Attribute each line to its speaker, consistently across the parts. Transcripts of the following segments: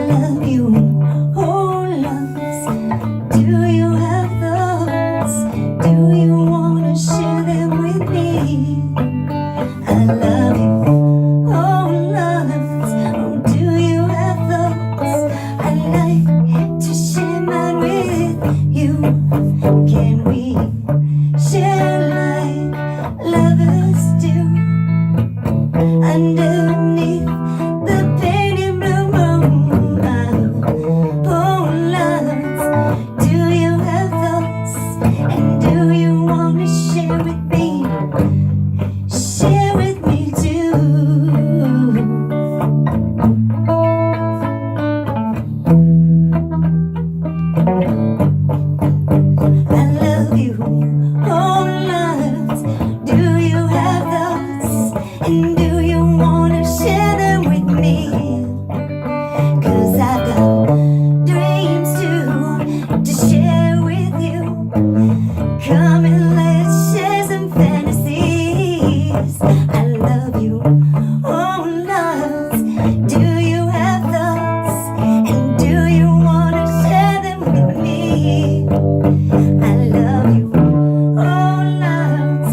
Speaker 1: love you, oh loves. Do you have thoughts? Do you wanna share them with me? I love you, oh loves. Oh, do you have thoughts? I'd like to share mine with you. Can we share like lovers do? Underneath the painted blue moon, oh loves, do you have thoughts? And do you want to share with me? Share with me too. I love you, oh loves. Do you have thoughts? And do you wanna share them with me? 'Cause I've got dreams too to share with you. Come and let's share some fantasies. I love you, oh loves. Do you have thoughts? And do you wanna share them with me? I love you, oh loves.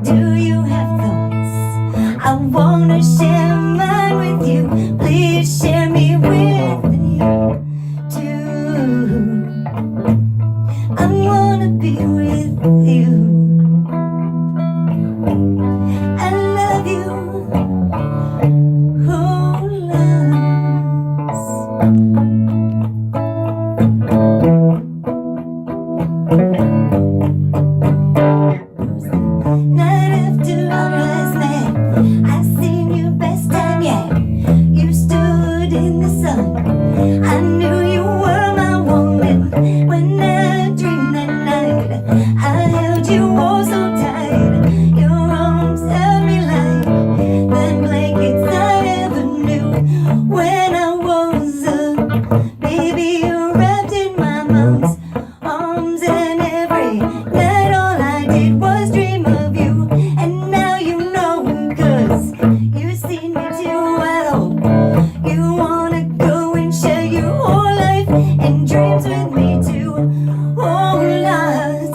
Speaker 1: Do you have thoughts? I wanna share mine with you. Please share me with you too. I wanna be with you. I love you, oh loves. Night after our eyes met, I seen you best time yet. You stood in the sun. I knew you were my woman. When I dreamed that night, I held you oh so tight. Your arms held me like the blankets I ever knew. When I was a baby, you wrapped in my mom's arms, and every night all I did was dream of you. And now you know, 'cause you've seen me too. I hope you wanna go and share your whole life and dreams with me too. Oh loves,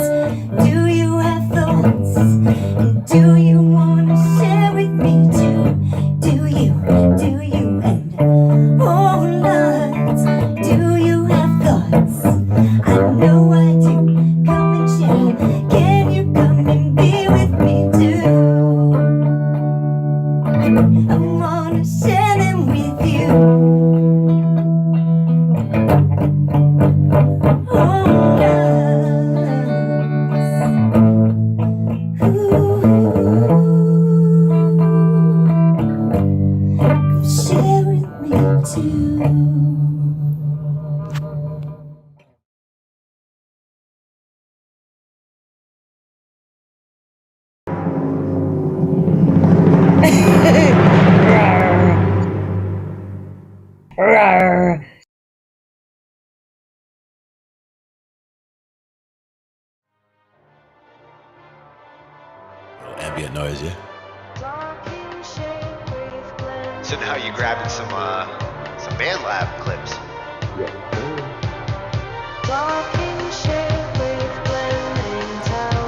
Speaker 1: do you have thoughts? And do you wanna share with me too? Do you, and oh loves, do you have thoughts? I know I do. Come and share. Can you come and be with me too? I wanna share them with you. Oh loves. Ooh. Come share with me too.
Speaker 2: Ambient noise, yeah.
Speaker 3: So now you're grabbing some BandLab clips.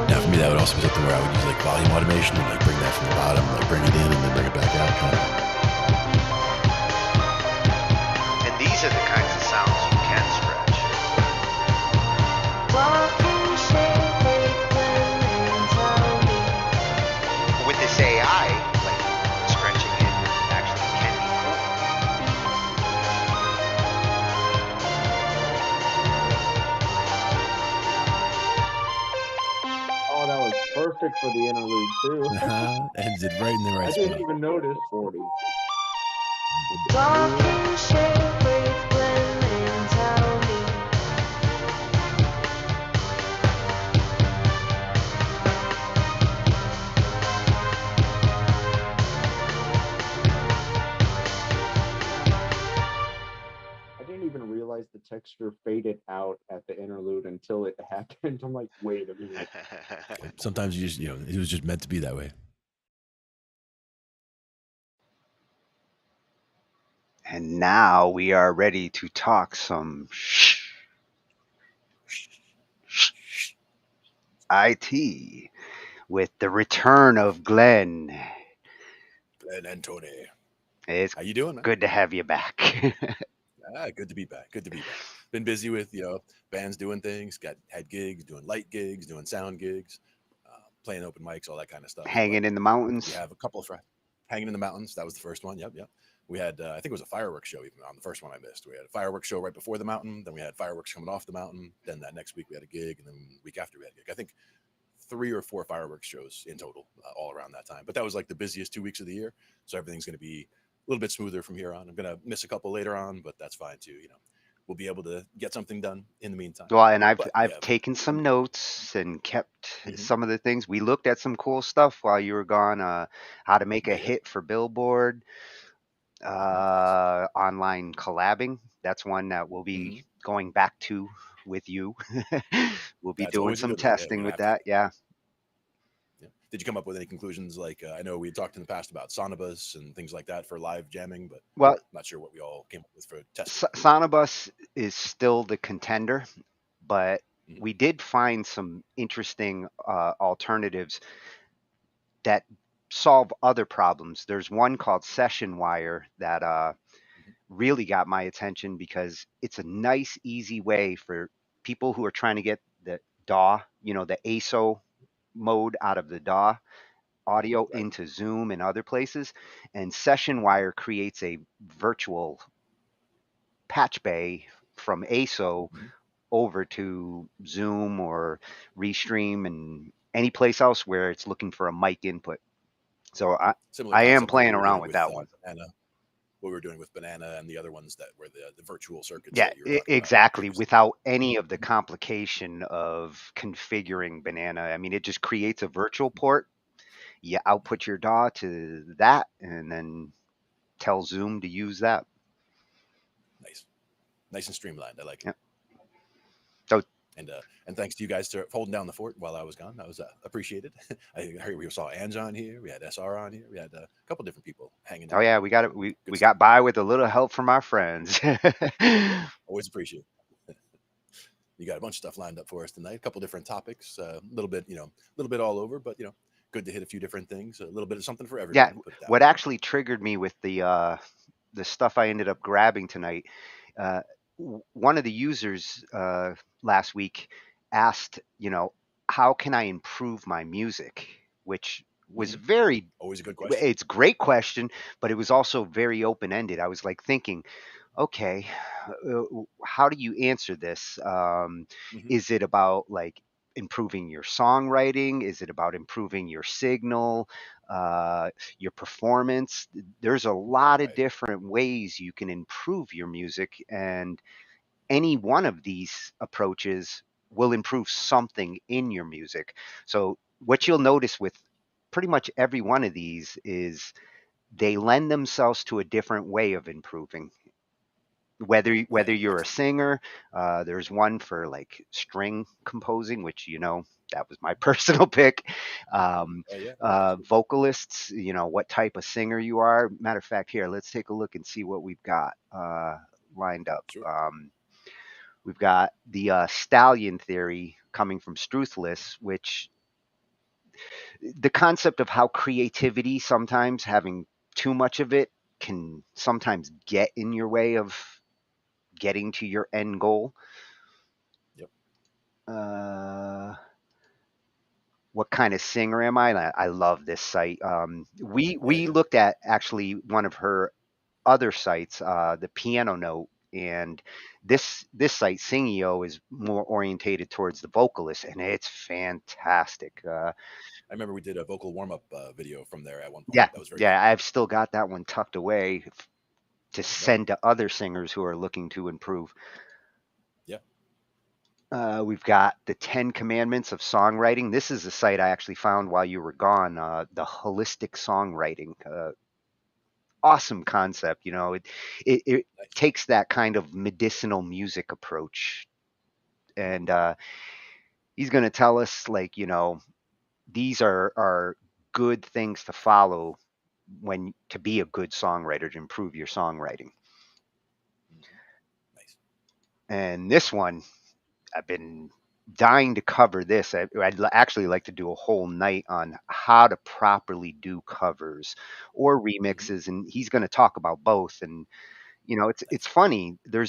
Speaker 2: Now for me, that would also be something where I would use like volume automation and like bring that from the bottom, like bring it in and then bring it back out. Kind of.
Speaker 3: And these are the kinds of sounds you can scratch. With this AI, like scratching it actually can be cool.
Speaker 4: Oh, that was perfect for the interlude too.
Speaker 2: Ends it right in the right
Speaker 4: I didn't
Speaker 2: spot.
Speaker 4: even notice 40. I didn't even realize the texture faded out at the interlude until it happened. I'm like, wait a minute.
Speaker 2: Sometimes you just, it was just meant to be that way.
Speaker 5: And now we are ready to talk some IT with the return of Glenn.
Speaker 2: Glenn and Tony.
Speaker 5: It's
Speaker 2: How you doing, man?
Speaker 5: good to have you back.
Speaker 2: Good to be back. Good to be back. Been busy with bands doing things. Had gigs, doing light gigs, doing sound gigs, playing open mics, all that kind of stuff. But
Speaker 5: Hanging in the
Speaker 2: we
Speaker 5: mountains.
Speaker 2: have a couple of friends hanging in the mountains. That was the first one. Yep, yep. We had I think it was a fireworks show even on the first one I missed. We had a fireworks show right before the mountain. Then we had fireworks coming off the mountain. Then that next week we had a gig, and then the week after we had a gig. I think 3 or 4 fireworks shows in total, all around that time. But that was like the busiest 2 weeks of the year. So everything's going to be a little bit smoother from here on. I'm going to miss a couple later on, but that's fine too. We'll be able to get something done in the meantime.
Speaker 5: Well, and I've
Speaker 2: But
Speaker 5: I've taken some notes and kept
Speaker 2: Mhm.
Speaker 5: some of the things. We looked at some cool stuff while you were gone. How to make a
Speaker 2: Yeah.
Speaker 5: hit for Billboard.
Speaker 2: Nice.
Speaker 5: Online collabing. That's one that we'll be
Speaker 2: Mhm.
Speaker 5: going back to with you. We'll be
Speaker 2: That's
Speaker 5: doing
Speaker 2: always a
Speaker 5: some
Speaker 2: good one. Yeah, we're
Speaker 5: testing
Speaker 2: gonna
Speaker 5: with
Speaker 2: have to.
Speaker 5: that. Yeah.
Speaker 2: Yeah. Did you come up with any conclusions? Like I know we talked in the past about Sonobus and things like that for live jamming, but
Speaker 5: Well,
Speaker 2: I'm not sure what we all came up with for testing.
Speaker 5: Sonobus is still the contender, but
Speaker 2: Mhm.
Speaker 5: we did find some interesting alternatives that solve other problems. There's one called Session Wire that
Speaker 2: Mhm.
Speaker 5: really got my attention because it's a nice, easy way for people who are trying to get the DAW, the ASO mode out of the DAW audio
Speaker 2: Right.
Speaker 5: into Zoom and other places. And Session Wire creates a virtual patch bay from ASO
Speaker 2: Mhm.
Speaker 5: over to Zoom or Restream and any place else where it's looking for a mic input. So
Speaker 2: Similar
Speaker 5: I am
Speaker 2: concept to what
Speaker 5: playing
Speaker 2: we were
Speaker 5: around
Speaker 2: doing
Speaker 5: with
Speaker 2: with
Speaker 5: that one.
Speaker 2: Banana. What we were doing with Banana and the other ones that were the virtual circuits
Speaker 5: Yeah,
Speaker 2: that you were talking about
Speaker 5: exactly.
Speaker 2: previously.
Speaker 5: Without any of the complication of configuring Banana. I mean, it just creates a virtual port. You output your DAW to that and then tell Zoom to use that.
Speaker 2: Nice and streamlined. I like it.
Speaker 5: Yeah. So,
Speaker 2: And thanks to you guys for holding down the fort while I was gone. That was appreciated. I heard we saw Ange on here. We had SR on here. We had a couple different people hanging
Speaker 5: oh
Speaker 2: in.
Speaker 5: yeah, we got it. We
Speaker 2: Good
Speaker 5: we
Speaker 2: stuff.
Speaker 5: got by with a little help from our friends.
Speaker 2: Yeah, always appreciate it. You got a bunch of stuff lined up for us tonight. A couple different topics. A little bit, a little bit all over, but good to hit a few different things. A little bit of something for
Speaker 5: Yeah,
Speaker 2: everybody. Put it that
Speaker 5: what
Speaker 2: way.
Speaker 5: actually triggered me with the stuff I ended up grabbing tonight, uh, one of the users last week asked, how can I improve my music? Which was
Speaker 2: Mhm.
Speaker 5: very,
Speaker 2: Always a good question.
Speaker 5: it's a great question, but it was also very open ended. I was like thinking, okay, how do you answer this?
Speaker 2: Hmm.
Speaker 5: Is it about like improving your songwriting? Is it about improving your signal, your performance? There's a lot of
Speaker 2: Right.
Speaker 5: different ways you can improve your music, and any one of these approaches will improve something in your music. So, what
Speaker 2: Yeah.
Speaker 5: you'll notice with pretty much every one of these is they lend themselves to a different way of improving whether
Speaker 2: Right.
Speaker 5: you're a singer. There's one for like string composing, which that was my personal pick.
Speaker 2: Yeah. Absolutely.
Speaker 5: Vocalists, what type of singer you are. Matter of fact, here, let's take a look and see what we've got lined up.
Speaker 2: Sure.
Speaker 5: We've got the Stallion Theory coming from Struthless, which the concept of how creativity sometimes having too much of it can sometimes get in your way of getting to your end goal.
Speaker 2: Yep.
Speaker 5: Uh, what kind of singer am I? I love this site. We
Speaker 2: Yeah.
Speaker 5: looked at actually one of her other sites, the Piano Note, and
Speaker 2: Yep.
Speaker 5: this site Singio is more orientated towards the vocalist, and it's fantastic.
Speaker 2: I remember we did a vocal warm up video from there at one point.
Speaker 5: Yeah,
Speaker 2: That was very
Speaker 5: yeah,
Speaker 2: cool.
Speaker 5: I've still got that one tucked away to
Speaker 2: Yep.
Speaker 5: send to other singers who are looking to improve.
Speaker 2: Yeah.
Speaker 5: We've got the 10 Commandments of Songwriting. This is a site I actually found while you were gone. The holistic songwriting, awesome concept. It
Speaker 2: Nice.
Speaker 5: takes that kind of medicinal music approach,
Speaker 2: Mhm.
Speaker 5: and he's going to tell us like these are good things to follow when to be a good songwriter to improve your songwriting. And this one, I've been dying to cover this. Actually like to do a whole night on how to properly do covers or remixes, and he's going to talk about both. And it's
Speaker 2: Nice.
Speaker 5: funny. There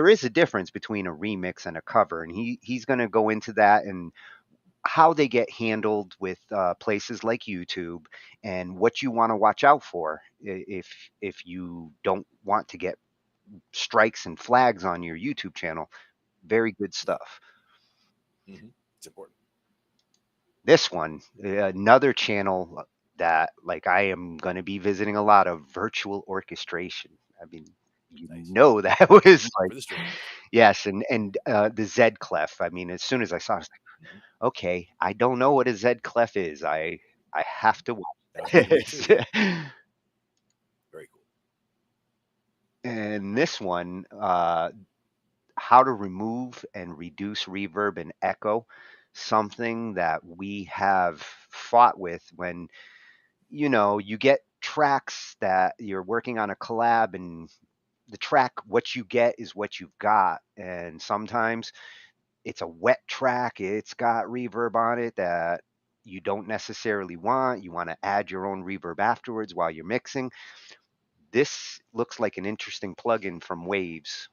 Speaker 5: is a difference between a remix and a cover, and he's going to go into that and how they get handled with places like YouTube, and what you want to watch out for if you don't want to get strikes and flags on your YouTube channel. Very good
Speaker 2: Yeah.
Speaker 5: stuff.
Speaker 2: It's important.
Speaker 5: This one, another channel that like I am going to be visiting a lot of, virtual orchestration. I mean,
Speaker 2: Nice.
Speaker 5: that was like,
Speaker 2: For the stream.
Speaker 5: yes, and the ZED Clef. I mean, as soon as I saw it, I was like,
Speaker 2: Mhm.
Speaker 5: okay, I don't know what a ZED Clef is. I have to watch
Speaker 2: That was new to me too.
Speaker 5: this.
Speaker 2: Yeah. Very cool.
Speaker 5: And this one, how to remove and reduce reverb and echo, something that we have fought with when you get tracks that you're working on a collab, and the track, what you get is what you've got. And sometimes it's a wet track, it's got reverb on it that you don't necessarily want. You want to add your own reverb afterwards while you're mixing. This looks like an interesting plugin from Waves.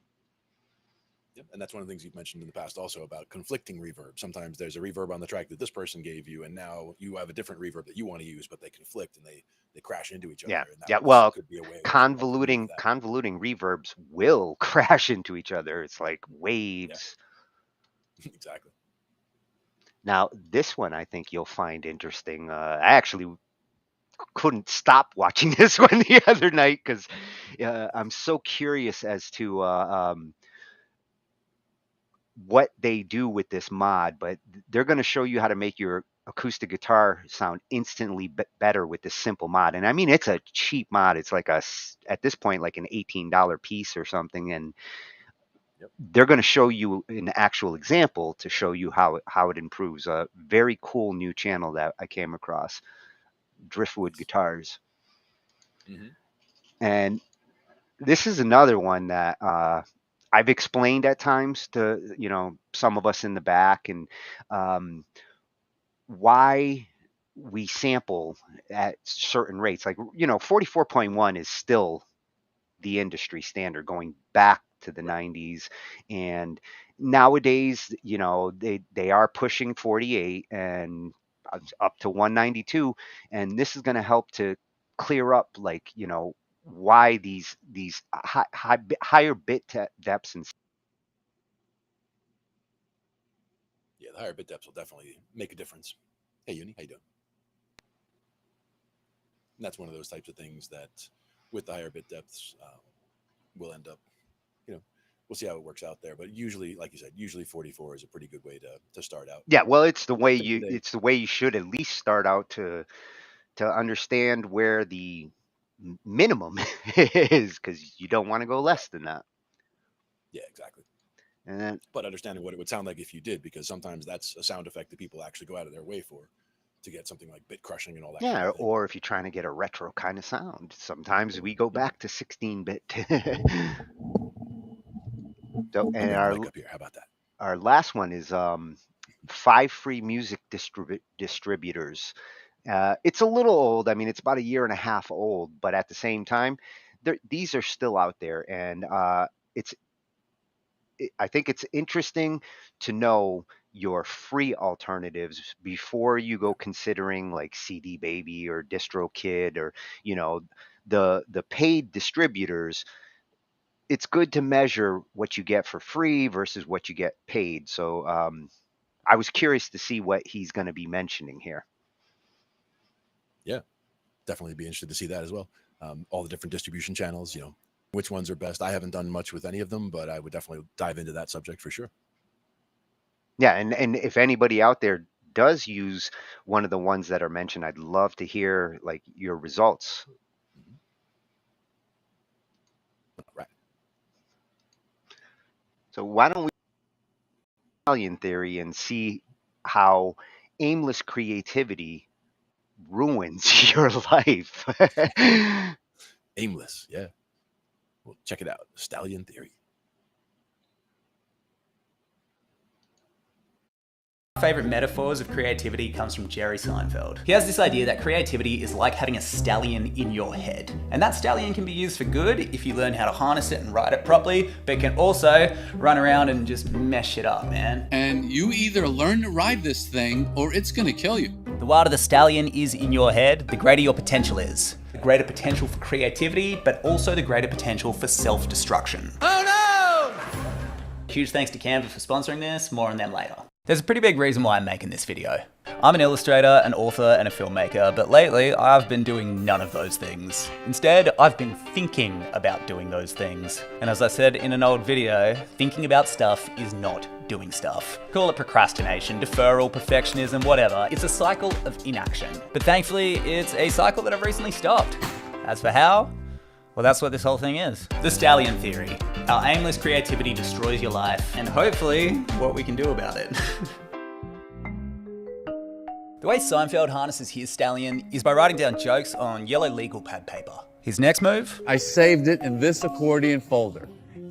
Speaker 2: Yep. And that's one of the things you've mentioned in the past also about conflicting reverb. Sometimes there's a reverb on the track that this person gave you, and now you have a different reverb that you want to use, but they conflict and they crash into each other.
Speaker 5: Yeah,
Speaker 2: And that
Speaker 5: yeah. Well,
Speaker 2: could be a way of remove
Speaker 5: convoluting
Speaker 2: that.
Speaker 5: convoluting reverbs will crash into each other. It's like
Speaker 2: Yeah.
Speaker 5: waves.
Speaker 2: Exactly.
Speaker 5: Now, this one I think you'll find interesting. I actually couldn't stop watching this one the other night because I'm so curious as to what they do with this mod. But they're going to show you how to make your acoustic guitar sound instantly better with this simple mod. And I mean, it's a cheap mod. It's like at this point, like an $18 piece or something. And
Speaker 2: Yep.
Speaker 5: they're going to show you an actual example to show you how it improves. A very cool new channel that I came across, Driftwood
Speaker 2: Nice.
Speaker 5: Guitars.
Speaker 2: Mm-hmm.
Speaker 5: And this is another one that I've explained at times to some of us in the back, and um, why we sample at certain rates. Like 44.1 is still the industry standard going back to the
Speaker 2: Right.
Speaker 5: 90s, and nowadays they are pushing 48 and up to 192, and this is going to help to clear up like why these higher bit depths and
Speaker 2: Yeah. The higher bit depths will definitely make a difference. Hey, Uni, how you doing? And that's one of those types of things that with the higher bit depths, we'll end up, we'll see how it works out there. But usually, like you said, usually 44 is a pretty good way to start out.
Speaker 5: yeah, well, it's
Speaker 2: At the end of the day,
Speaker 5: the way you should at least start out to understand where the minimum is, because you don't want to go
Speaker 2: right.
Speaker 5: less than that.
Speaker 2: Yeah, exactly.
Speaker 5: And then
Speaker 2: But understanding what it would sound like if you did, because sometimes that's a sound effect that people actually go out of their way for to get something like bit crushing and all that kind
Speaker 5: yeah,
Speaker 2: of thing.
Speaker 5: or if you're trying to get a retro kind of sound, sometimes we go
Speaker 2: Mhm.
Speaker 5: back to 16-bit. So,
Speaker 2: I'll
Speaker 5: and
Speaker 2: bring the mic up here. How about that?
Speaker 5: our last one is 5 free music distributors. It's a little old. I mean, it's about a year and a half old, but at the same time, these are still out there, and it's I think it's interesting to know your free alternatives before you
Speaker 2: Yeah.
Speaker 5: go considering like CD Baby or DistroKid, or you know the paid distributors. It's good to measure what you get for free versus what you get paid. So I was curious to see what he's going to be mentioning here.
Speaker 2: Yeah. Definitely be interested to see that as well. All the different distribution channels, which ones are best. I haven't done much with any of them, but I would definitely dive into that subject for sure.
Speaker 5: Yeah, and if anybody out there does use one of the ones that are mentioned, I'd love to hear like your results.
Speaker 2: Mhm. Right.
Speaker 5: So why don't we Stallion Theory and see how aimless creativity ruins your life?
Speaker 2: Aimless. Yeah. Well, check it out. Stallion Theory.
Speaker 6: Favorite metaphors of creativity comes from Jerry Seinfeld. He has this idea that creativity is like having a stallion in your head. And that stallion can be used for good if you learn how to harness it and ride it properly, but it can also run around and just mess shit up, man.
Speaker 7: And you either learn to ride this thing or it's gonna kill you.
Speaker 6: The wilder the stallion is in your head, the greater your potential is. The greater potential for creativity, but also the greater potential for self-destruction.
Speaker 7: Oh no!
Speaker 6: Huge thanks to Canva for sponsoring this, more on them later. There's a pretty big reason why I'm making this video. I'm an illustrator, an author, and a filmmaker, but lately I've been doing none of those things. Instead, I've been thinking about doing those things. And as I said in an old video, thinking about stuff is not doing stuff. Call it procrastination, deferral, perfectionism, whatever. It's a cycle of inaction. But thankfully, it's a cycle that I've recently stopped. As for how? Well, that's what this whole thing is. The Stallion Theory. How aimless creativity destroys your life, and hopefully, what we can do about it. The way Seinfeld harnesses his stallion is by writing down jokes on yellow legal pad paper. His next move?
Speaker 7: I saved it in this accordion folder.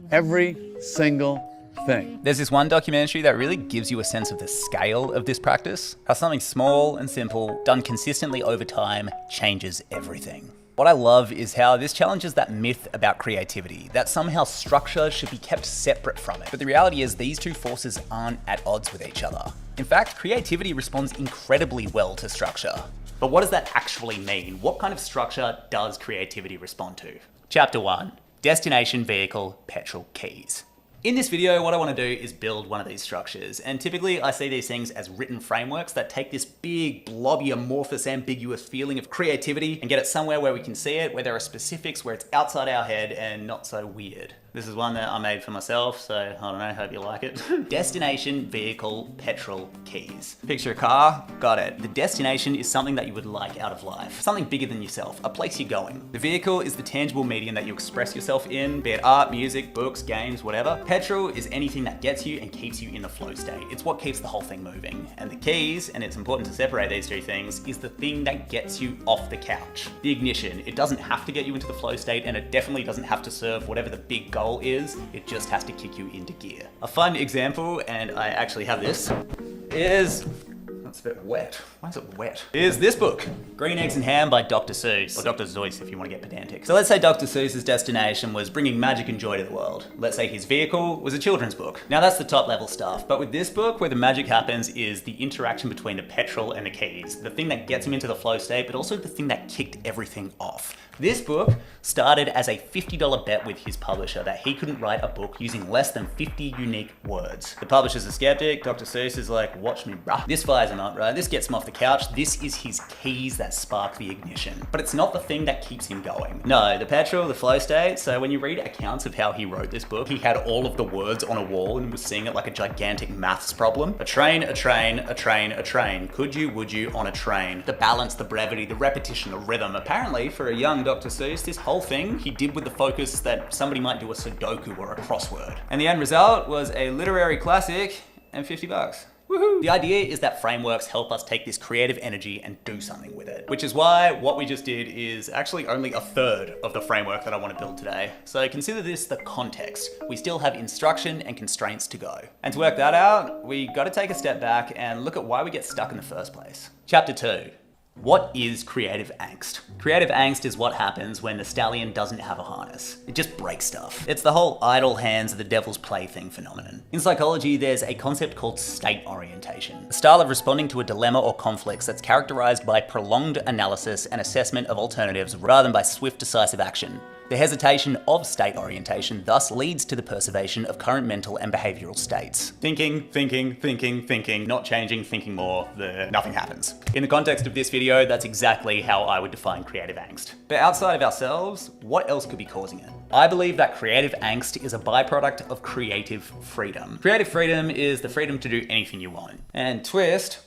Speaker 7: Every single thing.
Speaker 6: There's this one documentary that really gives you a sense of the scale of this practice. How something small and simple, done consistently over time, changes everything. What I love is how this challenges that myth about creativity, that somehow structure should be kept separate from it. But the reality is these two forces aren't at odds with each other. In fact, creativity responds incredibly well to structure. But what does that actually mean? What kind of structure does creativity respond to? Chapter 1, Destination, Vehicle, Petrol, Keys. In this video, what I want to do is build one of these structures, and typically I see these things as written frameworks that take this big, blobby, amorphous, ambiguous feeling of creativity and get it somewhere where we can see it, where there are specifics, where it's outside our head and not so weird. This is one that I made for myself, so I don't know, hope you like it. Destination, vehicle, petrol, keys. Picture a car, got it. The destination is something that you would like out of life, something bigger than yourself, a place you're going. The vehicle is the tangible medium that you express yourself in, be it art, music, books, games, whatever. Petrol is anything that gets you and keeps you in the flow state. It's what keeps the whole thing moving. And the keys, and it's important to separate these two things, is the thing that gets you off the couch. The ignition, it doesn't have to get you into the flow state, and it definitely doesn't have to serve whatever the big goal is, it just has to kick you into gear. A fun example, and I actually have this, is, that's a bit wet. Why is it wet? Is this book, Green Eggs and Ham by Dr. Seuss, or Dr. Seuss if you want to get pedantic. So let's say Dr. Seuss's destination was bringing magic and joy to the world. Let's say his vehicle was a children's book. Now that's the top level stuff, but with this book, where the magic happens is the interaction between the petrol and the keys, the thing that gets him into the flow state, but also the thing that kicked everything off. This book started as a $50 bet with his publisher that he couldn't write a book using less than 50 unique words. The publisher's a skeptic, Dr. Seuss is like, watch me, bruh. This fires him up, right? This gets him off the couch. This is his keys that spark the ignition. But it's not the thing that keeps him going. No, the petrol, the flow state. So when you read accounts of how he wrote this book, he had all of the words on a wall and was seeing it like a gigantic maths problem. A train, a train, a train, a train. Could you, would you, on a train. The balance, the brevity, the repetition, the rhythm. Apparently, for a young Dr. Seuss, this whole thing he did with the focus that somebody might do a Sudoku or a crossword. And the end result was a literary classic and $50. Woohoo! The idea is that frameworks help us take this creative energy and do something with it. Which is why what we just did is actually only a third of the framework that I want to build today. So consider this the context. We still have instruction and constraints to go. And to work that out, we got to take a step back and look at why we get stuck in the first place. Chapter 2. What is creative angst? Creative angst is what happens when the stallion doesn't have a harness. It just breaks stuff. It's the whole idle hands of the devil's plaything phenomenon. In psychology, there's a concept called state orientation, a style of responding to a dilemma or conflicts that's characterized by prolonged analysis and assessment of alternatives rather than by swift, decisive action. The hesitation of state orientation thus leads to the preservation of current mental and behavioral states. Thinking, thinking, thinking, thinking, not changing, thinking more, nothing happens. In the context of this video, that's exactly how I would define creative angst. But outside of ourselves, what else could be causing it? I believe that creative angst is a byproduct of creative freedom. Creative freedom is the freedom to do anything you want. And twist,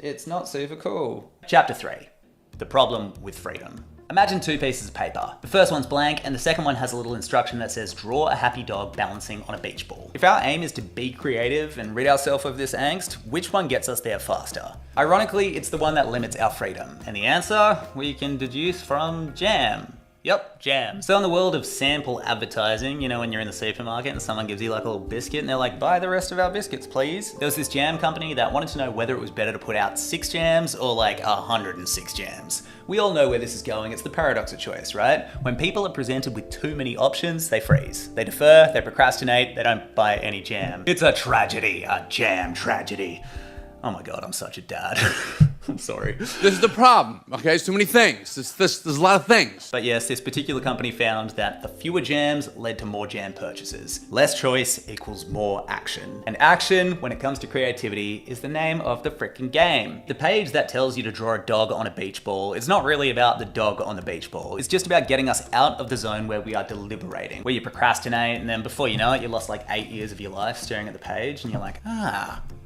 Speaker 6: it's not super cool. Chapter 3, the problem with freedom. Imagine two pieces of paper. The first one's blank and the second one has a little instruction that says draw a happy dog balancing on a beach ball. If our aim is to be creative and rid ourselves of this angst, which one gets us there faster? Ironically, it's the one that limits our freedom. And the answer we can deduce from jam. Yep, jam. So in the world of sample advertising, you know, when you're in the supermarket and someone gives you like a little biscuit and they're like, buy the rest of our biscuits, please. There was this jam company that wanted to know whether it was better to put out 6 jams or like 106 jams. We all know where this is going. It's the paradox of choice, right? When people are presented with too many options, they freeze. They defer, they procrastinate, they don't buy any jam. It's a tragedy, a jam tragedy. Oh my God, I'm such a dad. I'm sorry.
Speaker 7: This is the problem, okay? There's too many things. There's a lot of things.
Speaker 6: But yes, this particular company found that the fewer jams led to more jam purchases. Less choice equals more action. And action, when it comes to creativity, is the name of the frickin' game. The page that tells you to draw a dog on a beach ball is not really about the dog on the beach ball. It's just about getting us out of the zone where we are deliberating, where you procrastinate, and then before you know it, you lost like 8 years of your life staring at the page, and you're like,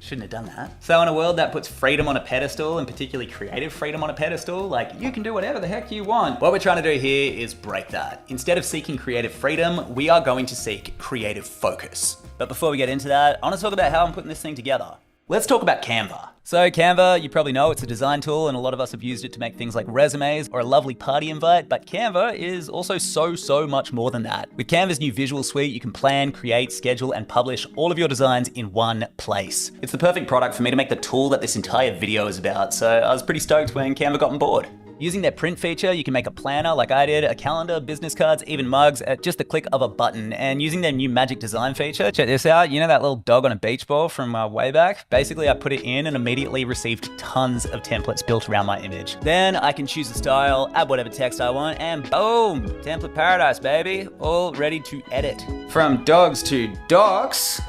Speaker 6: shouldn't have done that. So in a world that puts freedom on a pedestal, and particularly creative freedom on a pedestal, like you can do whatever the heck you want. What we're trying to do here is break that. Instead of seeking creative freedom, we are going to seek creative focus. But before we get into that, I want to talk about how I'm putting this thing together. Let's talk about Canva. So Canva, you probably know it's a design tool and a lot of us have used it to make things like resumes or a lovely party invite, but Canva is also so much more than that. With Canva's new visual suite, you can plan, create, schedule, and publish all of your designs in one place. It's the perfect product for me to make the tool that this entire video is about, so I was pretty stoked when Canva got on board. Using their print feature, you can make a planner like I did, a calendar, business cards, even mugs at just the click of a button. And using their new magic design feature, check this out, you know that little dog on a beach ball from way back? Basically, I put it in and immediately received tons of templates built around my image. Then I can choose a style, add whatever text I want, and boom, template paradise, baby. All ready to edit. From dogs to docs,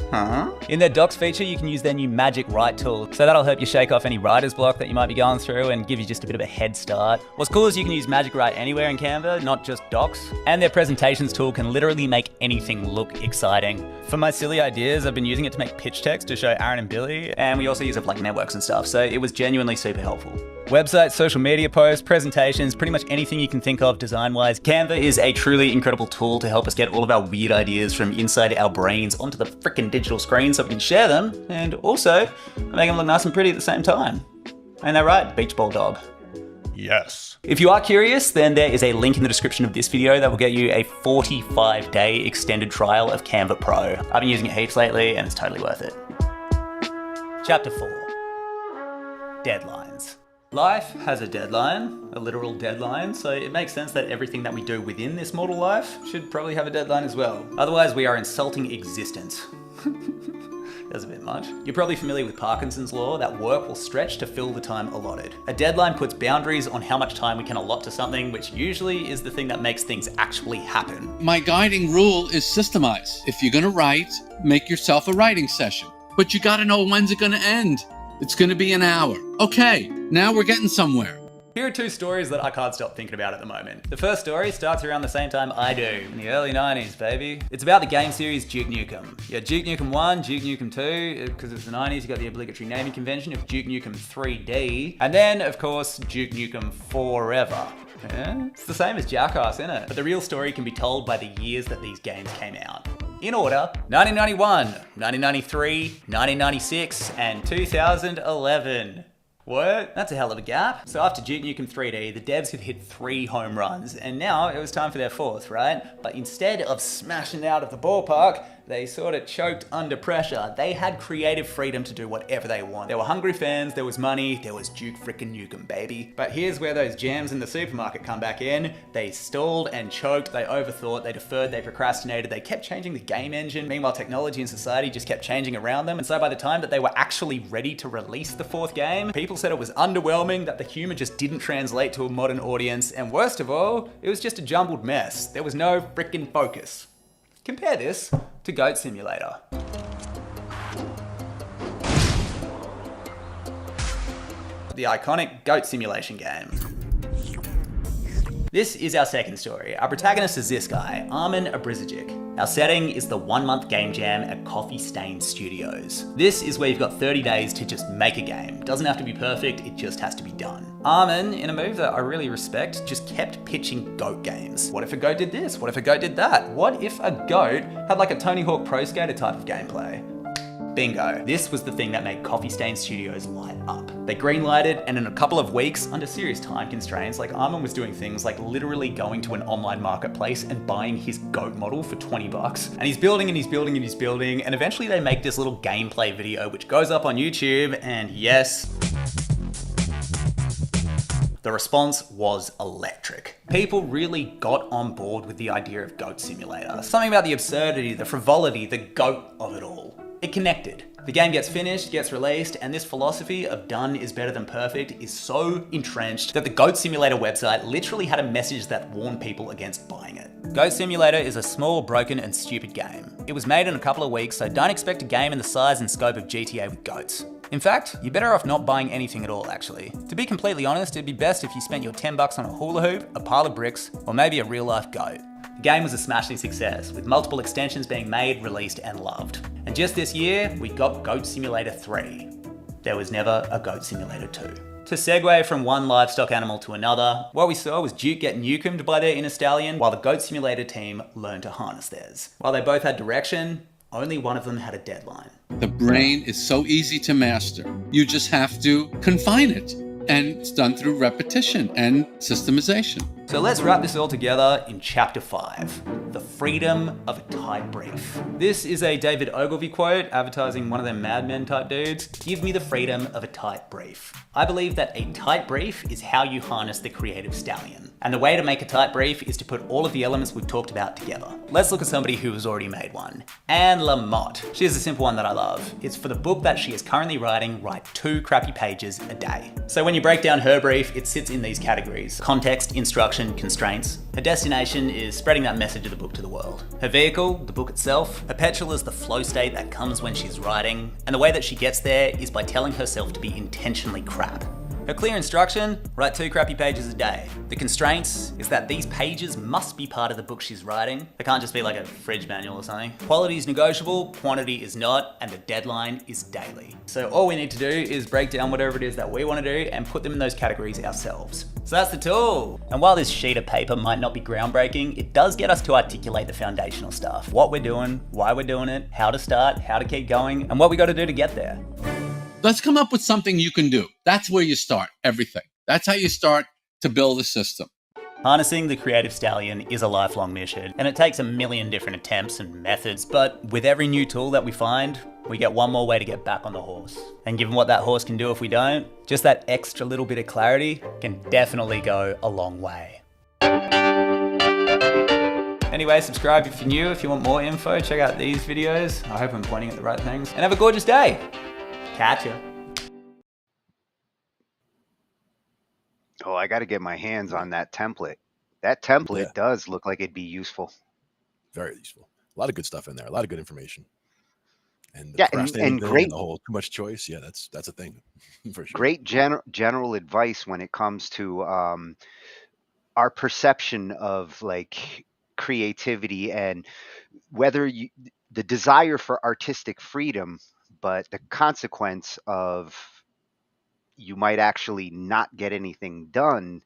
Speaker 6: In their docs feature, you can use their new magic write tool. So that'll help you shake off any writer's block that you might be going through and give you just a bit of a head start. What's cool is you can use Magic Write anywhere in Canva, not just docs. And their presentations tool can literally make anything look exciting. For my silly ideas, I've been using it to make pitch text to show Aaron and Billy, and we also use it for like networks and stuff, so it was genuinely super helpful. Websites, social media posts, presentations, pretty much anything you can think of design-wise. Canva is a truly incredible tool to help us get all of our weird ideas from inside our brains onto the frickin' digital screen so we can share them, and also make them look nice and pretty at the same time. Ain't that right, beach ball dog?
Speaker 7: Yes.
Speaker 6: If you are curious, then there is a link in the description of this video that will get you a 45-day extended trial of Canva Pro. I've been using it heaps lately and it's totally worth it. Chapter 4. Deadlines. Life has a deadline, a literal deadline, so it makes sense that everything that we do within this mortal life should probably have a deadline as well. Otherwise, we are insulting existence. That's a bit much. You're probably familiar with Parkinson's law, that work will stretch to fill the time allotted. A deadline puts boundaries on how much time we can allot to something, which usually is the thing that makes things actually happen.
Speaker 7: My guiding rule is systemize. If you're gonna write, make yourself a writing session. But you gotta know when's it gonna end. It's gonna be an hour. Okay, now we're getting somewhere.
Speaker 6: Here are 2 stories that I can't stop thinking about at the moment. The first story starts around the same time I do, in the early 90s, baby. It's about the game series Duke Nukem. You had Duke Nukem 1, Duke Nukem 2, because it's the 90s, you got the obligatory naming convention of Duke Nukem 3D, and then, of course, Duke Nukem Forever. Yeah? It's the same as Jackass, isn't it? But the real story can be told by the years that these games came out. In order, 1991, 1993, 1996, and 2011. What? That's a hell of a gap. So after Duke Nukem 3D, the devs had hit 3 home runs, and now it was time for their 4th, right? But instead of smashing out of the ballpark, they sort of choked under pressure. They had creative freedom to do whatever they want. There were hungry fans, there was money, there was Duke frickin' Nukem, baby. But here's where those jams in the supermarket come back in. They stalled and choked, they overthought, they deferred, they procrastinated, they kept changing the game engine. Meanwhile, technology and society just kept changing around them. And so by the time that they were actually ready to release the 4th game, people said it was underwhelming, that the humor just didn't translate to a modern audience, and worst of all, it was just a jumbled mess. There was no frickin' focus. Compare this to Goat Simulator. The iconic goat simulation game. This is our second story. Our protagonist is this guy, Armin Abrizijic. Our setting is the 1-month game jam at Coffee Stain Studios. This is where you've got 30 days to just make a game. Doesn't have to be perfect, it just has to be done. Armin, in a move that I really respect, just kept pitching goat games. What if a goat did this? What if a goat did that? What if a goat had like a Tony Hawk Pro Skater type of gameplay? Bingo. This was the thing that made Coffee Stain Studios light up. They greenlighted, and in a couple of weeks, under serious time constraints, like Armin was doing things like literally going to an online marketplace and buying his goat model for 20 bucks. And he's building and he's building and he's building, and eventually they make this little gameplay video which goes up on YouTube, and yes, the response was electric. People really got on board with the idea of Goat Simulator. Something about the absurdity, the frivolity, the goat of it all. It connected. The game gets finished, gets released, and this philosophy of done is better than perfect is so entrenched that the Goat Simulator website literally had a message that warned people against buying it. Goat Simulator is a small, broken, and stupid game. It was made in a couple of weeks, so don't expect a game in the size and scope of GTA with goats. In fact, you're better off not buying anything at all, actually. To be completely honest, it'd be best if you spent your 10 bucks on a hula hoop, a pile of bricks, or maybe a real-life goat. The game was a smashing success, with multiple extensions being made, released, and loved. And just this year, we got Goat Simulator 3. There was never a Goat Simulator 2. To segue from one livestock animal to another, what we saw was Duke get nukemed by their inner stallion, while the Goat Simulator team learned to harness theirs. While they both had direction, only one of them had a deadline.
Speaker 7: The brain is so easy to master. You just have to confine it. And it's done through repetition and systemization.
Speaker 6: So let's wrap this all together in Chapter 5, the freedom of a tight brief. This is a David Ogilvy quote advertising one of them Mad Men type dudes. Give me the freedom of a tight brief. I believe that a tight brief is how you harness the creative stallion. And the way to make a tight brief is to put all of the elements we've talked about together. Let's look at somebody who has already made one. Anne Lamott. She has a simple one that I love. It's for the book that she is currently writing, write 2 crappy pages a day. So when you break down her brief, it sits in these categories: context, instruction, constraints. Her destination is spreading that message of the book to the world. Her vehicle, the book itself. Perpetual is the flow state that comes when she's writing, and the way that she gets there is by telling herself to be intentionally crap. Her clear instruction, write 2 crappy pages a day. The constraints is that these pages must be part of the book she's writing. They can't just be like a fridge manual or something. Quality is negotiable, quantity is not, and the deadline is daily. So all we need to do is break down whatever it is that we want to do and put them in those categories ourselves. So that's the tool. And while this sheet of paper might not be groundbreaking, it does get us to articulate the foundational stuff. What we're doing, why we're doing it, how to start, how to keep going, and what we got to do to get there.
Speaker 7: Let's come up with something you can do. That's where you start everything. That's how you start to build a system.
Speaker 6: Harnessing the creative stallion is a lifelong mission, and it takes a million different attempts and methods, but with every new tool that we find, we get one more way to get back on the horse. And given what that horse can do if we don't, just that extra little bit of clarity can definitely go a long way. Anyway, subscribe if you're new. If you want more info, check out these videos. I hope I'm pointing at the right things. And have a gorgeous day. Catch ya.
Speaker 5: Oh, I got to get my hands on that template. That template does look like it'd be useful.
Speaker 2: Very useful. A lot of good stuff in there. A lot of good information. And
Speaker 5: yeah,
Speaker 2: and
Speaker 5: great.
Speaker 2: And the whole too much choice. Yeah, that's a thing for sure.
Speaker 5: Great general advice when it comes to our perception of like creativity and whether the desire for artistic freedom, but the consequence of you might actually not get anything done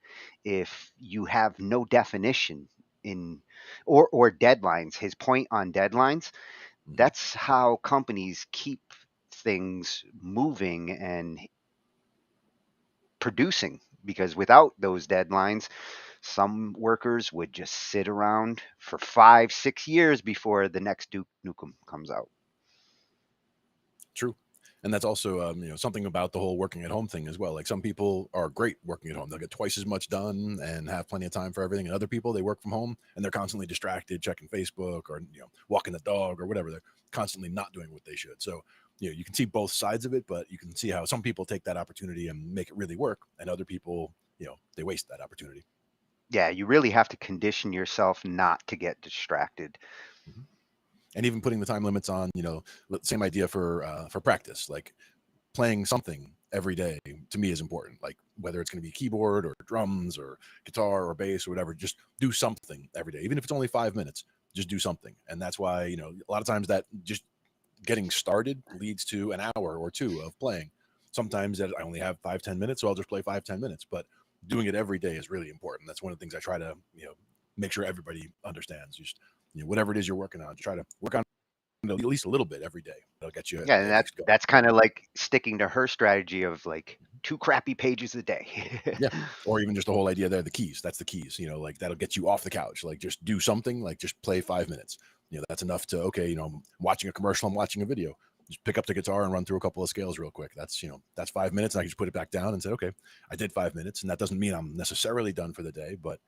Speaker 5: if you have no definition in or deadlines. His point on deadlines, that's how companies keep things moving and producing, because without those deadlines, some workers would just sit around for 5-6 years before the next Duke Nukem comes out.
Speaker 2: True. And that's also, something about the whole working at home thing as well. Like some people are great working at home. They'll get twice as much done and have plenty of time for everything. And other people, they work from home and they're constantly distracted, checking Facebook or, walking the dog or whatever. They're constantly not doing what they should. So, you can see both sides of it, but you can see how some people take that opportunity and make it really work. And other people, they waste that opportunity.
Speaker 5: Yeah, you really have to condition yourself not to get distracted.
Speaker 2: Mm-hmm. And even putting the time limits on, same idea for practice, like playing something every day to me is important. Like whether it's going to be keyboard or drums or guitar or bass or whatever, just do something every day. Even if it's only 5 minutes, just do something. And that's why, a lot of times that just getting started leads to an hour or two of playing. Sometimes I only have 5-10 minutes, so I'll just play 5-10 minutes. But doing it every day is really important. That's one of the things I try to, make sure everybody understands. Just, whatever it is you're working on, try to work on at least a little bit every day. It'll get you.
Speaker 5: Yeah, and
Speaker 2: at least going.
Speaker 5: that's kind of like sticking to her strategy of like 2 crappy pages a day.
Speaker 2: Yeah, or even just the whole idea there, the keys. That's the keys. Like that'll get you off the couch. Like just do something. Like just play 5 minutes. That's enough to I'm watching a commercial. I'm watching a video. Just pick up the guitar and run through a couple of scales real quick. That's that's 5 minutes. And I can just put it back down and say, okay, I did 5 minutes, and that doesn't mean I'm necessarily done for the day, but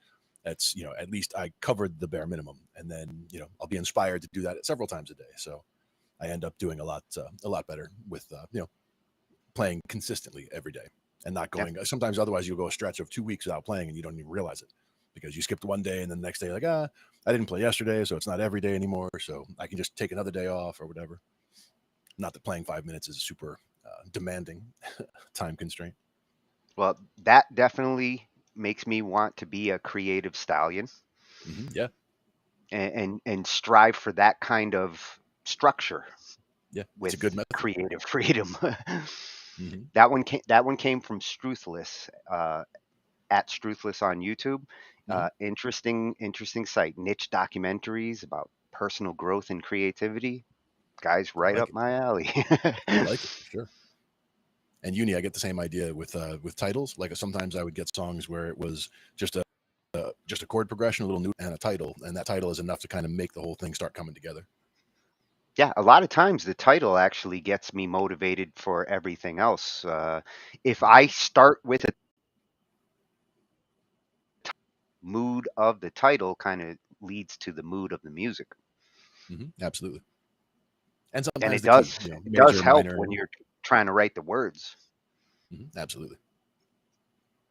Speaker 2: that's at least I covered the bare minimum, and then I'll be inspired to do that several times a day. So I end up doing a lot better with playing consistently every day and not going. Sometimes otherwise you'll go a stretch of 2 weeks without playing and you don't even realize it because you skipped one day and then the next day like I didn't play yesterday, so it's not every day anymore. So I can just take another day off or whatever. Not that playing 5 minutes is a super demanding time constraint.
Speaker 5: Well, that definitely makes me want to be a creative stallion.
Speaker 2: Yeah.
Speaker 5: And strive for that kind of structure.
Speaker 2: Yeah,
Speaker 5: with
Speaker 2: it's a good method.
Speaker 5: Creative freedom. That one came from Struthless, at Struthless on YouTube. Interesting site. Niche documentaries about personal growth and creativity. Guys, right up my alley.
Speaker 2: I like it, sure. And Uni, I get the same idea with titles. Like sometimes I would get songs where it was just a chord progression, a little new, and a title, and that title is enough to kind of make the whole thing start coming together.
Speaker 5: Yeah, a lot of times the title actually gets me motivated for everything else. If I start with a mood of the title, kind of leads to the mood of the music.
Speaker 2: Absolutely. And sometimes
Speaker 5: it does
Speaker 2: key,
Speaker 5: it does help
Speaker 2: minor,
Speaker 5: when you're trying to write the words.
Speaker 2: Absolutely.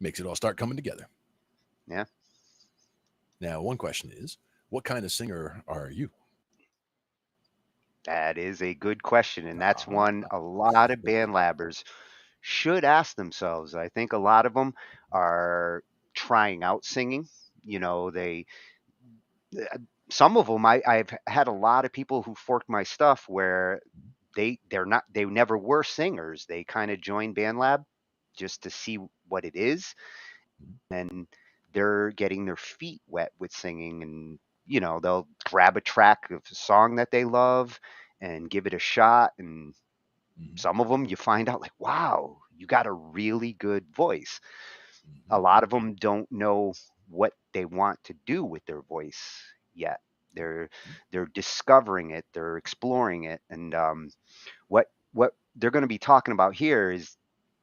Speaker 2: Makes it all start coming together.
Speaker 5: Yeah.
Speaker 2: Now, one question is, what kind of singer are you?
Speaker 5: That is a good question, and that's one a lot of band labbers should ask themselves. I think a lot of them are trying out singing. Some of them, I've had a lot of people who forked my stuff where they never were singers. They kind of joined BandLab just to see what it is, and they're getting their feet wet with singing, and they'll grab a track of a song that they love and give it a shot. And some of them you find out like, wow, you got a really good voice. A lot of them don't know what they want to do with their voice yet. They're discovering it, they're exploring it, and what they're going to be talking about here is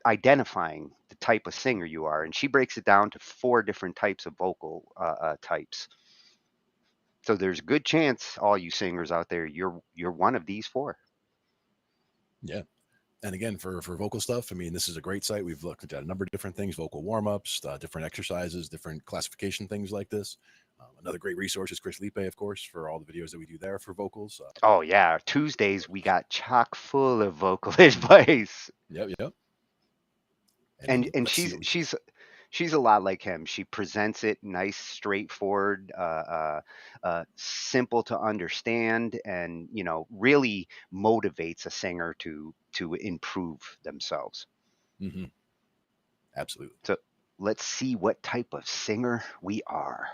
Speaker 5: identifying the type of singer you are. And she breaks it down to 4 different types of vocal types. So there's a good chance, all you singers out there, you're one of these 4.
Speaker 2: Yeah. And again, for vocal stuff, I mean, this is a great site. We've looked at a number of different things, vocal warm-ups, different exercises, different classification things like this. Another great resource is Chris Lipe, of course, for all the videos that we do there for vocals.
Speaker 5: Oh, yeah. Tuesdays, we got chock full of vocal advice.
Speaker 2: Yep.
Speaker 5: And she's a lot like him. She presents it nice, straightforward, simple to understand, and really motivates a singer to improve themselves.
Speaker 2: Absolutely.
Speaker 5: So let's see what type of singer we are.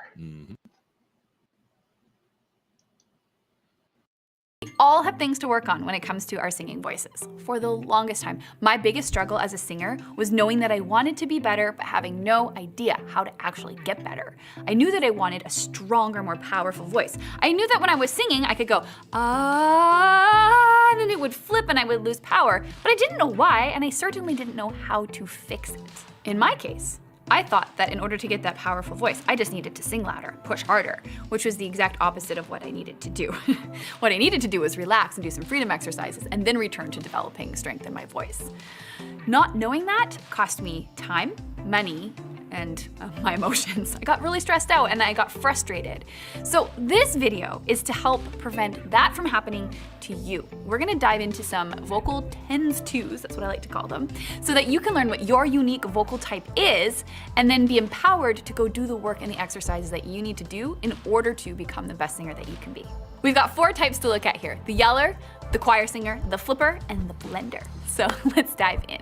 Speaker 8: We all have things to work on when it comes to our singing voices. For the longest time, my biggest struggle as a singer was knowing that I wanted to be better, but having no idea how to actually get better. I knew that I wanted a stronger, more powerful voice. I knew that when I was singing, I could go, and then it would flip and I would lose power, but I didn't know why, and I certainly didn't know how to fix it. In my case, I thought that in order to get that powerful voice, I just needed to sing louder, push harder, which was the exact opposite of what I needed to do. What I needed to do was relax and do some freedom exercises and then return to developing strength in my voice. Not knowing that cost me time, money, and my emotions. I got really stressed out and I got frustrated. So this video is to help prevent that from happening to you. We're gonna dive into some vocal 10s, 2s, that's what I like to call them, so that you can learn what your unique vocal type is and then be empowered to go do the work and the exercises that you need to do in order to become the best singer that you can be. We've got 4 types to look at here: the yeller, the choir singer, the flipper, and the blender. So let's dive in.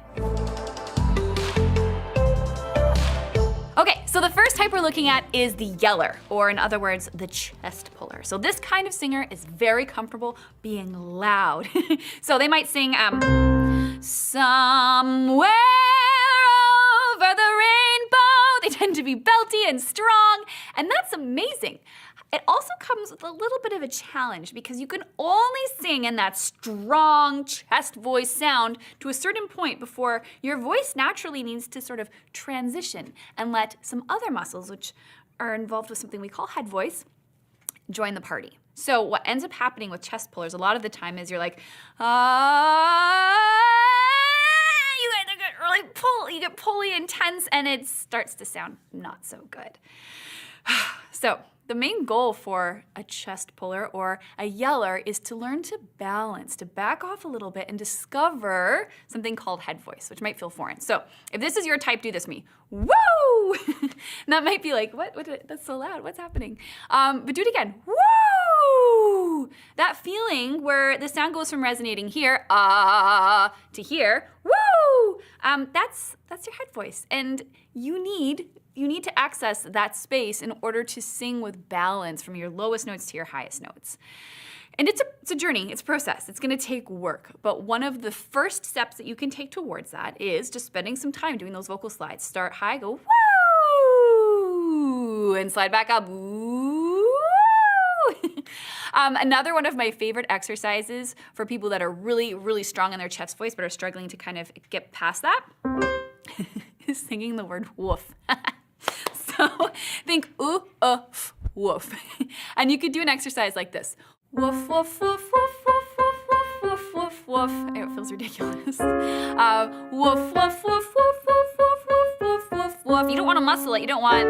Speaker 8: Okay, So the first type we're looking at is the yeller, or in other words, the chest puller. So this kind of singer is very comfortable being loud. So they might sing, somewhere over the rainbow. They tend to be belty and strong, and that's amazing. It also comes with a little bit of a challenge because you can only sing in that strong chest voice sound to a certain point before your voice naturally needs to sort of transition and let some other muscles, which are involved with something we call head voice, join the party. So what ends up happening with chest pullers a lot of the time is you're like, you get pulley and tense, and it starts to sound not so good. So the main goal for a chest puller or a yeller is to learn to balance, to back off a little bit and discover something called head voice, which might feel foreign. So if this is your type, do this with me. Woo! That might be like, what? That's so loud. What's happening? But do it again. Woo! That feeling where the sound goes from resonating here, to here, woo! That's your head voice, and you need to access that space in order to sing with balance from your lowest notes to your highest notes. And it's a journey, it's a process, it's gonna take work. But one of the first steps that you can take towards that is just spending some time doing those vocal slides. Start high, go woo, and slide back up, woo. Another one of my favorite exercises for people that are really, really strong in their chest voice but are struggling to kind of get past that is singing the word woof. So think ooh, woof. And you could do an exercise like this. Woof, woof, woof, woof, woof, woof, woof, woof, woof, woof. It feels ridiculous. Woof, woof, woof, woof, woof, woof, woof, woof, woof, woof. You don't want to muscle it. You don't want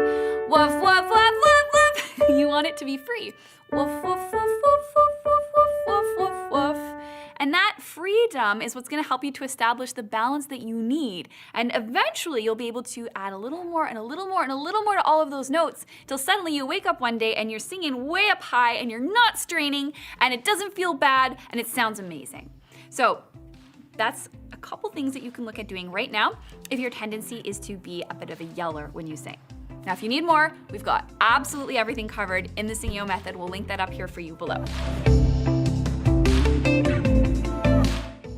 Speaker 8: woof, woof, woof, woof, woof. You want it to be free. Woof, woof, woof, woof, woof, woof, woof, woof, woof. And that freedom is what's going to help you to establish the balance that you need. And eventually you'll be able to add a little more and a little more and a little more to all of those notes till suddenly you wake up one day and you're singing way up high and you're not straining and it doesn't feel bad and it sounds amazing. So that's a couple things that you can look at doing right now if your tendency is to be a bit of a yeller when you sing. Now, if you need more, we've got absolutely everything covered in the Singio method. We'll link that up here for you below.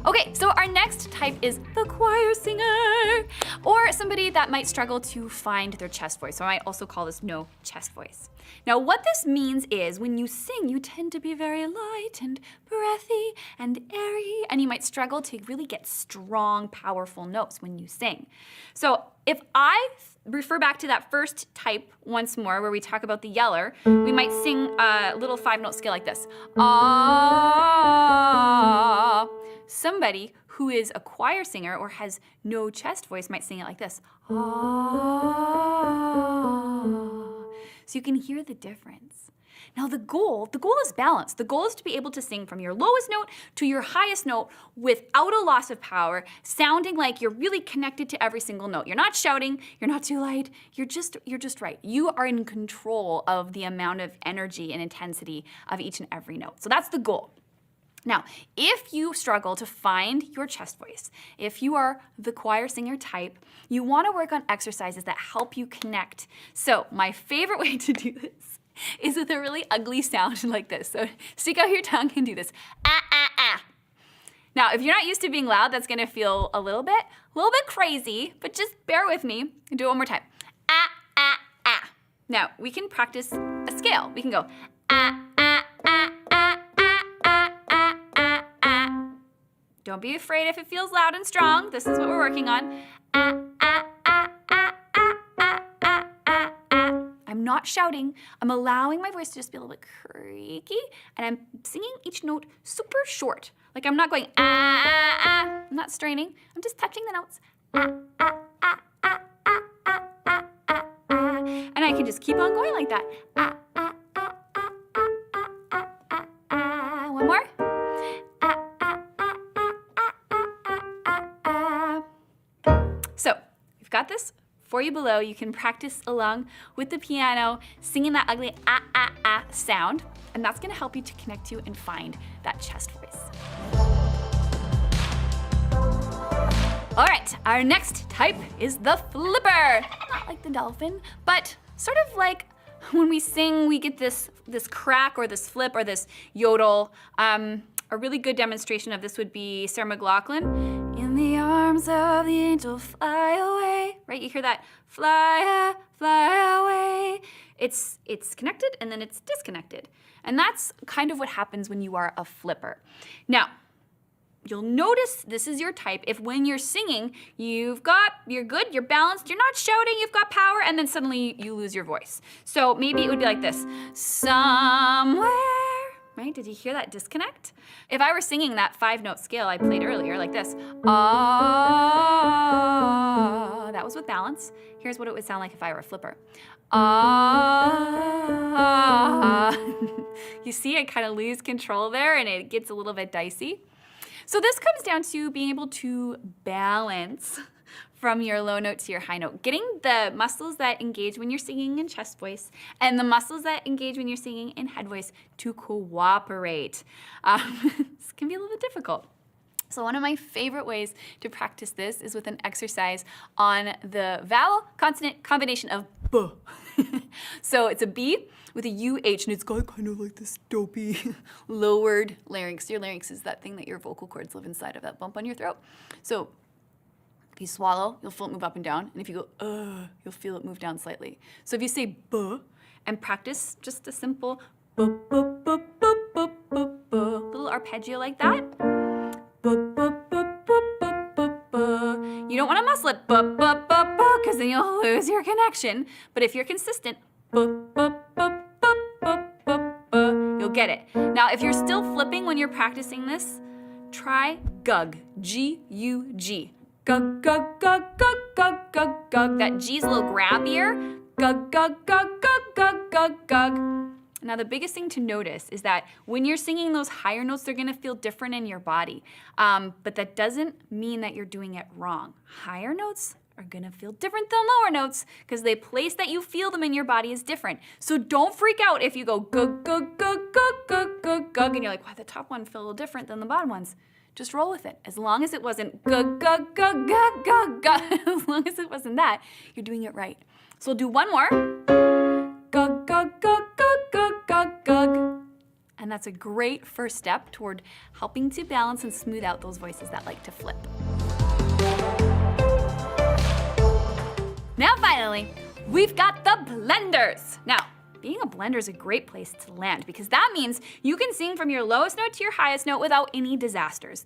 Speaker 8: Okay, so our next type is the choir singer, or somebody that might struggle to find their chest voice. So I might also call this no chest voice. Now, what this means is when you sing, you tend to be very light and breathy and airy, and you might struggle to really get strong, powerful notes when you sing. So if I refer back to that first type once more, where we talk about the yeller, we might sing a little 5-note scale like this. Ah. Somebody who is a choir singer or has no chest voice might sing it like this. Ah. So you can hear the difference. Now the goal is balance. The goal is to be able to sing from your lowest note to your highest note without a loss of power, sounding like you're really connected to every single note. You're not shouting, you're not too light, you're just right. You are in control of the amount of energy and intensity of each and every note. So that's the goal. Now, if you struggle to find your chest voice, if you are the choir singer type, you want to work on exercises that help you connect. So my favorite way to do this is with a really ugly sound like this. So stick out your tongue and do this. Ah, ah, ah. Now, if you're not used to being loud, that's going to feel a little bit crazy, but just bear with me and do it one more time. Ah, ah, ah. Now, we can practice a scale. We can go ah, ah, ah, ah. Don't be afraid if it feels loud and strong. This is what we're working on. I'm not shouting. I'm allowing my voice to just be a little bit creaky, and I'm singing each note super short. Like I'm not going I'm not straining. I'm just touching the notes. And I can just keep on going like that. One more. So, we've got this for you below. You can practice along with the piano, singing that ugly sound, and that's gonna help you to connect to and find that chest voice. All right, our next type is the flipper. Not like the dolphin, but sort of like when we sing, we get this crack or this flip or this yodel. A really good demonstration of this would be Sarah McLachlan. In the arms of the angel, fly away. Right, you hear that? Fly away. It's connected and then it's disconnected. And that's kind of what happens when you are a flipper. Now, you'll notice this is your type if when you're singing, you're good, you're balanced, you're not shouting, you've got power, and then suddenly you lose your voice. So maybe it would be like this, somewhere, right? Did you hear that disconnect? If I were singing that 5-note scale I played earlier, like this, ah, that was with balance. Here's what it would sound like if I were a flipper. Ah, you see, I kind of lose control there and it gets a little bit dicey. So this comes down to being able to balance from your low note to your high note, getting the muscles that engage when you're singing in chest voice and the muscles that engage when you're singing in head voice to cooperate. This can be a little bit difficult. So one of my favorite ways to practice this is with an exercise on the vowel consonant combination of B. So it's a B with a UH, and it's got kind of like this dopey lowered larynx. Your larynx is that thing that your vocal cords live inside of, that bump on your throat. So if you swallow, you'll feel it move up and down, and if you go, you'll feel it move down slightly. So if you say B and practice just a simple B, B, B, B, B, B, B, little arpeggio like that. B, B, B, B, B, B, B. You don't want to muscle it, B, B, B, B, because then you'll lose your connection. But if you're consistent, B, B, B, B, B, B, B, you'll get it. Now, if you're still flipping when you're practicing this, try gug, G-U-G. Gug, gug, gug, gug, gug, gug, gug. That G's a little grabbier. Gug, gug, gug, gug, gug, gug, gug. Now, the biggest thing to notice is that when you're singing those higher notes, they're gonna feel different in your body. But that doesn't mean that you're doing it wrong. Higher notes are gonna feel different than lower notes because the place that you feel them in your body is different. So don't freak out if you go gug, gug, gug, gug, gug, gug, gug, and you're like, wow, the top one feel a little different than the bottom ones. Just roll with it. As long as it wasn't gug, gug, gug, gug, gug, gug, as long as it wasn't that, you're doing it right. So we'll do one more. Gug, gug, gug, gug, gug, gug, gug. And that's a great first step toward helping to balance and smooth out those voices that like to flip. Now finally, we've got the blenders. Now, being a blender is a great place to land because that means you can sing from your lowest note to your highest note without any disasters.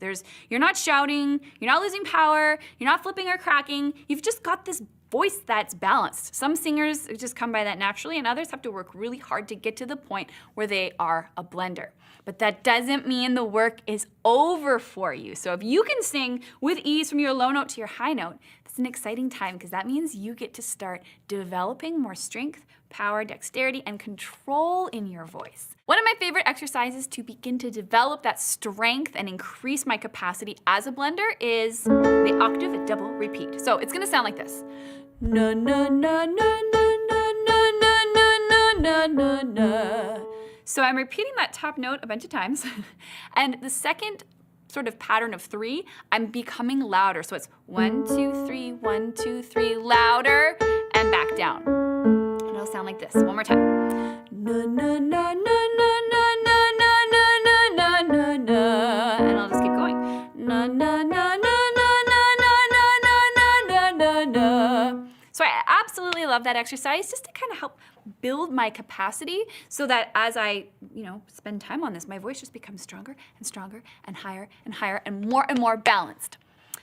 Speaker 8: You're not shouting, you're not losing power, you're not flipping or cracking. You've just got this voice that's balanced. Some singers just come by that naturally, and others have to work really hard to get to the point where they are a blender. But that doesn't mean the work is over for you. So if you can sing with ease from your low note to your high note, it's an exciting time because that means you get to start developing more strength, power, dexterity, and control in your voice. One of my favorite exercises to begin to develop that strength and increase my capacity as a blender is the octave double repeat. So it's gonna sound like this. Na na na na na na na na na na na. So I'm repeating that top note a bunch of times, and the second sort of pattern of 3, I'm becoming louder. So it's 1, 2, 3, 1, 2, 3, louder, and back down. And it'll sound like this. One more time. Na na na na na na na na na na na na. And I'll just keep going. Na na na na na na na na na na na. So I absolutely love that exercise just to kind of help build my capacity so that as I, spend time on this, my voice just becomes stronger and stronger and higher and more balanced.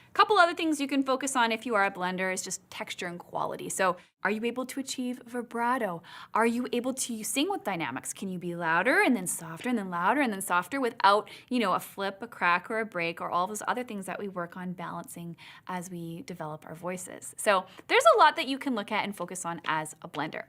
Speaker 8: A couple other things you can focus on if you are a blender is just texture and quality. So are you able to achieve vibrato? Are you able to sing with dynamics? Can you be louder and then softer and then louder and then softer without, a flip, a crack, or a break, or all those other things that we work on balancing as we develop our voices? So there's a lot that you can look at and focus on as a blender.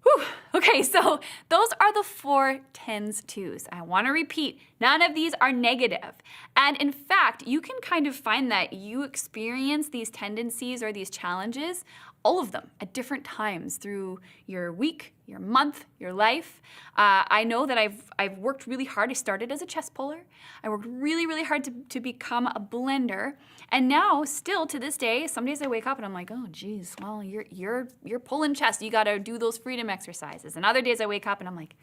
Speaker 8: Whew. Okay, so those are the 4 tens, 2s. I want to repeat, none of these are negative. And in fact, you can kind of find that you experience these tendencies or these challenges all of them at different times through your week, your month, your life. I know that I've worked really hard. I started as a chest puller. I worked really, really hard to become a blender. And now, still to this day, some days I wake up and I'm like, oh geez, well, you're pulling chest. You gotta do those freedom exercises. And other days I wake up and I'm like,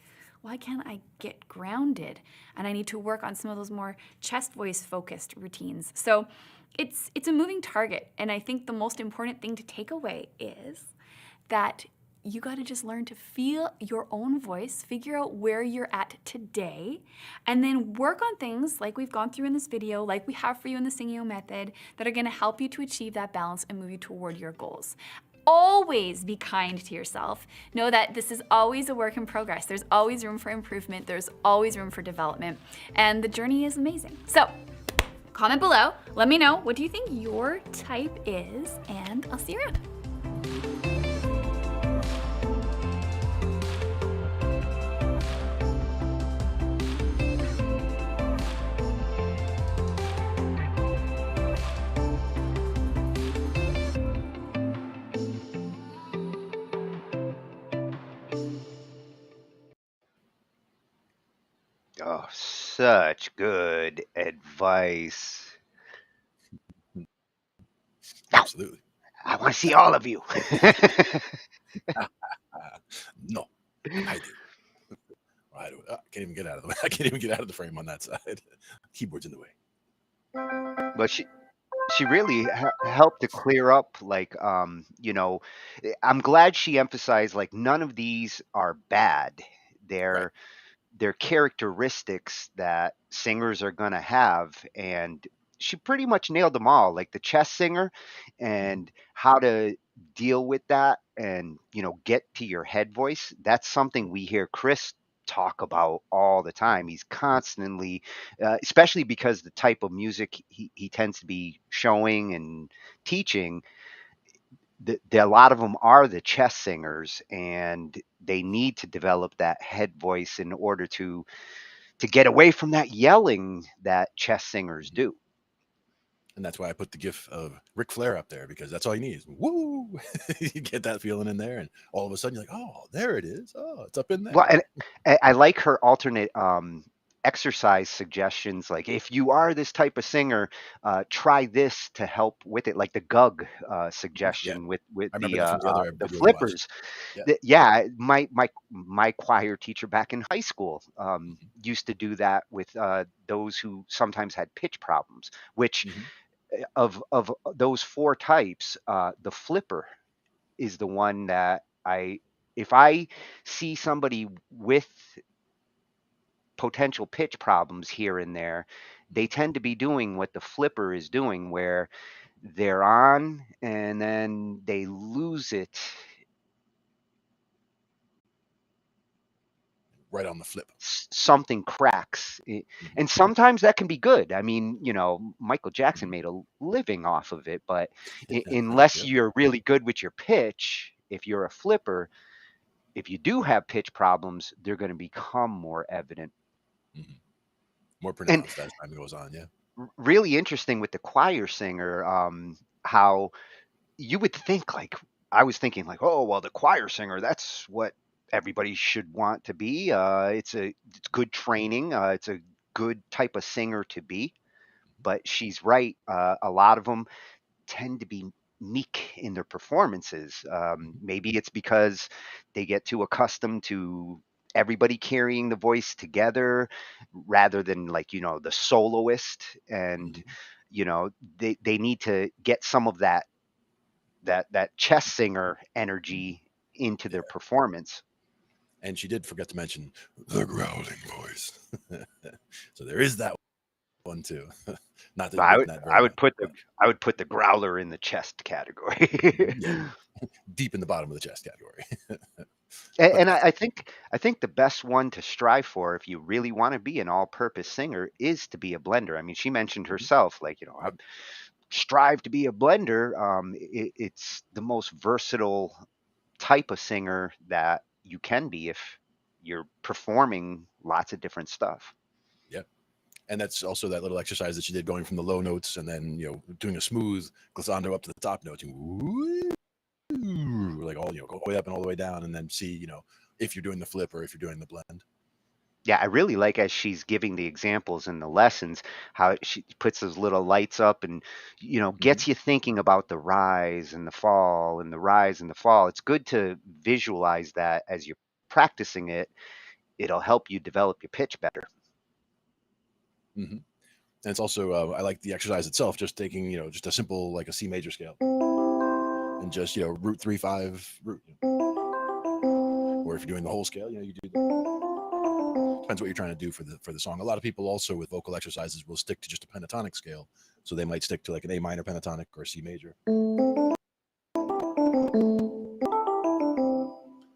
Speaker 8: why can't I get grounded? And I need to work on some of those more chest voice focused routines. So it's a moving target. And I think the most important thing to take away is that you got to just learn to feel your own voice, figure out where you're at today, and then work on things like we've gone through in this video, like we have for you in the Singio method, that are going to help you to achieve that balance and move you toward your goals. Always be kind to yourself. Know that this is always a work in progress. There's always room for improvement. There's always room for development. And the journey is amazing. So comment below. Let me know, what do you think your type is? And I'll see you around.
Speaker 5: Oh, such good advice.
Speaker 2: Absolutely.
Speaker 5: I want to see all of you.
Speaker 2: No, I do. I can't even get out of the way. I can't even get out of the frame on that side. Keyboard's in the way.
Speaker 5: But she really helped to clear up, like, you know, I'm glad she emphasized, like, none of these are bad. They're characteristics that singers are going to have, and she pretty much nailed them all, like the chest singer and how to deal with that, and, you know, get to your head voice. That's something we hear Chris talk about all the time. He's constantly, especially because the type of music he tends to be showing and teaching, a lot of them are the chest singers, and they need to develop that head voice in order to get away from that yelling that chest singers do.
Speaker 2: And that's why I put the gif of Ric Flair up there, because that's all you need is woo. You get that feeling in there, and all of a sudden you're like, oh, there it is. Oh, it's up in there.
Speaker 5: Well, and I like her alternate exercise suggestions. Like, if you are this type of singer, try this to help with it, like the gug suggestion with the flippers. Yeah, my choir teacher back in high school used to do that with those who sometimes had pitch problems, which of those four types, the flipper is the one that if I see somebody with potential pitch problems here and there, they tend to be doing what the flipper is doing, where they're on and then they lose it
Speaker 2: right on the flip.
Speaker 5: Something cracks. And sometimes that can be good. I mean, you know, Michael Jackson made a living off of it, but unless you're really good with your pitch, if you're a flipper, if you do have pitch problems, they're going to become more evident.
Speaker 2: More pronounced as time goes on. Yeah.
Speaker 5: Really interesting with the choir singer, how you would think, like, I was thinking, like, oh, well, the choir singer, that's what everybody should want to be. It's good training. It's a good type of singer to be. But she's right. A lot of them tend to be meek in their performances. Maybe it's because they get too accustomed to everybody carrying the voice together rather than, like, you know, the soloist, and you know, they need to get some of that chest singer energy into their performance.
Speaker 2: And she did forget to mention the growling voice. So there is that one too. Not that
Speaker 5: I would put the growler in the chest category.
Speaker 2: Yeah. Deep in the bottom of the chest category.
Speaker 5: And I think the best one to strive for, if you really want to be an all-purpose singer, is to be a blender. I mean, she mentioned herself, like, you know, I strive to be a blender. It's the most versatile type of singer that you can be if you're performing lots of different stuff.
Speaker 2: Yep. And that's also that little exercise that you did, going from the low notes and then, you know, doing a smooth glissando up to the top notes. all, go all the way up and all the way down, and then see, if you're doing the flip or if you're doing the blend.
Speaker 5: Yeah, I really like as she's giving the examples in the lessons, how she puts those little lights up and, gets you thinking about the rise and the fall and the rise and the fall. It's good to visualize that as you're practicing it. It'll help you develop your pitch better.
Speaker 2: And it's also, I like the exercise itself, just taking, just a simple, like a C major scale and just, root 3/5 root. Or if you're doing the whole scale, you do depends what you're trying to do for the song. A lot of people also with vocal exercises will stick to just a pentatonic scale. So they might stick to like an A minor pentatonic or a C major.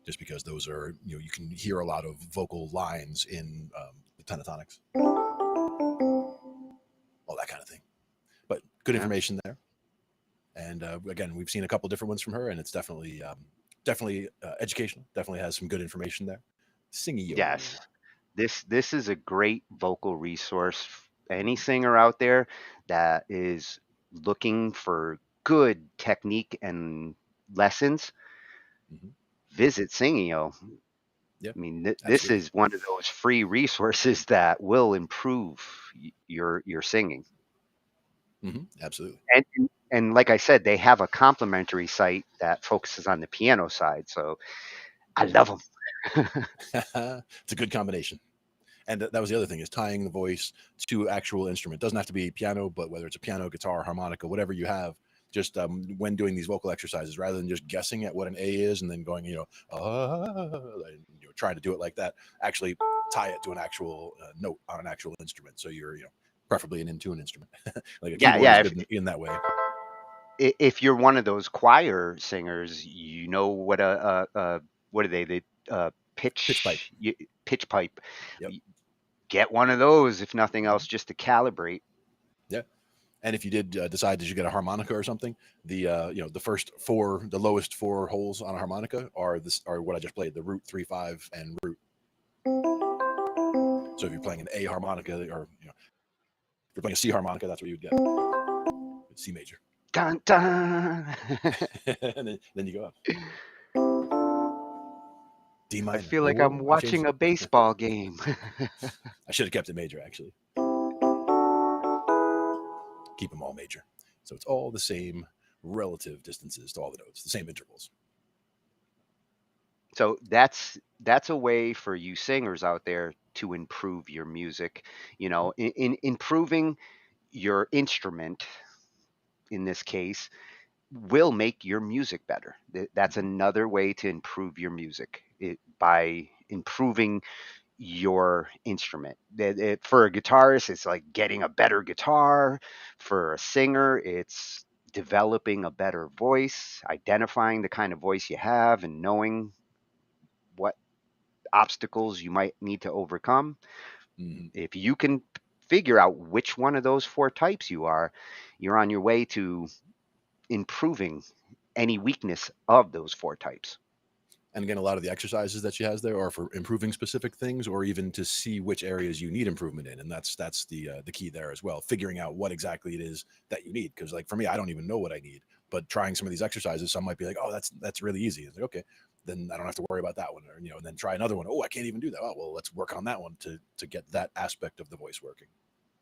Speaker 2: Just because those are, you can hear a lot of vocal lines in the pentatonics. All that kind of thing. But good information there. And again, we've seen a couple different ones from her, and it's definitely educational. Definitely has some good information there. Singing.
Speaker 5: Yes. This is a great vocal resource. Any singer out there that is looking for good technique and lessons, visit Singio.
Speaker 2: Yeah,
Speaker 5: I mean, this is one of those free resources that will improve your singing.
Speaker 2: Absolutely.
Speaker 5: And like I said, they have a complimentary site that focuses on the piano side. So I love them.
Speaker 2: It's a good combination. And that was the other thing, is tying the voice to actual instrument. It doesn't have to be piano, but whether it's a piano, guitar, harmonica, whatever you have, just when doing these vocal exercises, rather than just guessing at what an A is and then going, trying to do it like that, actually tie it to an actual note on an actual instrument. So you're, preferably an in-tune instrument. Like a keyboard is good in that way.
Speaker 5: If you're one of those choir singers, what what are they? Pitch pipe. Pitch pipe.
Speaker 2: Yep.
Speaker 5: Get one of those, if nothing else, just to calibrate.
Speaker 2: Yeah. And if you did decide that you get a harmonica or something, the the lowest 4 holes on a harmonica are what I just played, the root 3/5 and root. So if you're playing an A harmonica, or if you're playing a C harmonica, that's what you would get. C major.
Speaker 5: Dun dun.
Speaker 2: And then you go up. D minor.
Speaker 5: I feel like I'm watching a baseball game.
Speaker 2: I should have kept it major, actually. Keep them all major. So it's all the same relative distances to all the notes, the same intervals.
Speaker 5: So that's a way for you singers out there to improve your music. In improving your instrument, in this case, will make your music better. That's another way to improve your music, by improving your instrument. For a guitarist, it's like getting a better guitar. For a singer, it's developing a better voice, identifying the kind of voice you have, and knowing what obstacles you might need to overcome. If you can figure out which one of those 4 types you're on your way to improving any weakness of those 4 types.
Speaker 2: And again, a lot of the exercises that she has there are for improving specific things, or even to see which areas you need improvement in. And that's the key there as well, figuring out what exactly it is that you need. Because like for me, I don't even know what I need, but trying some of these exercises, some might be like, oh, that's really easy. It's like, okay, then I don't have to worry about that one. Or, and then try another one. Oh, I can't even do that. Oh, well, let's work on that one to get that aspect of the voice working.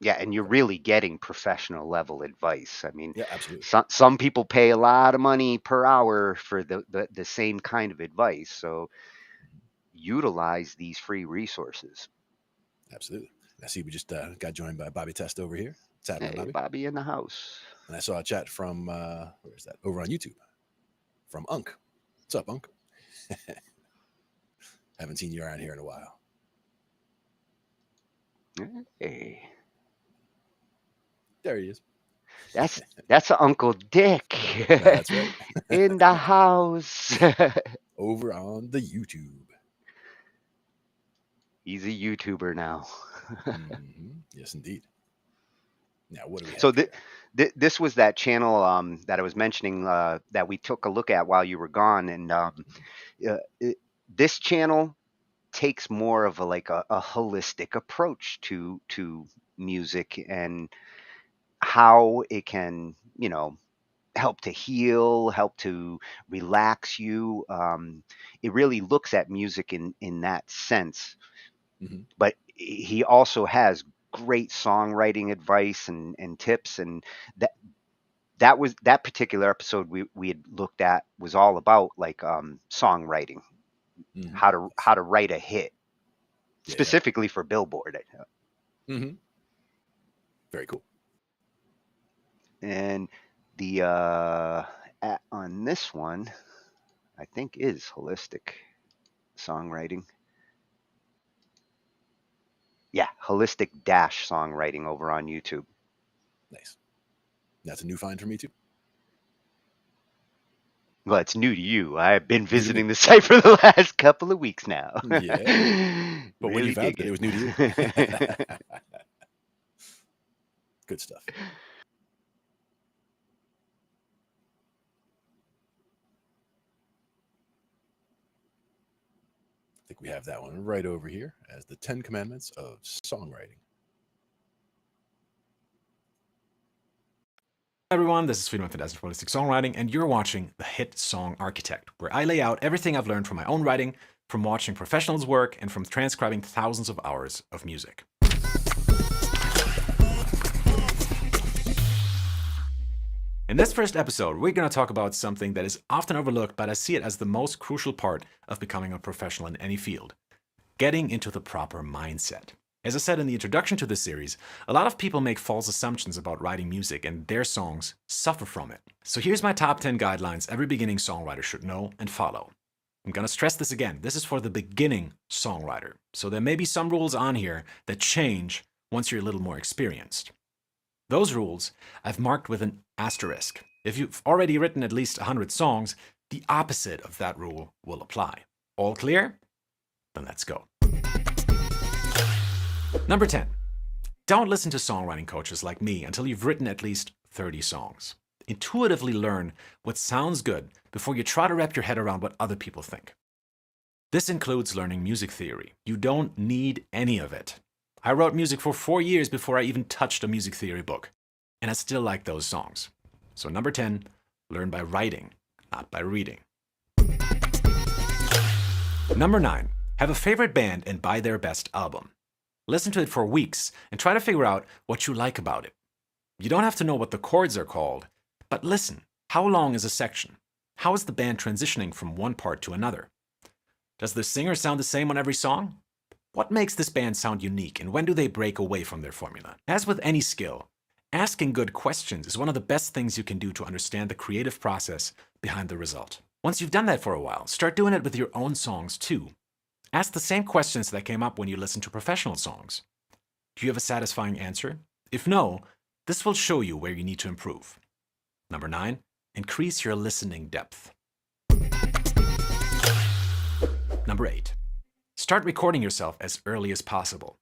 Speaker 5: Yeah, and you're really getting professional level advice. I mean,
Speaker 2: yeah, absolutely.
Speaker 5: Some people pay a lot of money per hour for the same kind of advice. So utilize these free resources.
Speaker 2: Absolutely. I see we just got joined by Bobby Test over here. What's happening,
Speaker 5: Hey,
Speaker 2: Bobby?
Speaker 5: Bobby in the house.
Speaker 2: And I saw a chat from, where is that? Over on YouTube. From Unk. What's up, Unk? Haven't seen you around here in a while.
Speaker 5: Hey.
Speaker 2: There he is.
Speaker 5: That's Uncle Dick.
Speaker 2: That's right.
Speaker 5: In the house.
Speaker 2: Over on the YouTube.
Speaker 5: He's a YouTuber now.
Speaker 2: Yes, indeed. Now, what do we have?
Speaker 5: So this was that channel that I was mentioning that we took a look at while you were gone, and this channel takes more of a holistic approach to music and how it can, help to heal, help to relax you. It really looks at music in that sense.
Speaker 2: Mhm.
Speaker 5: But he also has great songwriting advice and tips, and that particular episode we had looked at was all about like songwriting,
Speaker 2: Mhm.
Speaker 5: how to write a hit,
Speaker 2: Yeah.
Speaker 5: specifically for Billboard.
Speaker 2: Mhm. Very cool.
Speaker 5: And the on this one, I think is holistic songwriting. Yeah, holistic dash songwriting over on YouTube.
Speaker 2: Nice. That's a new find for me too.
Speaker 5: Well, it's new to you. I've been
Speaker 2: New to me.
Speaker 5: visiting the site for the last couple of weeks now.
Speaker 2: Yeah. But when
Speaker 5: Really
Speaker 2: you found
Speaker 5: dig
Speaker 2: it was new to you. Good stuff. I think we have that one right over here as the 10 Commandments of Songwriting.
Speaker 9: Hi everyone, this is Freedom of Holistic Songwriting, and you're watching The Hit Song Architect, where I lay out everything I've learned from my own writing, from watching professionals work, and from transcribing thousands of hours of music. In this first episode, we're going to talk about something that is often overlooked, but I see it as the most crucial part of becoming a professional in any field: getting into the proper mindset. As I said in the introduction to this series, a lot of people make false assumptions about writing music, and their songs suffer from it. So here's my top 10 guidelines every beginning songwriter should know and follow. I'm going to stress this again. This is for the beginning songwriter. So there may be some rules on here that change once you're a little more experienced. Those rules I've marked with an asterisk. If you've already written at least 100 songs, the opposite of that rule will apply. All clear? Then let's go. Number 10. Don't listen to songwriting coaches like me until you've written at least 30 songs. Intuitively learn what sounds good before you try to wrap your head around what other people think. This includes learning music theory. You don't need any of it. I wrote music for 4 years before I even touched a music theory book, and I still like those songs. So number 10, learn by writing, not by reading. Number 9, have a favorite band and buy their best album. Listen to it for weeks and try to figure out what you like about it. You don't have to know what the chords are called, but listen. How long is a section? How is the band transitioning from one part to another? Does the singer sound the same on every song? What makes this band sound unique, and when do they break away from their formula? As with any skill, asking good questions is one of the best things you can do to understand the creative process behind the result. Once you've done that for a while, start doing it with your own songs too. Ask the same questions that came up when you listen to professional songs. Do you have a satisfying answer? If no, this will show you where you need to improve. Number 9, increase your listening depth. Number 8, start recording yourself as early as possible.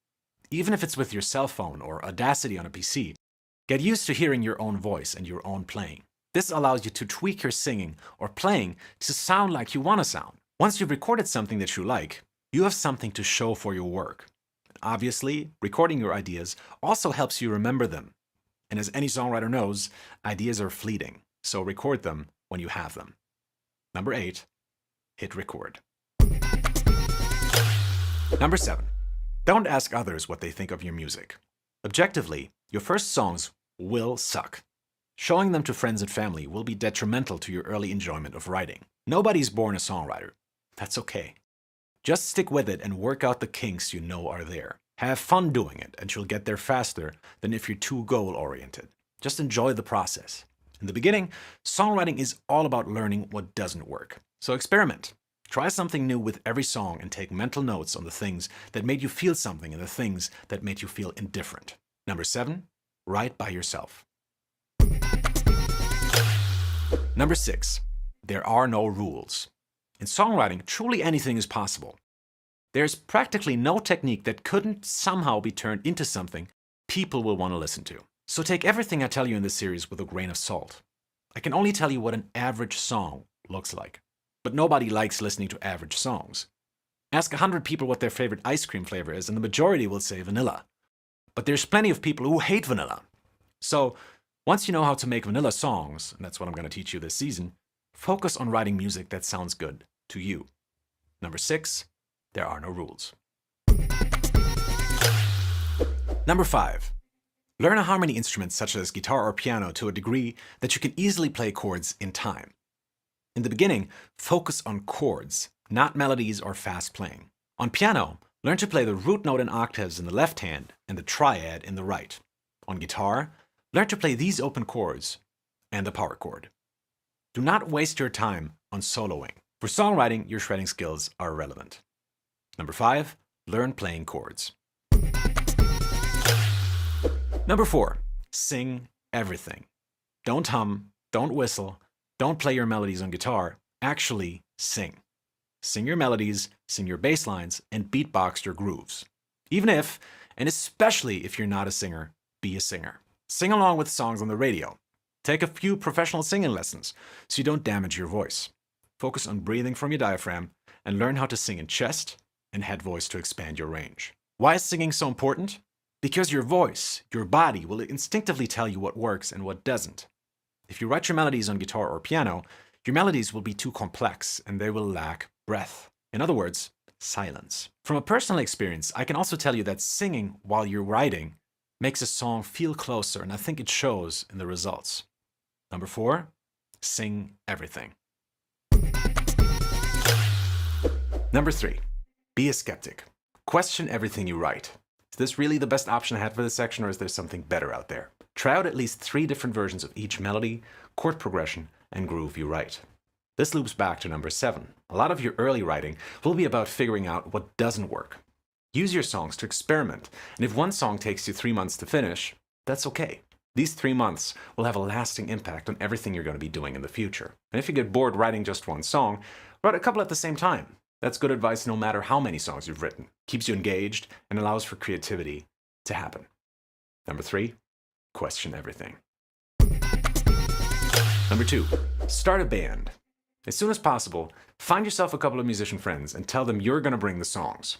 Speaker 9: Even if it's with your cell phone or Audacity on a PC, get used to hearing your own voice and your own playing. This allows you to tweak your singing or playing to sound like you want to sound. Once you've recorded something that you like, you have something to show for your work. Obviously, recording your ideas also helps you remember them. And as any songwriter knows, ideas are fleeting, so record them when you have them. Number 8, hit record. Number 7, don't ask others what they think of your music. Objectively, your first songs will suck. Showing them to friends and family will be detrimental to your early enjoyment of writing. Nobody's born a songwriter. That's okay. Just stick with it and work out the kinks you know are there. Have fun doing it, and you'll get there faster than if you're too goal-oriented. Just enjoy the process. In the beginning, songwriting is all about learning what doesn't work. So experiment. Try something new with every song and take mental notes on the things that made you feel something and the things that made you feel indifferent. Number 7, write by yourself. Number 6, there are no rules. In songwriting, truly anything is possible. There's practically no technique that couldn't somehow be turned into something people will want to listen to. So take everything I tell you in this series with a grain of salt. I can only tell you what an average song looks like. But nobody likes listening to average songs. Ask 100 people what their favorite ice cream flavor is, and the majority will say vanilla. But there's plenty of people who hate vanilla. So Once you know how to make vanilla songs, and that's what I'm going to teach you this season, focus on writing music that sounds good to you. Number 6, there are no rules. Number 5, learn a harmony instrument such as guitar or piano to a degree that you can easily play chords in time. In the beginning, focus on chords, not melodies or fast playing. On piano, learn to play the root note in octaves in the left hand and the triad in the right. On guitar, learn to play these open chords and the power chord. Do not waste your time on soloing. For songwriting, your shredding skills are irrelevant. Number 5, learn playing chords. Number 4, sing everything. Don't hum, don't whistle, don't play your melodies on guitar. Actually, sing. Sing your melodies, sing your bass lines, and beatbox your grooves. Even if, and especially if you're not a singer, be a singer. Sing along with songs on the radio. Take a few professional singing lessons so you don't damage your voice. Focus on breathing from your diaphragm and learn how to sing in chest and head voice to expand your range. Why is singing so important? Because your voice, your body, will instinctively tell you what works and what doesn't. If you write your melodies on guitar or piano, your melodies will be too complex and they will lack breath. In other words, silence. From a personal experience, I can also tell you that singing while you're writing makes a song feel closer, and I think it shows in the results. Number 4, sing everything. Number 3, be a skeptic. Question everything you write. Is this really the best option I had for this section, or is there something better out there? Try out at least 3 different versions of each melody, chord progression, and groove you write. This loops back to number 7. A lot of your early writing will be about figuring out what doesn't work. Use your songs to experiment, and if one song takes you 3 months to finish, that's okay. These 3 months will have a lasting impact on everything you're going to be doing in the future. And if you get bored writing just one song, write a couple at the same time. That's good advice no matter how many songs you've written. Keeps you engaged and allows for creativity to happen. Number 3, question everything. Number 2, start a band. As soon as possible, find yourself a couple of musician friends and tell them you're going to bring the songs.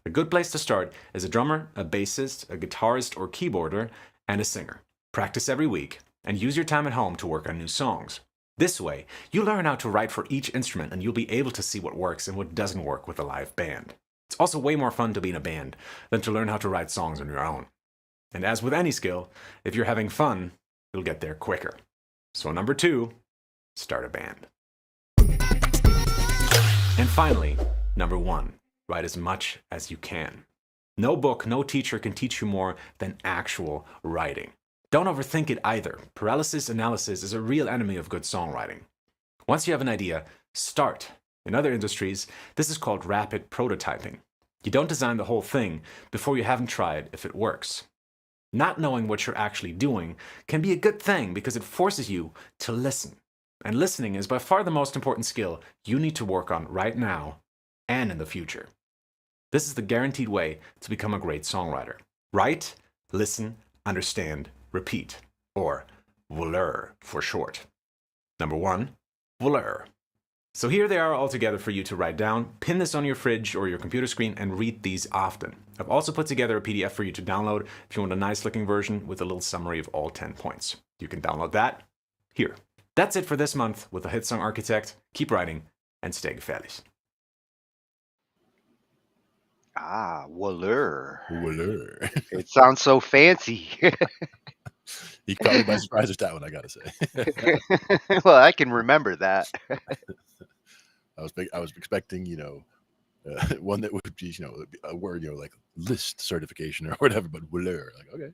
Speaker 9: A good place to start is a drummer, a bassist, a guitarist or keyboarder, and a singer. Practice every week and use your time at home to work on new songs. This way, you learn how to write for each instrument and you'll be able to see what works and what doesn't work with a live band. It's also way more fun to be in a band than to learn how to write songs on your own. And as with any skill, if you're having fun, you'll get there quicker. So number 2, start a band. And finally, number 1, write as much as you can. No book, no teacher can teach you more than actual writing. Don't overthink it either. Paralysis analysis is a real enemy of good songwriting. Once you have an idea, start. In other industries, this is called rapid prototyping. You don't design the whole thing before you haven't tried if it works. Not knowing what you're actually doing can be a good thing because it forces you to listen. And listening is by far the most important skill you need to work on right now and in the future. This is the guaranteed way to become a great songwriter. Write, listen, understand, repeat, or WLUR for short. Number 1, WLUR. So here they are all together for you to write down. Pin this on your fridge or your computer screen and read these often. I've also put together a PDF for you to download if you want a nice looking version with a little summary of all 10 points. You can download that here. That's it for this month with the Hit Song Architect. Keep writing and stay gefährlich.
Speaker 5: WLUR.
Speaker 2: WLUR.
Speaker 5: It sounds so fancy.
Speaker 2: He caught me by surprise with that one, I gotta say.
Speaker 5: Well, I can remember that.
Speaker 2: I was expecting, one that would be, a word, like list certification or whatever, but WLUR, like, okay.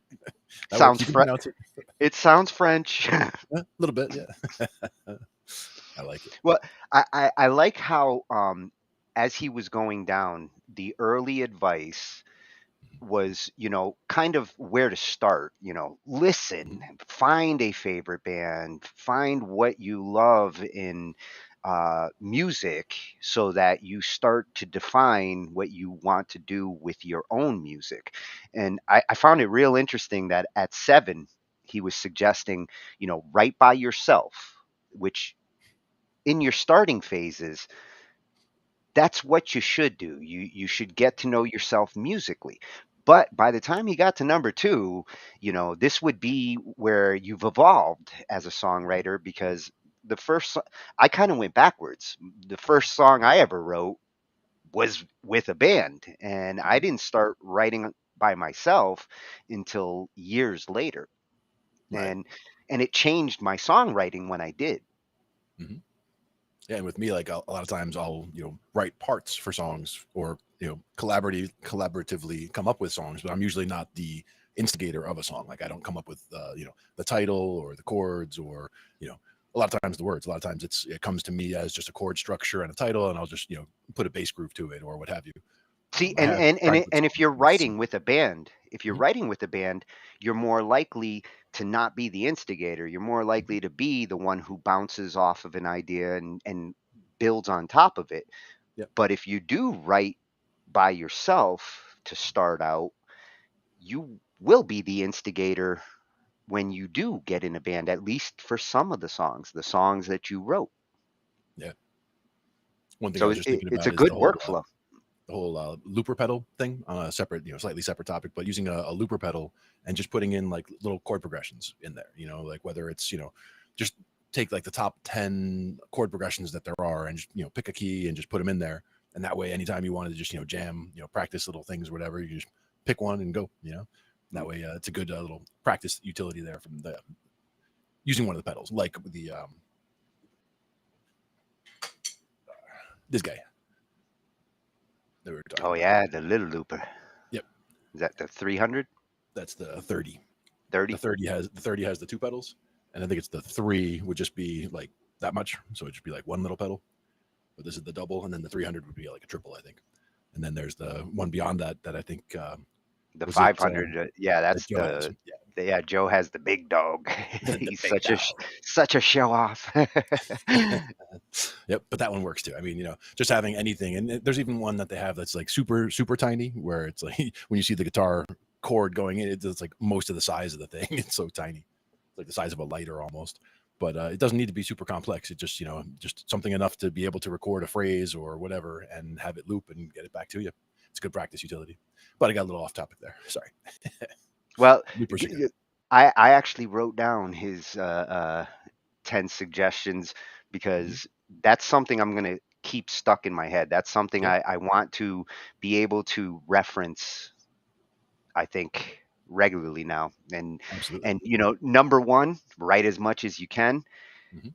Speaker 2: That
Speaker 5: Sounds
Speaker 2: works. You can pronounce it.
Speaker 5: It sounds French.
Speaker 2: A little bit, yeah. I like it.
Speaker 5: Well, I like how as he was going down, the early advice was, kind of where to start, listen, find a favorite band, find what you love in music so that you start to define what you want to do with your own music. And I found it real interesting that at 7, he was suggesting, write by yourself, which in your starting phases, that's what you should do. You should get to know yourself musically. But by the time you got to number 2, this would be where you've evolved as a songwriter, because the first I kind of went backwards. The first song I ever wrote was with a band, and I didn't start writing by myself until years later.
Speaker 2: Right.
Speaker 5: And it changed my songwriting when I did.
Speaker 2: Hmm. Yeah, and with me, like a lot of times I'll write parts for songs, or collaboratively come up with songs, but I'm usually not the instigator of a song. Like I don't come up with the title or the chords, or a lot of times the words. A lot of times it comes to me as just a chord structure and a title, and I'll just put a bass groove to it or what have you.
Speaker 5: See,
Speaker 2: I
Speaker 5: and
Speaker 2: have
Speaker 5: and and,
Speaker 2: tried
Speaker 5: it,
Speaker 2: with
Speaker 5: and if
Speaker 2: songs
Speaker 5: you're
Speaker 2: with
Speaker 5: writing with a band,
Speaker 2: Mhm.
Speaker 5: you're more likely to not be the instigator. You're more likely to be the one who bounces off of an idea and builds on top of it.
Speaker 2: Yep.
Speaker 5: But if you do write by yourself to start out, you will be the instigator when you do get in a band, at least for some of the songs that you wrote.
Speaker 2: Yeah. One thing I
Speaker 5: So
Speaker 2: was just thinking
Speaker 5: it's a
Speaker 2: about is
Speaker 5: good workflow.
Speaker 2: the whole looper pedal thing on a separate, slightly separate topic, but using a looper pedal and just putting in like little chord progressions in there, like whether it's, just take like the top 10 chord progressions that there are and just, pick a key and just put them in there. And that way, anytime you wanted to just, jam, practice little things or whatever, you just pick one and go, that way it's a good little practice utility there from the using one of the pedals, like the, this guy that we were talking
Speaker 5: Oh
Speaker 2: about.
Speaker 5: yeah, the little looper.
Speaker 2: Yep.
Speaker 5: Is that the 300?
Speaker 2: That's the 30.
Speaker 5: 30?
Speaker 2: The 30 has the 2 pedals, and I think it's the 3 would just be like that much, so it'd just be like one little pedal. But this is the double, and then the 300 would be like a triple, I think. And then there's the one beyond that I think
Speaker 5: The
Speaker 2: was it
Speaker 5: 500, yeah,
Speaker 2: that
Speaker 5: that's
Speaker 2: Joe has.
Speaker 5: yeah, Joe has the big dog.
Speaker 2: The
Speaker 5: He's
Speaker 2: big
Speaker 5: such a show off.
Speaker 2: Yep, but that one works too. I mean, just having anything, and there's even one that they have that's like super super tiny, where it's like when you see the guitar chord going in, it's like most of the size of the thing. It's so tiny, it's like the size of a lighter almost. But it doesn't need to be super complex. It just just something enough to be able to record a phrase or whatever and have it loop and get it back to you. It's a good practice utility. But I got a little off topic there. Sorry.
Speaker 5: Well,
Speaker 2: Loopers are good.
Speaker 5: I actually wrote down his 10 suggestions,
Speaker 2: Mhm.
Speaker 5: because that's something I'm going to keep stuck in my head. That's something
Speaker 2: Yeah,
Speaker 5: I want to be able to reference, I think, regularly now.
Speaker 2: absolutely.
Speaker 5: And number 1, write as much as you can.
Speaker 2: Mhm.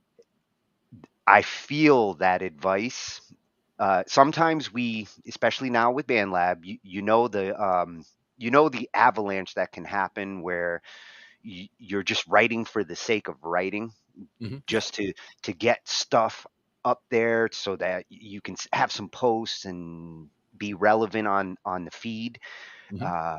Speaker 5: I feel that advice. Sometimes we, especially now with BandLab, you know the avalanche that can happen where you're just writing for the sake of writing,
Speaker 2: Yeah.
Speaker 5: just to get stuff up there so that you can have some posts and be relevant on the feed.
Speaker 2: Mhm.
Speaker 5: Uh,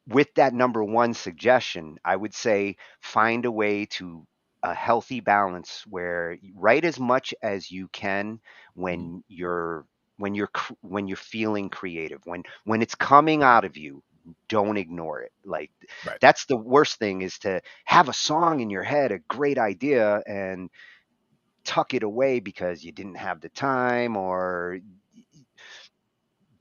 Speaker 5: with that number 1 suggestion, I would say find a way to a healthy balance where you write as much as you can
Speaker 2: Mhm.
Speaker 5: when you're feeling creative, when it's coming out of you. Don't ignore it. Like,
Speaker 2: Right.
Speaker 5: that's the worst thing, is to have a song in your head, a great idea, and tuck it away because you didn't have the time. Or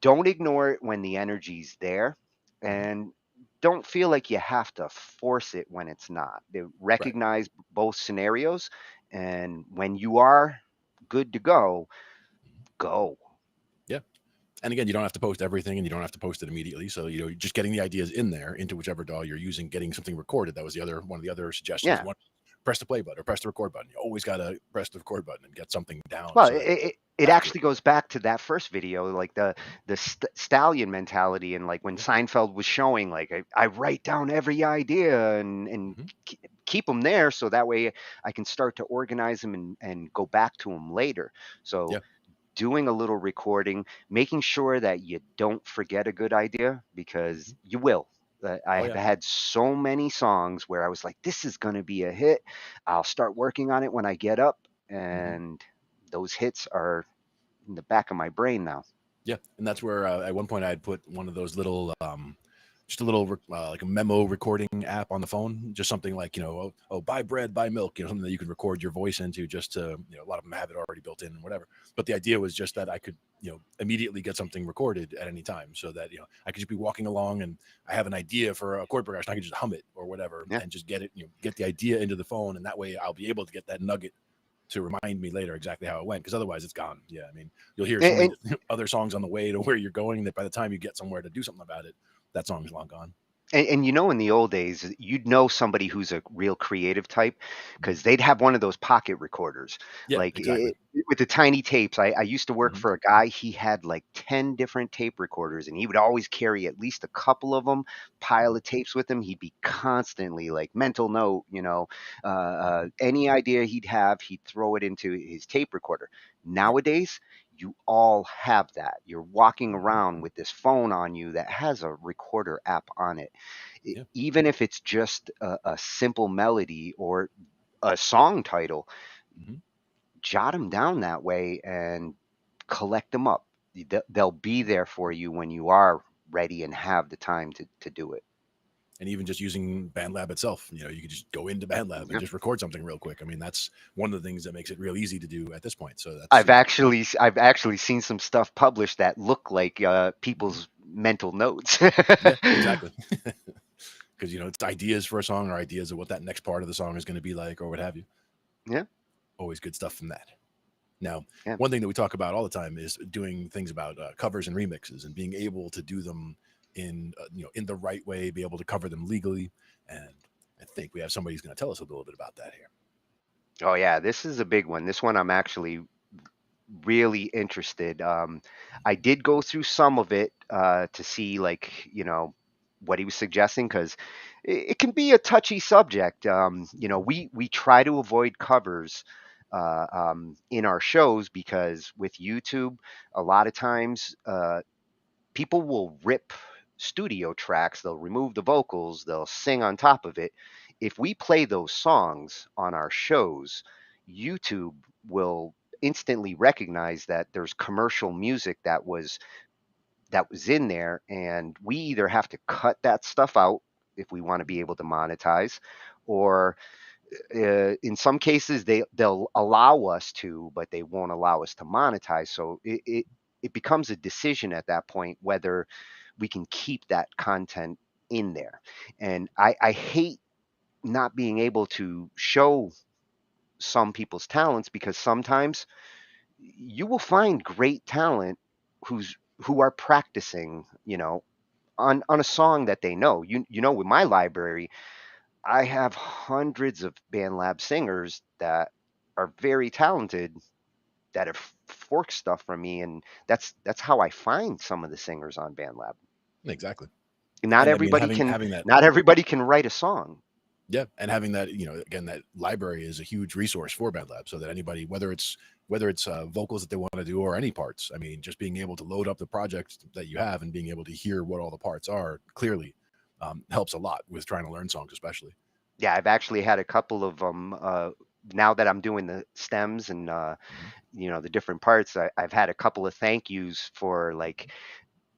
Speaker 5: don't ignore it when the energy's there,
Speaker 2: Mhm.
Speaker 5: and don't feel like you have to force it when it's not.
Speaker 2: Right.
Speaker 5: Recognize both scenarios, and when you are good to go,
Speaker 2: Mhm.
Speaker 5: go.
Speaker 2: Yeah. And again, you don't have to post everything, and you don't have to post it immediately. So, just getting the ideas in there into whichever DAW you're using, getting something recorded. That was one of the other suggestions.
Speaker 5: Yeah.
Speaker 2: Press the play button or press the record button. You always got to press the record button and get something down
Speaker 5: Well,
Speaker 2: so that
Speaker 5: it
Speaker 2: accurate.
Speaker 5: actually goes back to that first video, like the stallion mentality, and like when
Speaker 2: Yeah.
Speaker 5: Seinfeld was showing, like I write down every idea and
Speaker 2: Mhm.
Speaker 5: keep them there, so that way I can start to organize them and go back to them later. So
Speaker 2: Yeah.
Speaker 5: doing a little recording, making sure that you don't forget a good idea, because
Speaker 2: Mhm.
Speaker 5: you will. I
Speaker 2: Oh
Speaker 5: have
Speaker 2: yeah.
Speaker 5: had so many songs where I was like, this is going to be a hit. I'll start working on it when I get up,
Speaker 2: Mhm.
Speaker 5: and those hits are in the back of my brain now.
Speaker 2: Yeah. And that's where at one point I had put one of those little just a little like a memo recording app on the phone, just something like, oh, buy bread, buy milk, something that you can record your voice into, just to, a lot of them have it already built in and whatever. But the idea was just that I could, immediately get something recorded at any time, so that, I could just be walking along and I have an idea for a chord progression. I can just hum it or whatever and just get it, get the idea into the phone. And that way I'll be able to get that nugget to remind me later exactly how it went. Because otherwise it's gone. Yeah. I mean, you'll hear so many other songs on the way to where you're going that by the time you get somewhere to do something about it, that song is long gone.
Speaker 5: And in the old days, you'd know somebody who's a real creative type because they'd have one of those pocket recorders, like
Speaker 2: exactly.
Speaker 5: with the tiny tapes. I used to work for a guy. He had like 10 different tape recorders, and he would always carry at least a couple of them, pile of tapes with him. He'd be constantly like mental note, any idea he'd have, he'd throw it into his tape recorder. Nowadays, you all have that. You're walking around with this phone on you that has a recorder app on it. Even if it's just a simple melody or a song title, jot them down that way and collect them up. They'll be there for you when you are ready and have the time to do it.
Speaker 2: And even just using BandLab itself, you could just go into BandLab and just record something real quick. I mean, that's one of the things that makes it real easy to do at this point. So that's,
Speaker 5: I've actually seen some stuff published that look like people's mental notes.
Speaker 2: Yeah, exactly. Because it's ideas for a song or ideas of what that next part of the song is going to be like or what have you.
Speaker 5: Yeah,
Speaker 2: always good stuff from that. Now, one thing that we talk about all the time is doing things about covers and remixes and being able to do them in in the right way, be able to cover them legally. And I think we have somebody who's going to tell us a little bit about that here.
Speaker 5: Oh yeah, this is a big one. This one I'm actually really interested. I did go through some of it to see what he was suggesting, because it can be a touchy subject. We try to avoid covers in our shows because with YouTube, a lot of times people will rip studio tracks, they'll remove the vocals, they'll sing on top of it. If we play those songs on our shows, YouTube will instantly recognize that there's commercial music that was in there, and we either have to cut that stuff out if we want to be able to monetize, or in some cases they'll allow us to, but they won't allow us to monetize. So it becomes a decision at that point whether we can keep that content in there. And I hate not being able to show some people's talents, because sometimes you will find great talent who are practicing, on a song that they know. With my library, I have hundreds of BandLab singers that are very talented that have forked stuff from me, and that's how I find some of the singers on BandLab.
Speaker 2: Exactly.
Speaker 5: Not everybody can write a song.
Speaker 2: Yeah, and having that, again, that library is a huge resource for BandLab, so that anybody, whether it's vocals that they want to do or any parts, I mean, just being able to load up the project that you have and being able to hear what all the parts are clearly helps a lot with trying to learn songs, especially.
Speaker 5: Yeah, I've actually had a couple of them. Now that I'm doing the stems and the different parts, I've had a couple of thank yous for like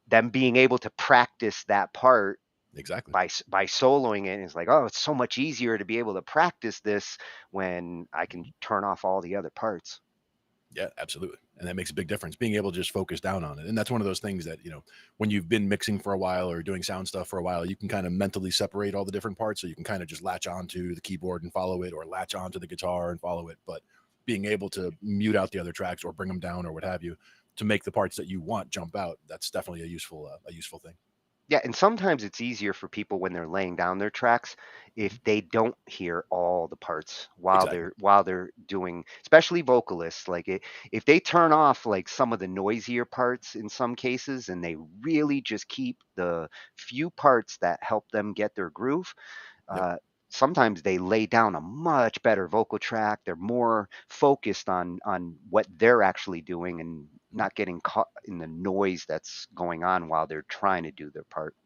Speaker 5: them being able to practice that part.
Speaker 2: Exactly.
Speaker 5: By soloing it. It's like, oh, it's so much easier to be able to practice this when I can turn off all the other parts.
Speaker 2: Yeah, absolutely. And that makes a big difference, being able to just focus down on it. And that's one of those things that, when you've been mixing for a while or doing sound stuff for a while, you can kind of mentally separate all the different parts. So you can kind of just latch onto the keyboard and follow it, or latch onto the guitar and follow it. But being able to mute out the other tracks or bring them down or what have you to make the parts that you want jump out, that's definitely a useful thing.
Speaker 5: Yeah, and sometimes it's easier for people when they're laying down their tracks if they don't hear all the parts while they're doing, especially vocalists. Like if they turn off like some of the noisier parts in some cases, and they really just keep the few parts that help them get their groove. Sometimes they lay down a much better vocal track. They're more focused on what they're actually doing and not getting caught in the noise that's going on while they're trying to do their part.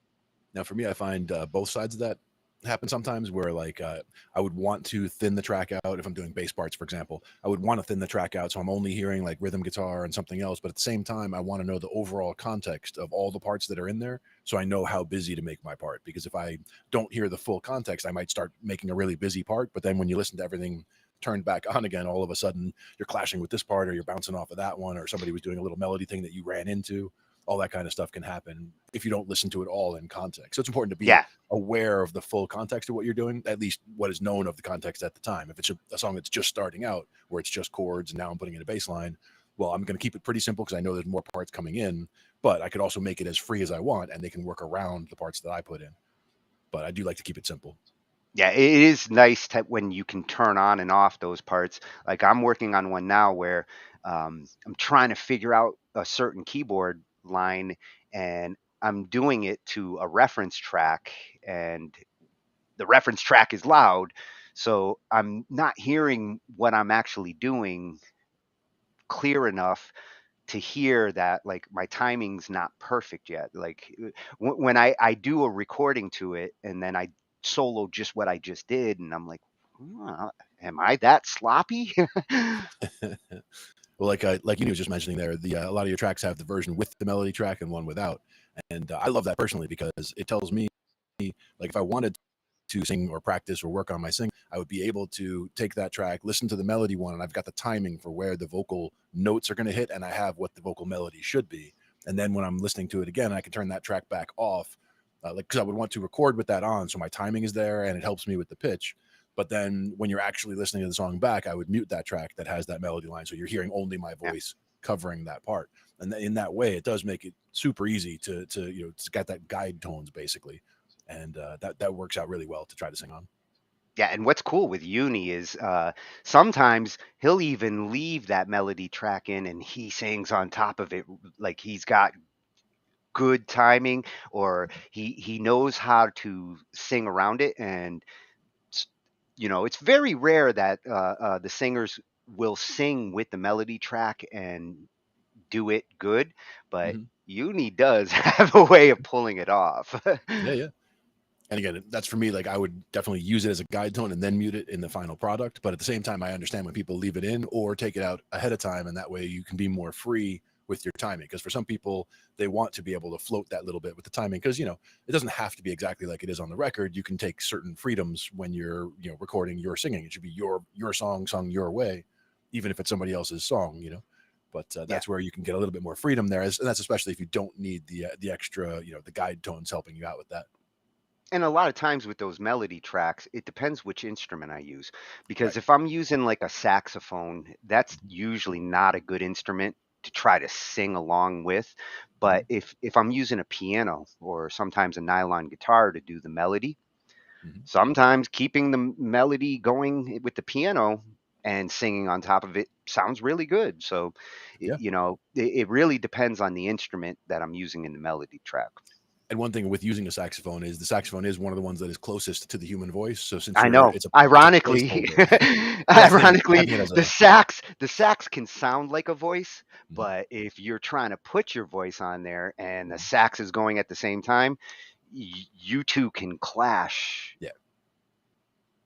Speaker 2: Now, for me, I find both sides of that happen sometimes where like I would want to thin the track out if I'm doing bass parts, for example. I would want to thin the track out so I'm only hearing like rhythm guitar and something else, but at the same time I want to know the overall context of all the parts that are in there so I know how busy to make my part. Because if I don't hear the full context, I might start making a really busy part, but then when you listen to everything turned back on again, all of a sudden you're clashing with this part or you're bouncing off of that one, or somebody was doing a little melody thing that you ran into. All that kind of stuff can happen if you don't listen to it all in context. So it's important to be
Speaker 5: Yeah.
Speaker 2: aware of the full context of what you're doing, at least what is known of the context at the time. If it's a song that's just starting out where it's just chords and now I'm putting in a bass line, well, I'm going to keep it pretty simple because I know there's more parts coming in, but I could also make it as free as I want and they can work around the parts that I put in. But I do like to keep it simple.
Speaker 5: Yeah, it is nice when you can turn on and off those parts. Like I'm working on one now where I'm trying to figure out a certain keyboard line, and I'm doing it to a reference track, and the reference track is loud, so I'm not hearing what I'm actually doing clear enough to hear that like my timing's not perfect yet. Like when I do a recording to it and then I solo just what I just did, and I'm like, am I that sloppy?
Speaker 2: Well, like you was just mentioning there, the a lot of your tracks have the version with the melody track and one without, and I love that personally because it tells me, like, if I wanted to sing or practice or work on my singing, I would be able to take that track, listen to the melody one, and I've got the timing for where the vocal notes are going to hit, and I have what the vocal melody should be. And then when I'm listening to it again, I can turn that track back off, like because I would want to record with that on, so my timing is there and it helps me with the pitch. But then when you're actually listening to the song back, I would mute that track that has that melody line. So you're hearing only my voice covering that part. And in that way, it does make it super easy to it's got that guide tones basically. And that works out really well to try to sing on.
Speaker 5: Yeah, and what's cool with Uni is sometimes he'll even leave that melody track in and he sings on top of it, like he's got good timing, or he knows how to sing around it. And it's very rare that the singers will sing with the melody track and do it good, but Uni does have a way of pulling it off.
Speaker 2: Yeah. And again, that's for me, like I would definitely use it as a guide tone and then mute it in the final product. But at the same time, I understand when people leave it in or take it out ahead of time, and that way you can be more free with your timing. Because for some people, they want to be able to float that little bit with the timing, because it doesn't have to be exactly like it is on the record. You can take certain freedoms when you're recording your singing. It should be your song sung your way, even if it's somebody else's song. But that's where you can get a little bit more freedom there, and that's especially if you don't need the extra the guide tones helping you out with that.
Speaker 5: And a lot of times with those melody tracks, it depends which instrument I use. Because if I'm using like a saxophone, that's usually not a good instrument to try to sing along with. But if I'm using a piano or sometimes a nylon guitar to do the melody, sometimes keeping the melody going with the piano and singing on top of it sounds really good. So, it really depends on the instrument that I'm using in the melody track.
Speaker 2: And one thing with using a saxophone is the saxophone is one of the ones that is closest to the human voice. So since
Speaker 5: I know,
Speaker 2: it's
Speaker 5: ironically, ironically,
Speaker 2: the
Speaker 5: sax can sound like a voice, but if you're trying to put your voice on there and the sax is going at the same time, you two can clash.
Speaker 2: Yeah.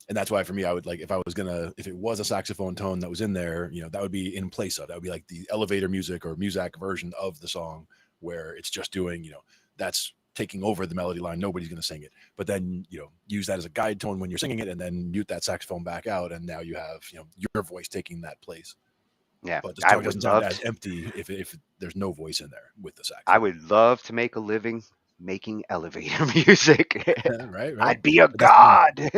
Speaker 2: And that's why for me, I would like, if it was a saxophone tone that was in there, that would be in place of, that would be like the elevator music or Muzak version of the song, where it's just doing, that's taking over the melody line. Nobody's going to sing it, but then use that as a guide tone when you're singing it, and then mute that saxophone back out, and now you have your voice taking that place.
Speaker 5: Yeah,
Speaker 2: but the song doesn't sound as empty if there's no voice in there with the sax.
Speaker 5: I would love to make a living making elevator music.
Speaker 2: right
Speaker 5: I'd be a god.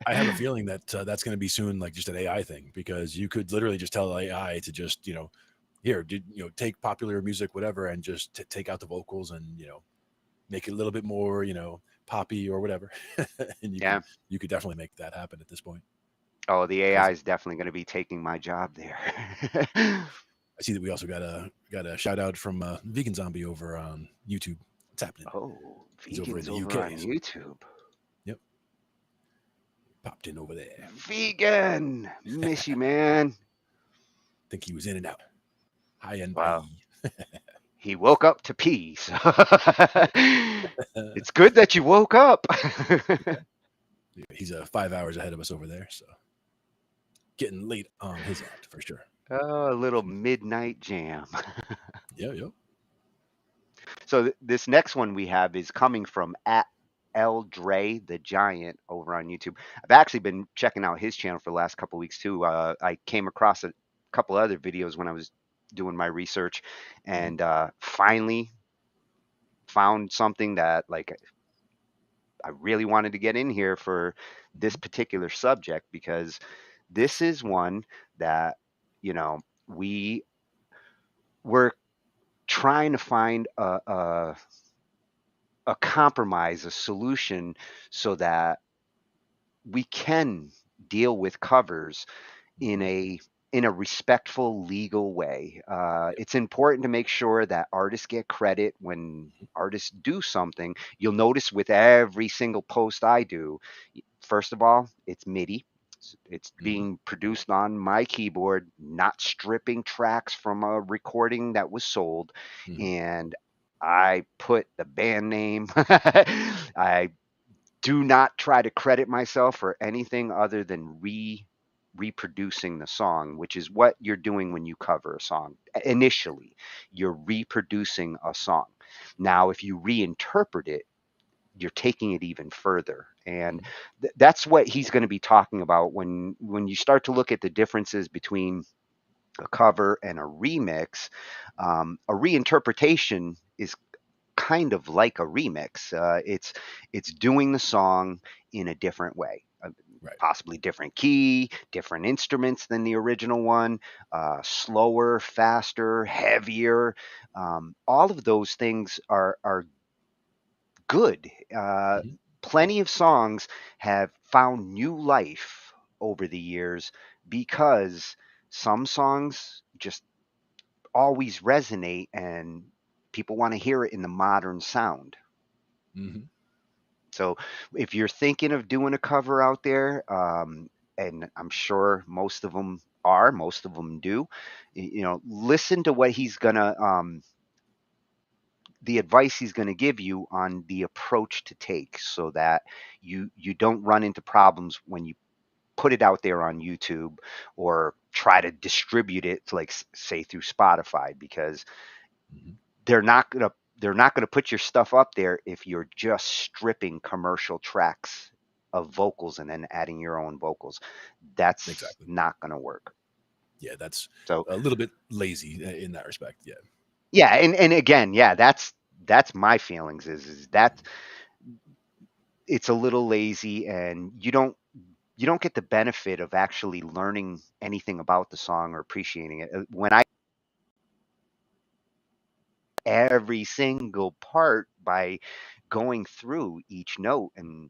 Speaker 2: I have a feeling that that's going to be soon, like just an AI thing, because you could literally just tell AI to just here, take popular music, whatever, and just take out the vocals and make it a little bit more, poppy or whatever. And you could definitely make that happen at this point.
Speaker 5: Oh, the AI is definitely going to be taking my job there.
Speaker 2: I see that we also got a shout out from Vegan Zombie over on YouTube. What's happening?
Speaker 5: Oh,
Speaker 2: he's over in the
Speaker 5: over
Speaker 2: UK
Speaker 5: on YouTube.
Speaker 2: Yep, popped in over there.
Speaker 5: Vegan, miss you, man.
Speaker 2: Think he was in and out. High end.
Speaker 5: Wow. He woke up to peace. It's good that you woke up.
Speaker 2: He's 5 hours ahead of us over there, so getting late on his end for sure.
Speaker 5: Oh, a little midnight jam.
Speaker 2: Yeah, yeah.
Speaker 5: So this next one we have is coming from at L Dre the Giant over on YouTube. I've actually been checking out his channel for the last couple weeks too. I came across a couple other videos when I was doing my research, and finally found something that like I really wanted to get in here for this particular subject, because this is one that, you know, we were trying to find a compromise, a solution, so that we can deal with covers in a respectful, legal way. It's important to make sure that artists get credit when artists do something. You'll notice with every single post I do, first of all, it's MIDI. It's being produced on my keyboard, not stripping tracks from a recording that was sold. And I put the band name. I do not try to credit myself for anything other than reproducing the song, which is what you're doing when you cover a song. Initially, you're reproducing a song. Now, if you reinterpret it, you're taking it even further. And that's what he's going to be talking about when you start to look at the differences between a cover and a remix. A reinterpretation is kind of like a remix. It's doing the song in a different way, possibly different key, different instruments than the original one, slower, faster, heavier. All of those things are good. Plenty of songs have found new life over the years because some songs just always resonate and people want to hear it in the modern sound. So if you're thinking of doing a cover out there, and I'm sure most of them do, you know, listen to what he's gonna the advice he's going to give you on the approach to take, so that you don't run into problems when you put it out there on YouTube or try to distribute it, like say through Spotify, because they're not going to put your stuff up there if you're just stripping commercial tracks of vocals and then adding your own vocals. That's not going to work.
Speaker 2: Yeah, that's
Speaker 5: so
Speaker 2: a little bit lazy in that respect. Yeah.
Speaker 5: Yeah, and again, yeah, that's my feelings is that it's a little lazy, and you don't get the benefit of actually learning anything about the song or appreciating it. When I every single part by going through each note, and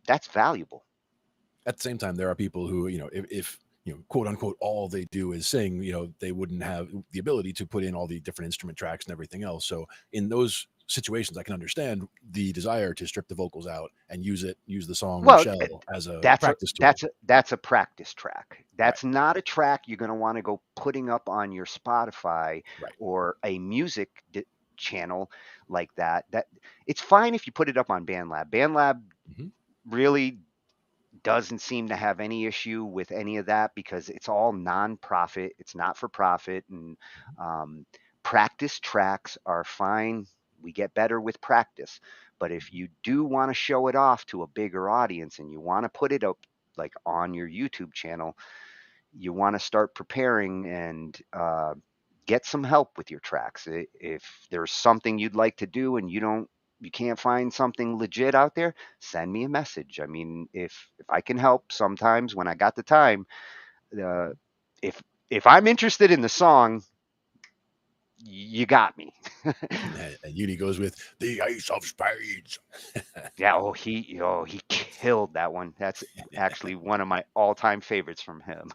Speaker 5: that's valuable.
Speaker 2: At the same time, there are people who, you know, if you know, quote unquote, all they do is sing, you know, they wouldn't have the ability to put in all the different instrument tracks and everything else. So in those situations, I can understand the desire to strip the vocals out and use the song shell as a practice tool.
Speaker 5: That's a practice track. That's not a track you're going to want to go putting up on your Spotify or a music channel like that. That it's fine if you put it up on BandLab. BandLab really doesn't seem to have any issue with any of that, because it's all non-profit. It's not for profit, and practice tracks are fine. We get better with practice. But if you do want to show it off to a bigger audience and you want to put it up like on your YouTube channel, you want to start preparing and get some help with your tracks. If there's something you'd like to do and you can't find something legit out there, send me a message. I mean, if I can help sometimes when I got the time, if I'm interested in the song, you got me.
Speaker 2: And Uni goes with the Ace of Spades.
Speaker 5: Yeah, he killed that one. That's actually one of my all-time favorites from him.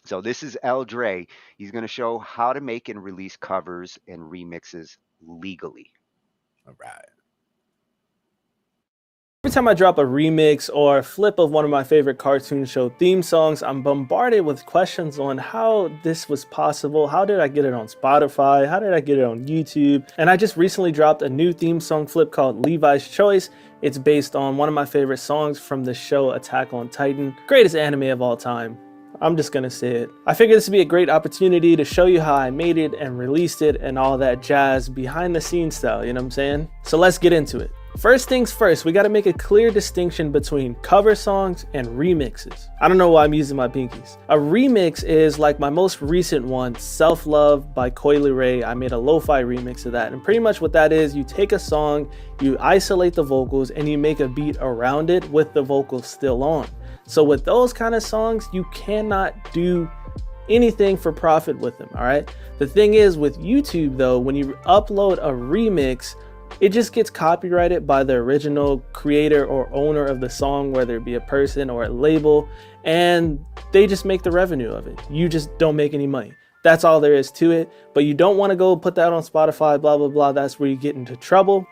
Speaker 5: So this is L Dre. He's going to show how to make and release covers and remixes legally.
Speaker 2: All right.
Speaker 10: Every time I drop a remix or a flip of one of my favorite cartoon show theme songs, I'm bombarded with questions on how this was possible. How did I get it on Spotify? How did I get it on YouTube? And I just recently dropped a new theme song flip called Levi's Choice. It's based on one of my favorite songs from the show Attack on Titan, greatest anime of all time. I'm just gonna say it. I figured this would be a great opportunity to show you how I made it and released it and all that jazz behind the scenes style, you know what I'm saying? So let's get into it. First things first, we gotta make a clear distinction between cover songs and remixes. I don't know why I'm using my pinkies. A remix is like my most recent one, Self Love by Coily Ray. I made a lo-fi remix of that. And pretty much what that is, you take a song, you isolate the vocals, and you make a beat around it with the vocals still on. So with those kind of songs, you cannot do anything for profit with them, all right? The thing is with YouTube though, when you upload a remix, it just gets copyrighted by the original creator or owner of the song, whether it be a person or a label, and they just make the revenue of it. You just don't make any money. That's all there is to it. But you don't want to go put that on Spotify, blah, blah, blah. That's where you get into trouble.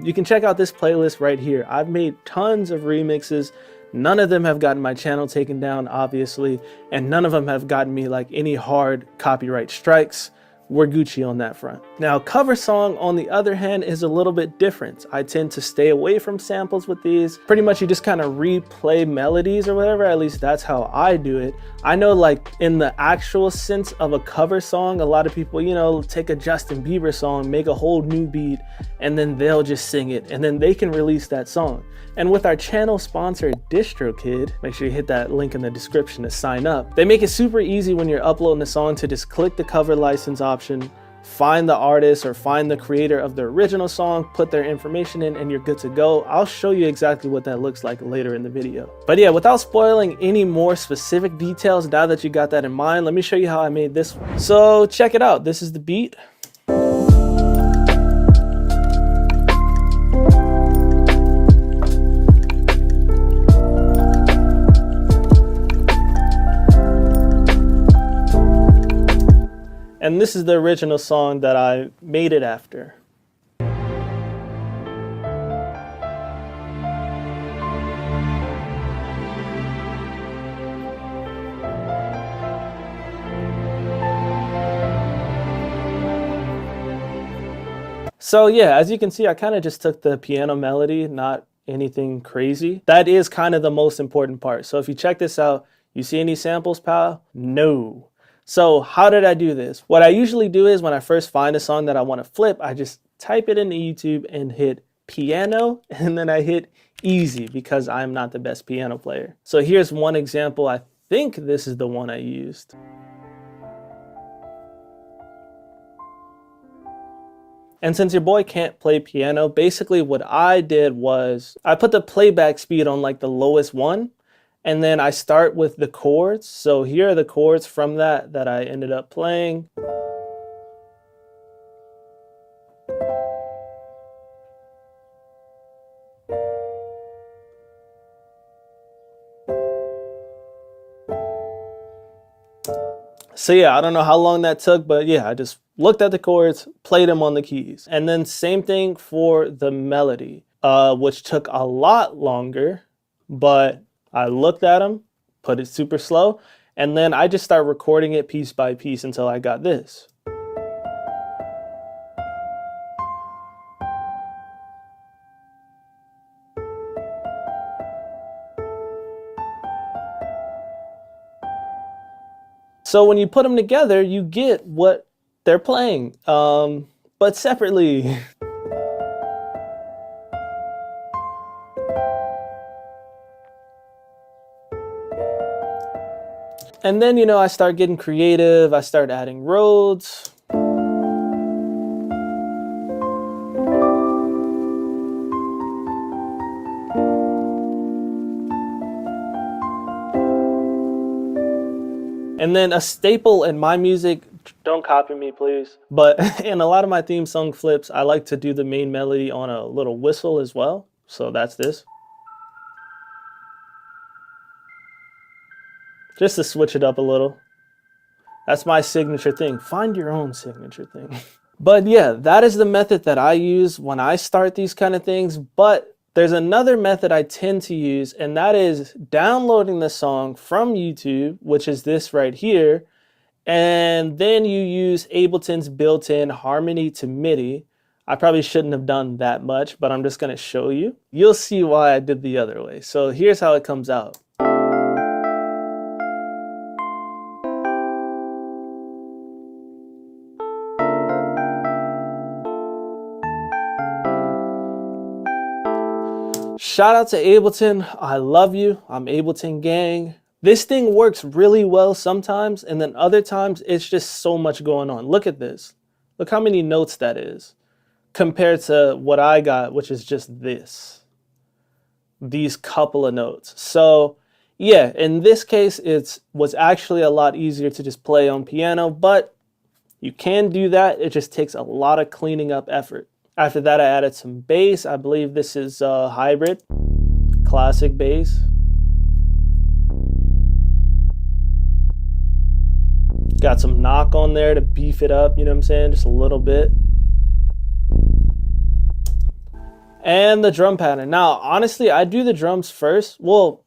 Speaker 10: You can check out this playlist right here. I've made tons of remixes. None of them have gotten my channel taken down, obviously, and none of them have gotten me like any hard copyright strikes. We're Gucci on that front. Now, cover song, on the other hand, is a little bit different. I tend to stay away from samples with these. Pretty much you just kind of replay melodies or whatever, at least that's how I do it. I know like in the actual sense of a cover song, a lot of people, you know, take a Justin Bieber song, make a whole new beat, and then they'll just sing it, and then they can release that song. And with our channel sponsor, DistroKid, make sure you hit that link in the description to sign up. They make it super easy when you're uploading a song to just click the cover license option, find the artist or find the creator of the original song, put their information in, and you're good to go. I'll show you exactly what that looks like later in the video. But yeah, without spoiling any more specific details, now that you got that in mind, let me show you how I made this one. So check it out. This is the beat. And this is the original song that I made it after. So yeah, as you can see, I kind of just took the piano melody, not anything crazy. That is kind of the most important part. So if you check this out, you see any samples, pal? No. So how did I do this? What I usually do is when I first find a song that I want to flip, I just type it into YouTube and hit piano, and then I hit easy because I'm not the best piano player. So here's one example. I think this is the one I used. And since your boy can't play piano, basically what I did was I put the playback speed on like the lowest one. And then I start with the chords. So here are the chords from that I ended up playing. So yeah, I don't know how long that took, but yeah, I just looked at the chords, played them on the keys. And then same thing for the melody, which took a lot longer, but I looked at them, put it super slow, and then I just start recording it piece by piece until I got this. So when you put them together, you get what they're playing, but separately. And then, you know, I start getting creative. I start adding Rhodes. And then a staple in my music, don't copy me please, but in a lot of my theme song flips, I like to do the main melody on a little whistle as well. So that's this. Just to switch it up a little. That's my signature thing. Find your own signature thing. But yeah, that is the method that I use when I start these kind of things. But There's another method I tend to use, and that is downloading the song from YouTube, which is this right here, and then you use Ableton's built-in harmony to MIDI. I probably shouldn't have done that much, but I'm just going to show you. You'll see why I did the other way. So here's how it comes out. Shout out to Ableton. I love you. I'm Ableton gang. This thing works really well sometimes, and then other times it's just so much going on. Look at this. Look how many notes that is compared to what I got, which is just this. These couple of notes. So yeah, in this case, it was actually a lot easier to just play on piano, but you can do that. It just takes a lot of cleaning up effort. After that, I added some bass. I believe this is hybrid, classic bass. Got some knock on there to beef it up, you know what I'm saying? Just a little bit. And the drum pattern. Now, honestly, I do the drums first. Well,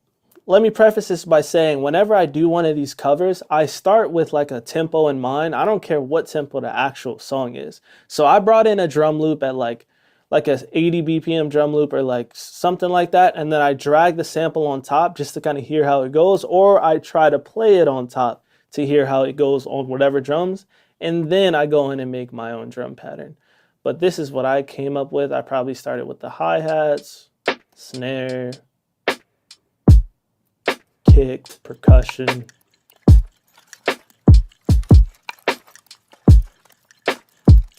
Speaker 10: let me preface this by saying whenever I do one of these covers, I start with like a tempo in mind. I don't care what tempo the actual song is. So I brought in a drum loop at like a 80 BPM drum loop or like something like that. And then I drag the sample on top just to kind of hear how it goes. Or I try to play it on top to hear how it goes on whatever drums. And then I go in and make my own drum pattern. But this is what I came up with. I probably started with the hi-hats, snare, kick, percussion.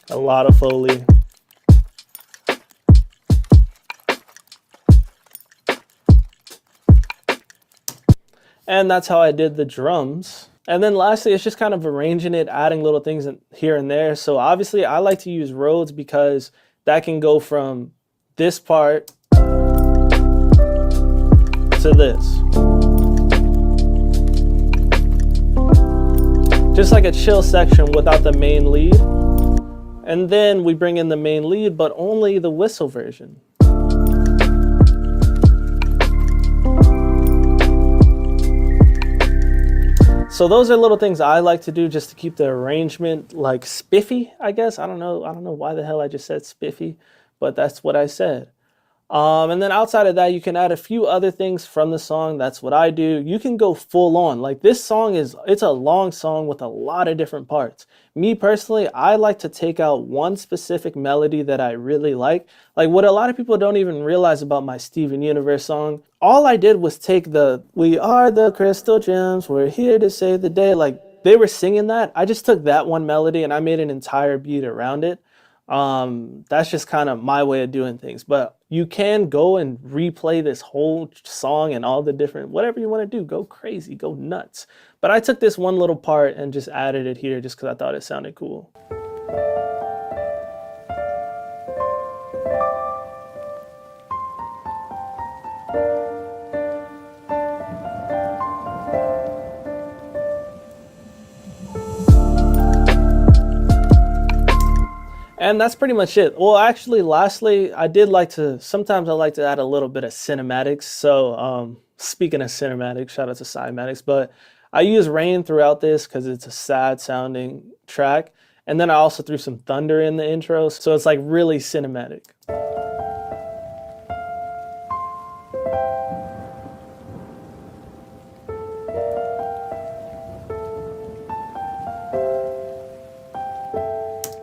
Speaker 10: A lot of Foley. And that's how I did the drums. And then lastly, it's just kind of arranging it, adding little things here and there. So obviously I like to use Rhodes because that can go from this part to this. Just like a chill section without the main lead. And then we bring in the main lead, but only the whistle version. So those are little things I like to do just to keep the arrangement like spiffy, I guess. I don't know why the hell I just said spiffy, but that's what I said. And then outside of that, you can add a few other things from the song. That's what I do. You can go full on. Like this song it's a long song with a lot of different parts. Me personally, I like to take out one specific melody that I really like. Like what a lot of people don't even realize about my Steven Universe song. All I did was take "We are the crystal gems, we're here to save the day." Like they were singing that. I just took that one melody and I made an entire beat around it. That's just kind of my way of doing things, but you can go and replay this whole song and all the different, whatever you want to do, go crazy, go nuts. But I took this one little part and just added it here just because I thought it sounded cool. And that's pretty much it. Well, actually, lastly, sometimes I like to add a little bit of cinematics. So speaking of cinematics, shout out to Cymatics, but I use rain throughout this because it's a sad sounding track. And then I also threw some thunder in the intro. So it's like really cinematic.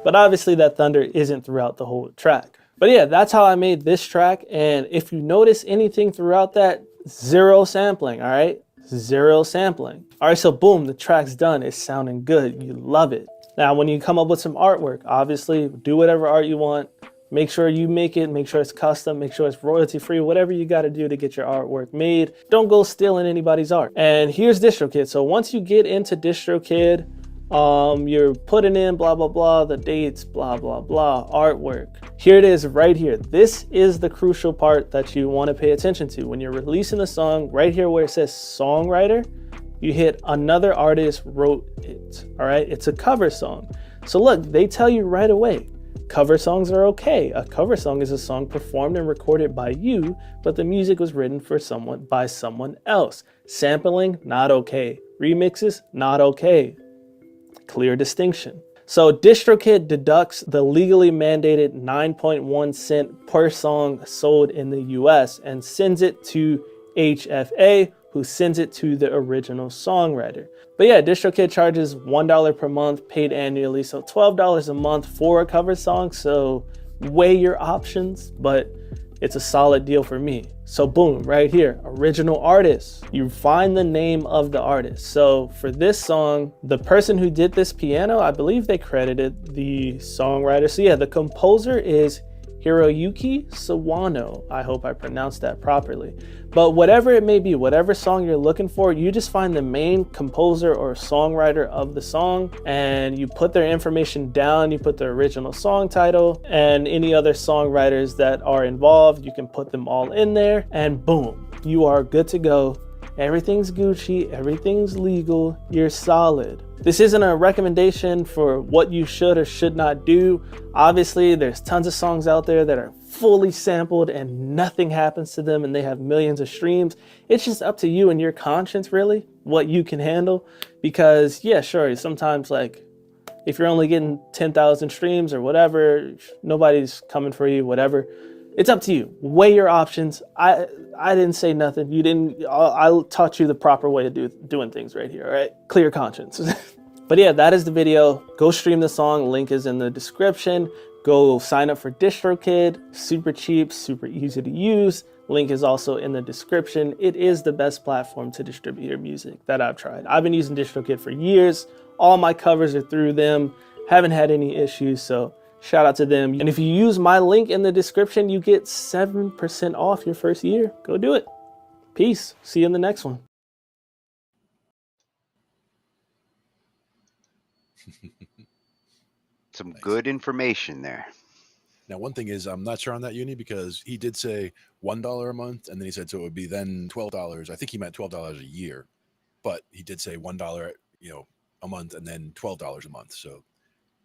Speaker 10: But obviously that thunder isn't throughout the whole track. But yeah, that's how I made this track. And if you notice anything throughout that, zero sampling, all right? Zero sampling. All right, so boom, the track's done. It's sounding good. You love it. Now, when you come up with some artwork, obviously do whatever art you want. Make sure you make it, make sure it's custom, make sure it's royalty free, whatever you got to do to get your artwork made. Don't go stealing anybody's art. And here's DistroKid. So once you get into DistroKid, you're putting in blah, blah, blah, the dates, blah, blah, blah, artwork. Here it is right here. This is the crucial part that you want to pay attention to. When you're releasing a song, right here where it says songwriter, you hit another artist wrote it, all right? It's a cover song. So look, they tell you right away, Cover songs are okay. A cover song is a song performed and recorded by you, but the music was written for someone by someone else. Sampling, not okay. Remixes, not okay. Clear distinction. So DistroKid deducts the legally mandated 9.1 cent per song sold in the US and sends it to HFA, who sends it to the original songwriter. But yeah, DistroKid charges $1 per month paid annually, so $12 a month for a cover song. So weigh your options, but it's a solid deal for me. So boom, right here, original artist. You find the name of the artist. So for this song, the person who did this piano, I believe they credited the songwriter. So yeah, the composer is Hiroyuki Sawano. I hope I pronounced that properly. But whatever it may be, whatever song you're looking for, you just find the main composer or songwriter of the song and you put their information down, you put the original song title and any other songwriters that are involved, you can put them all in there and boom, you are good to go. Everything's Gucci, everything's legal, you're solid. This isn't a recommendation for what you should or should not do. Obviously, there's tons of songs out there that are fully sampled and nothing happens to them and they have millions of streams. It's just up to you and your conscience, really, what you can handle. Because yeah, sure, sometimes like if you're only getting 10,000 streams or whatever, nobody's coming for you, whatever. It's up to you. Weigh your options. I didn't say nothing. You didn't. I taught you the proper way to doing things right here. All right, clear conscience. But yeah, that is the video. Go stream the song. Link is in the description. Go sign up for DistroKid. Super cheap, super easy to use. Link is also in the description. It is the best platform to distribute your music that I've tried. I've been using DistroKid for years. All my covers are through them. Haven't had any issues. So shout out to them. And if you use my link in the description, you get 7% off your first year. Go do it. Peace. See you in the next one.
Speaker 5: Some
Speaker 2: Nice.
Speaker 5: good information there.
Speaker 2: Now, one thing is, I'm not sure on that uni because he did say $1 a month, and then he said so it would be then $12. I think he meant $12 a year, but he did say $1, a month, and then $12 a month. So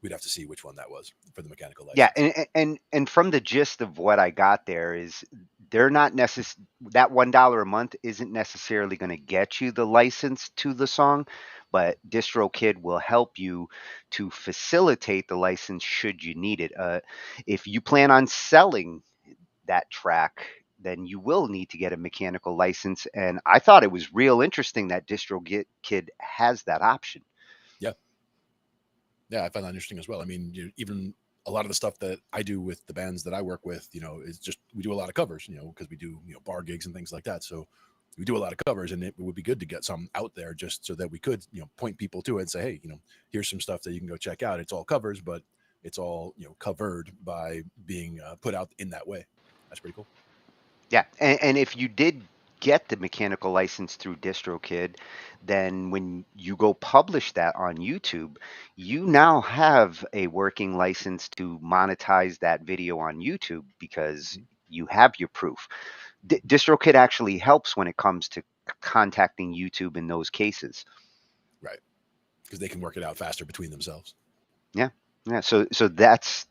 Speaker 2: we'd have to see which one that was for the mechanical license.
Speaker 5: Yeah, and from the gist of what I got there is they're not that $1 a month isn't necessarily going to get you the license to the song, but DistroKid will help you to facilitate the license should you need it. If you plan on selling that track, then you will need to get a mechanical license. And I thought it was real interesting that DistroKid has that option.
Speaker 2: Yeah, I find that interesting as well. I mean, even a lot of the stuff that I do with the bands that I work with, is just we do a lot of covers, because we do bar gigs and things like that. So we do a lot of covers, and it would be good to get some out there just so that we could point people to it and say, hey, here's some stuff that you can go check out. It's all covers, but it's all covered by being put out in that way. That's pretty cool.
Speaker 5: Yeah, and if you did get the mechanical license through DistroKid, then when you go publish that on YouTube, you now have a working license to monetize that video on YouTube because you have your proof. DistroKid actually helps when it comes to contacting YouTube in those cases.
Speaker 2: Right, because they can work it out faster between themselves.
Speaker 5: Yeah. So that's,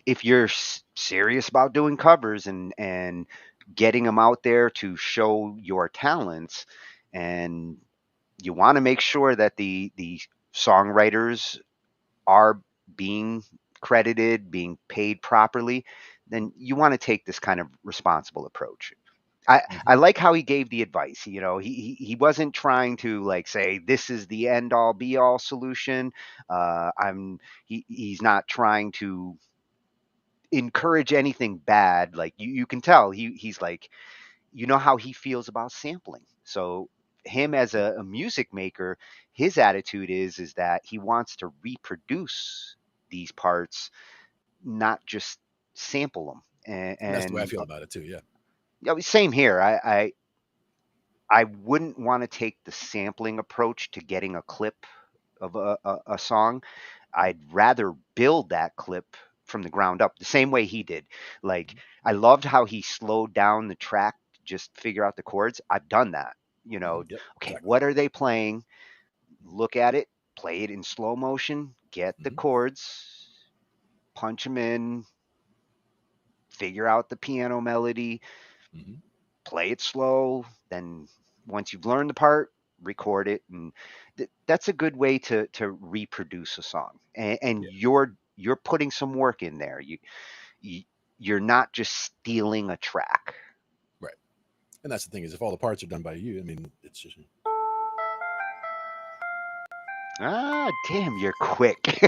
Speaker 5: if you're serious about doing covers and getting them out there to show your talents, and you want to make sure that the songwriters are being credited, being paid properly, then you want to take this kind of responsible approach. I like how he gave the advice. He wasn't trying to like say this is the end all be all solution. He's not trying to encourage anything bad. Like you can tell he's like, how he feels about sampling. So him as a music maker, his attitude is that he wants to reproduce these parts, not just sample them. And
Speaker 2: that's the way I feel about it too. Yeah.
Speaker 5: Yeah, same here. I wouldn't want to take the sampling approach to getting a clip of a song. I'd rather build that clip from the ground up the same way he did. Like, I loved how he slowed down the track to just figure out the chords. I've done that.
Speaker 2: Yep,
Speaker 5: Okay,
Speaker 2: exactly.
Speaker 5: What are they playing? Look at it, play it in slow motion, get the chords, punch them in, figure out the piano melody,
Speaker 2: Mhm.
Speaker 5: play it slow. Then once you've learned the part, record it, and that's a good way to reproduce a song. And
Speaker 2: Yeah.
Speaker 5: you're putting some work in there. You you're not just stealing a track.
Speaker 2: Right. And that's the thing is, if all the parts are done by you, I mean, it's just.
Speaker 5: Ah, damn, you're quick.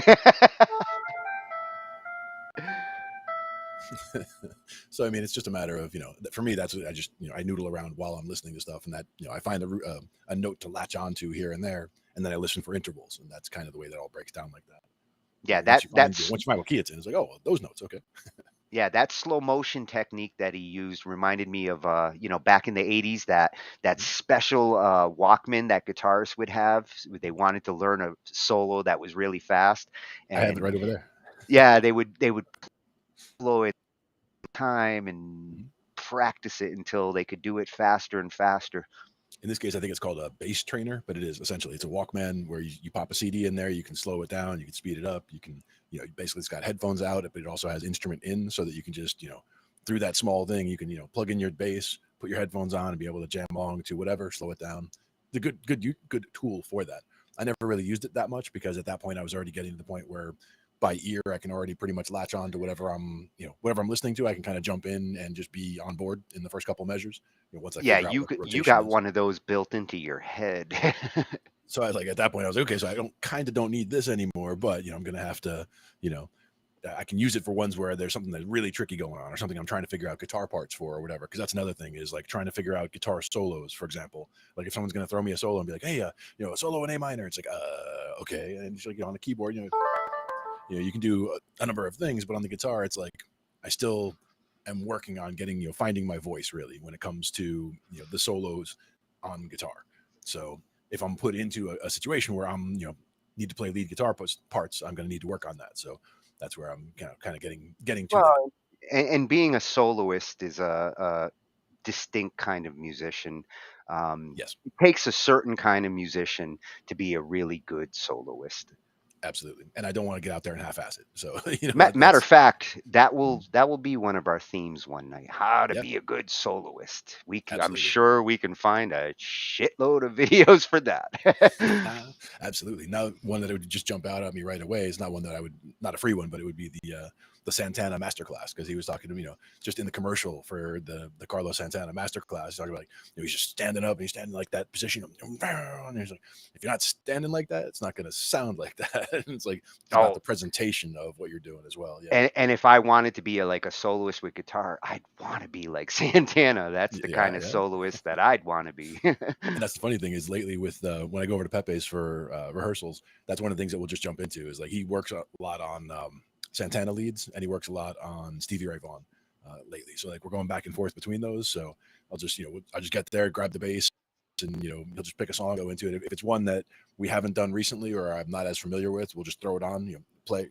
Speaker 2: So I mean, it's just a matter of for me, that's what I just I noodle around while I'm listening to stuff, and that I find a note to latch onto here and there, and then I listen for intervals, and that's kind of the way that all breaks down like that.
Speaker 5: Yeah,
Speaker 2: Once you find
Speaker 5: that's
Speaker 2: once you find what key it's in, it's like, oh, well, those notes, okay.
Speaker 5: yeah, that slow motion technique that he used reminded me of back in the 80s, that special Walkman that guitarists would have. They wanted to learn a solo that was really fast,
Speaker 2: I have it
Speaker 5: and
Speaker 2: right over there.
Speaker 5: yeah, they would blow it time and
Speaker 2: Mhm.
Speaker 5: practice it until they could do it faster and faster.
Speaker 2: In this case, I think it's called a bass trainer, but it is essentially it's a Walkman where you pop a CD in there, you can slow it down, you can speed it up, you can basically it's got headphones out, but it also has instrument in, so that you can just through that small thing you can plug in your bass, put your headphones on, and be able to jam along to whatever, slow it down. The good tool for that. I never really used it that much because at that point I was already getting to the point where by ear I can already pretty much latch on to whatever I'm listening to. I can kind of jump in and just be on board in the first couple measures. Once I
Speaker 5: Yeah,
Speaker 2: figure out what the
Speaker 5: you
Speaker 2: rotation
Speaker 5: got
Speaker 2: is.
Speaker 5: one of those built into your head.
Speaker 2: So I at that point I was like, okay, so I don't need this anymore, but I'm gonna have to, I can use it for ones where there's something that's really tricky going on, or something I'm trying to figure out guitar parts for, or whatever. Because that's another thing is like trying to figure out guitar solos, for example. Like if someone's gonna throw me a solo and be like, hey, a solo in A minor, it's like, okay, and it's like on the keyboard, you can do a number of things, but on the guitar, it's like I still am working on getting finding my voice really when it comes to the solos on guitar. So if I'm put into a situation where I'm need to play lead guitar parts, I'm going to need to work on that. So that's where I'm kind of getting to that.
Speaker 5: Well, and being a soloist is a distinct kind of musician.
Speaker 2: Yes,
Speaker 5: It takes a certain kind of musician to be a really good soloist.
Speaker 2: absolutely. And I don't want to get out there and half-ass it. So
Speaker 5: Matter of fact, that will be one of our themes one night. How to
Speaker 2: Yeah.
Speaker 5: be a good soloist. I'm
Speaker 2: Absolutely.
Speaker 5: sure we can find a shitload of videos for that.
Speaker 2: Absolutely. Now, one that would just jump out at me right away is not one that I would, not a free one, but it would be the Santana Masterclass, because he was talking to me, just in the commercial for the Carlos Santana Masterclass, he's talking about he's just standing up and he's standing like that position, and he's like, if you're not standing like that, it's not going to sound like that. And it's like about the presentation of what you're doing as well. Yeah.
Speaker 5: And if I wanted to be a soloist with guitar, I'd want to be like Santana. That's the kind of
Speaker 2: Yeah.
Speaker 5: soloist that I'd want to be.
Speaker 2: And that's the funny thing is lately with when I go over to Pepe's for rehearsals, that's one of the things that we'll just jump into is like he works a lot on Santana leads, and he works a lot on Stevie Ray Vaughan lately. So like we're going back and forth between those. So I'll just I'll just get there, grab the bass, and he'll just pick a song, go into it. If it's one that we haven't done recently or I'm not as familiar with, we'll just throw it on, play,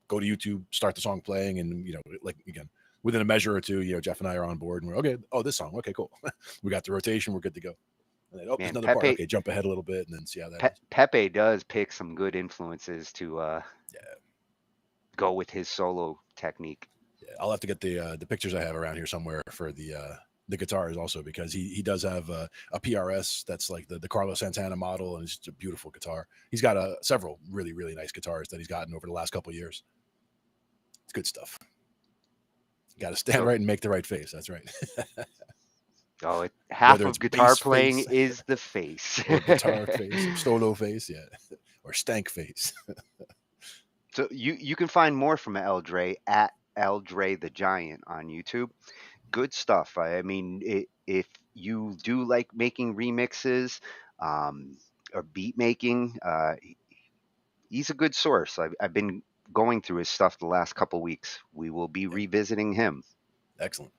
Speaker 2: go to YouTube, start the song playing, and like again within a measure or two, Jeff and I are on board, and we're okay. Oh, this song, okay, cool. We got the rotation, we're good to go. And then, there's another part. Okay, jump ahead a little bit, and then see how that is.
Speaker 5: Pepe does pick some good influences to go with his solo technique.
Speaker 2: Yeah, I'll have to get the pictures I have around here somewhere for the guitars also, because he does have a PRS that's like the Carlos Santana model, and it's just a beautiful guitar. He's got several really, really nice guitars that he's gotten over the last couple of years. It's good stuff. You got to stand right and make the right face. That's right.
Speaker 5: Half of guitar playing is the face.
Speaker 2: Or guitar face, or solo face, yeah, or stank face.
Speaker 5: So you can find more from Eldre at Eldre the Giant on YouTube. Good stuff. I mean, if you do like making remixes or beat making, he's a good source. I've been going through his stuff the last couple weeks. We will be revisiting him.
Speaker 2: Excellent.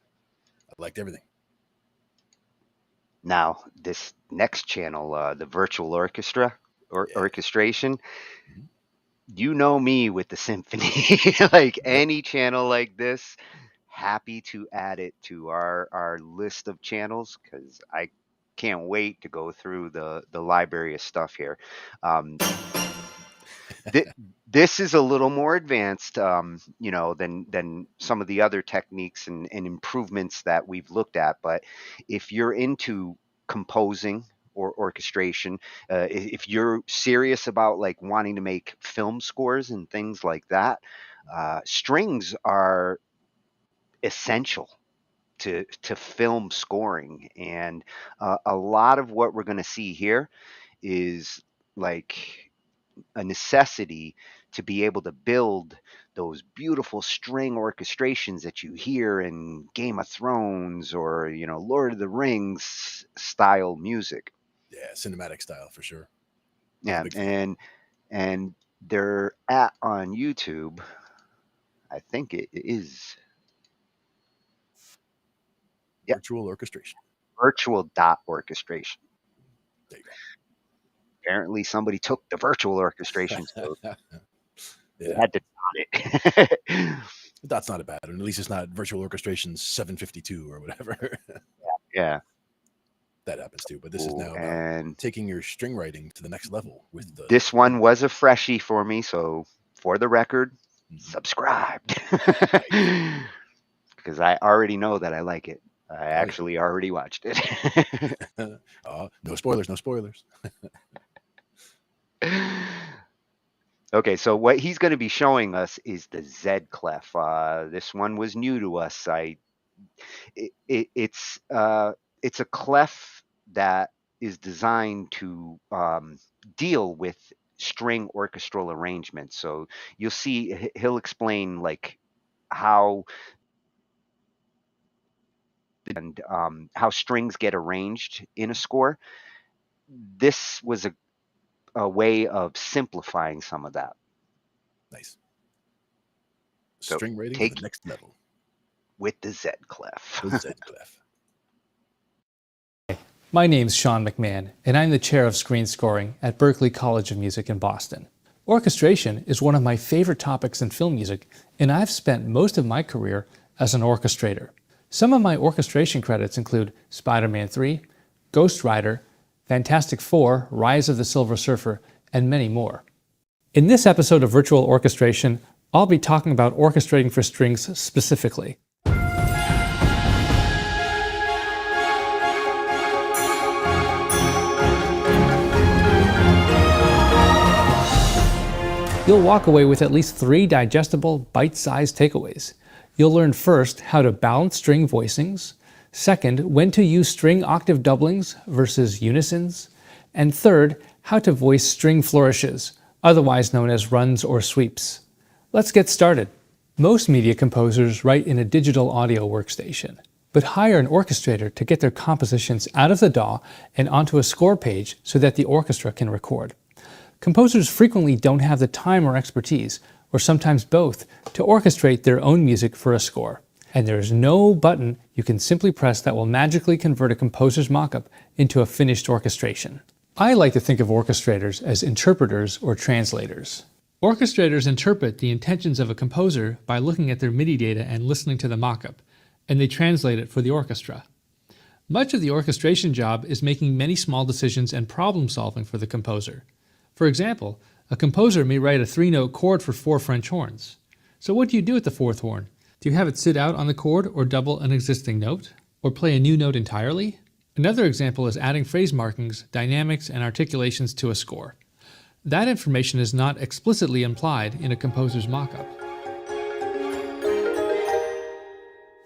Speaker 2: I liked everything.
Speaker 5: Now, this next channel, the virtual orchestra or orchestration, you know me with the symphony. Like any channel like this, happy to add it to our list of channels, because I can't wait to go through the library of stuff here. This is a little more advanced, you know, than some of the other techniques and improvements that we've looked at. But if you're into composing or orchestration, if you're serious about like wanting to make film scores and things like that, strings are essential to film scoring. And a lot of what we're going to see here is like a necessity to be able to build those beautiful string orchestrations that you hear in Game of Thrones or, you know, Lord of the Rings style music.
Speaker 2: Yeah, cinematic style for sure.
Speaker 5: Yeah, and they're on YouTube. I think it is. Yep.
Speaker 2: Virtual orchestration.
Speaker 5: Virtual.orchestration.
Speaker 2: There you go.
Speaker 5: Apparently somebody took the virtual orchestration, so they
Speaker 2: Yeah.
Speaker 5: had to dot it.
Speaker 2: That's not a bad one. At least it's not virtual orchestration 752 or whatever.
Speaker 5: Yeah.
Speaker 2: That happens too. But this is now
Speaker 5: and
Speaker 2: taking your string writing to the next level with the.
Speaker 5: this one was a freshie for me, so for the record, subscribe. Because I already know that I like it. I actually already watched it.
Speaker 2: No spoilers, no spoilers.
Speaker 5: Okay, so what he's going to be showing us is the ZED Clef. This one was new to us. It's a clef that is designed to deal with string orchestral arrangements. So you'll see he'll explain like how and how strings get arranged in a score. This was a way of simplifying some of that.
Speaker 2: Nice.
Speaker 5: So
Speaker 2: String writing to the next level
Speaker 5: with the ZED Clef.
Speaker 2: The ZED Clef.
Speaker 11: My name's Sean McMahon, and I'm the chair of screen scoring at Berklee College of Music in Boston. Orchestration is one of my favorite topics in film music, and I've spent most of my career as an orchestrator. Some of my orchestration credits include Spider-Man 3, Ghost Rider, Fantastic Four, Rise of the Silver Surfer, and many more. In this episode of Virtual Orchestration, I'll be talking about orchestrating for strings specifically. You'll walk away with at least 3 digestible, bite-sized takeaways. You'll learn first how to balance string voicings, second, when to use string octave doublings versus unisons, and third, how to voice string flourishes, otherwise known as runs or sweeps. Let's get started. Most media composers write in a digital audio workstation, but hire an orchestrator to get their compositions out of the DAW and onto a score page so that the orchestra can record. Composers frequently don't have the time or expertise, or sometimes both, to orchestrate their own music for a score. And there is no button you can simply press that will magically convert a composer's mockup into a finished orchestration. I like to think of orchestrators as interpreters or translators. Orchestrators interpret the intentions of a composer by looking at their MIDI data and listening to the mockup, and they translate it for the orchestra. Much of the orchestration job is making many small decisions and problem solving for the composer. For example, a composer may write a 3-note chord for 4 French horns. So what do you do with the 4th horn? Do you have it sit out on the chord or double an existing note? Or play a new note entirely? Another example is adding phrase markings, dynamics, and articulations to a score. That information is not explicitly implied in a composer's mockup.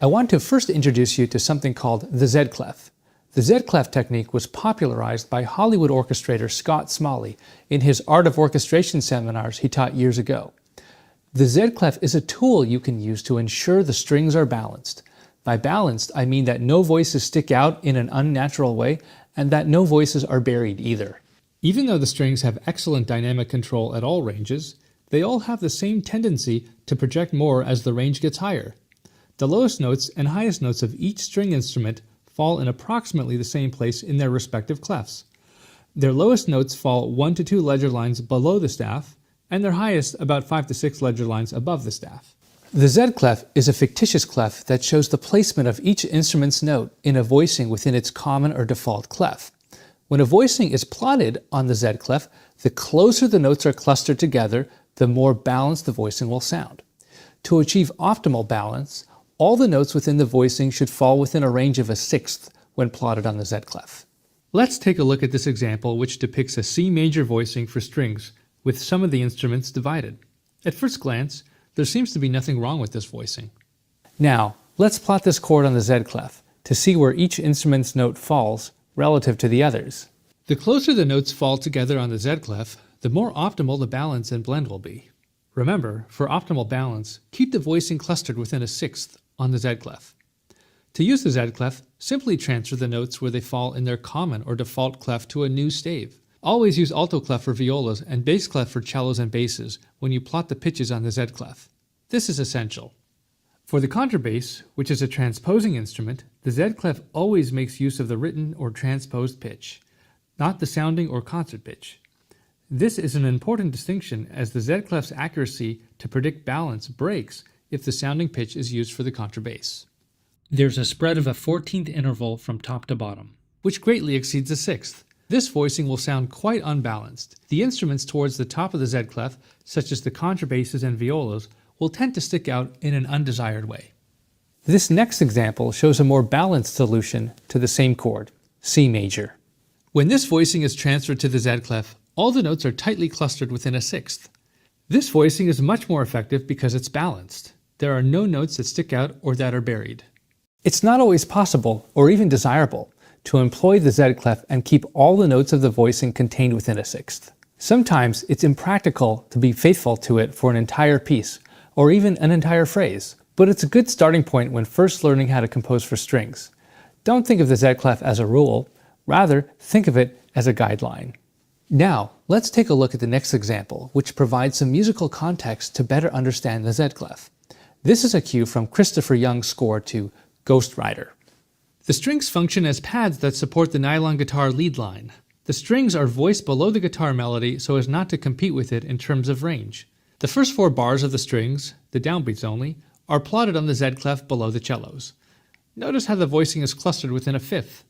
Speaker 11: I want to first introduce you to something called the ZED Clef. The ZED Clef technique was popularized by Hollywood orchestrator Scott Smalley in his Art of Orchestration seminars he taught years ago. The ZED Clef is a tool you can use to ensure the strings are balanced. By balanced, I mean that no voices stick out in an unnatural way and that no voices are buried either. Even though the strings have excellent dynamic control at all ranges, they all have the same tendency to project more as the range gets higher. The lowest notes and highest notes of each string instrument fall in approximately the same place in their respective clefs. Their lowest notes fall 1 to 2 ledger lines below the staff, and their highest about 5 to 6 ledger lines above the staff. The ZED Clef is a fictitious clef that shows the placement of each instrument's note in a voicing within its common or default clef. When a voicing is plotted on the ZED Clef, the closer the notes are clustered together, the more balanced the voicing will sound. To achieve optimal balance, all the notes within the voicing should fall within a range of a sixth when plotted on the ZED Clef. Let's take a look at this example, which depicts a C major voicing for strings with some of the instruments divided. At first glance, there seems to be nothing wrong with this voicing. Now, let's plot this chord on the ZED Clef to see where each instrument's note falls relative to the others. The closer the notes fall together on the ZED Clef, the more optimal the balance and blend will be. Remember, for optimal balance, keep the voicing clustered within a sixth on the ZED Clef. To use the ZED Clef, simply transfer the notes where they fall in their common or default clef to a new stave. Always use alto clef for violas and bass clef for cellos and basses when you plot the pitches on the ZED Clef. This is essential. For the contrabass, which is a transposing instrument, the ZED Clef always makes use of the written or transposed pitch, not the sounding or concert pitch. This is an important distinction as the ZED Clef's accuracy to predict balance breaks if the sounding pitch is used for the contrabass. There's a spread of a 14th interval from top to bottom, which greatly exceeds a sixth. This voicing will sound quite unbalanced. The instruments towards the top of the ZED Clef, such as the contrabasses and violas, will tend to stick out in an undesired way. This next example shows a more balanced solution to the same chord, C major. When this voicing is transferred to the ZED Clef, all the notes are tightly clustered within a sixth. This voicing is much more effective because it's balanced. There are no notes that stick out or that are buried. It's not always possible, or even desirable, to employ the ZED Clef and keep all the notes of the voicing contained within a sixth. Sometimes it's impractical to be faithful to it for an entire piece, or even an entire phrase, but it's a good starting point when first learning how to compose for strings. Don't think of the ZED Clef as a rule, rather think of it as a guideline. Now, let's take a look at the next example, which provides some musical context to better understand the ZED Clef. This is a cue from Christopher Young's score to Ghost Rider. The strings function as pads that support the nylon guitar lead line. The strings are voiced below the guitar melody so as not to compete with it in terms of range. The first 4 bars of the strings, the downbeats only, are plotted on the ZED Clef below the cellos. Notice how the voicing is clustered within a fifth.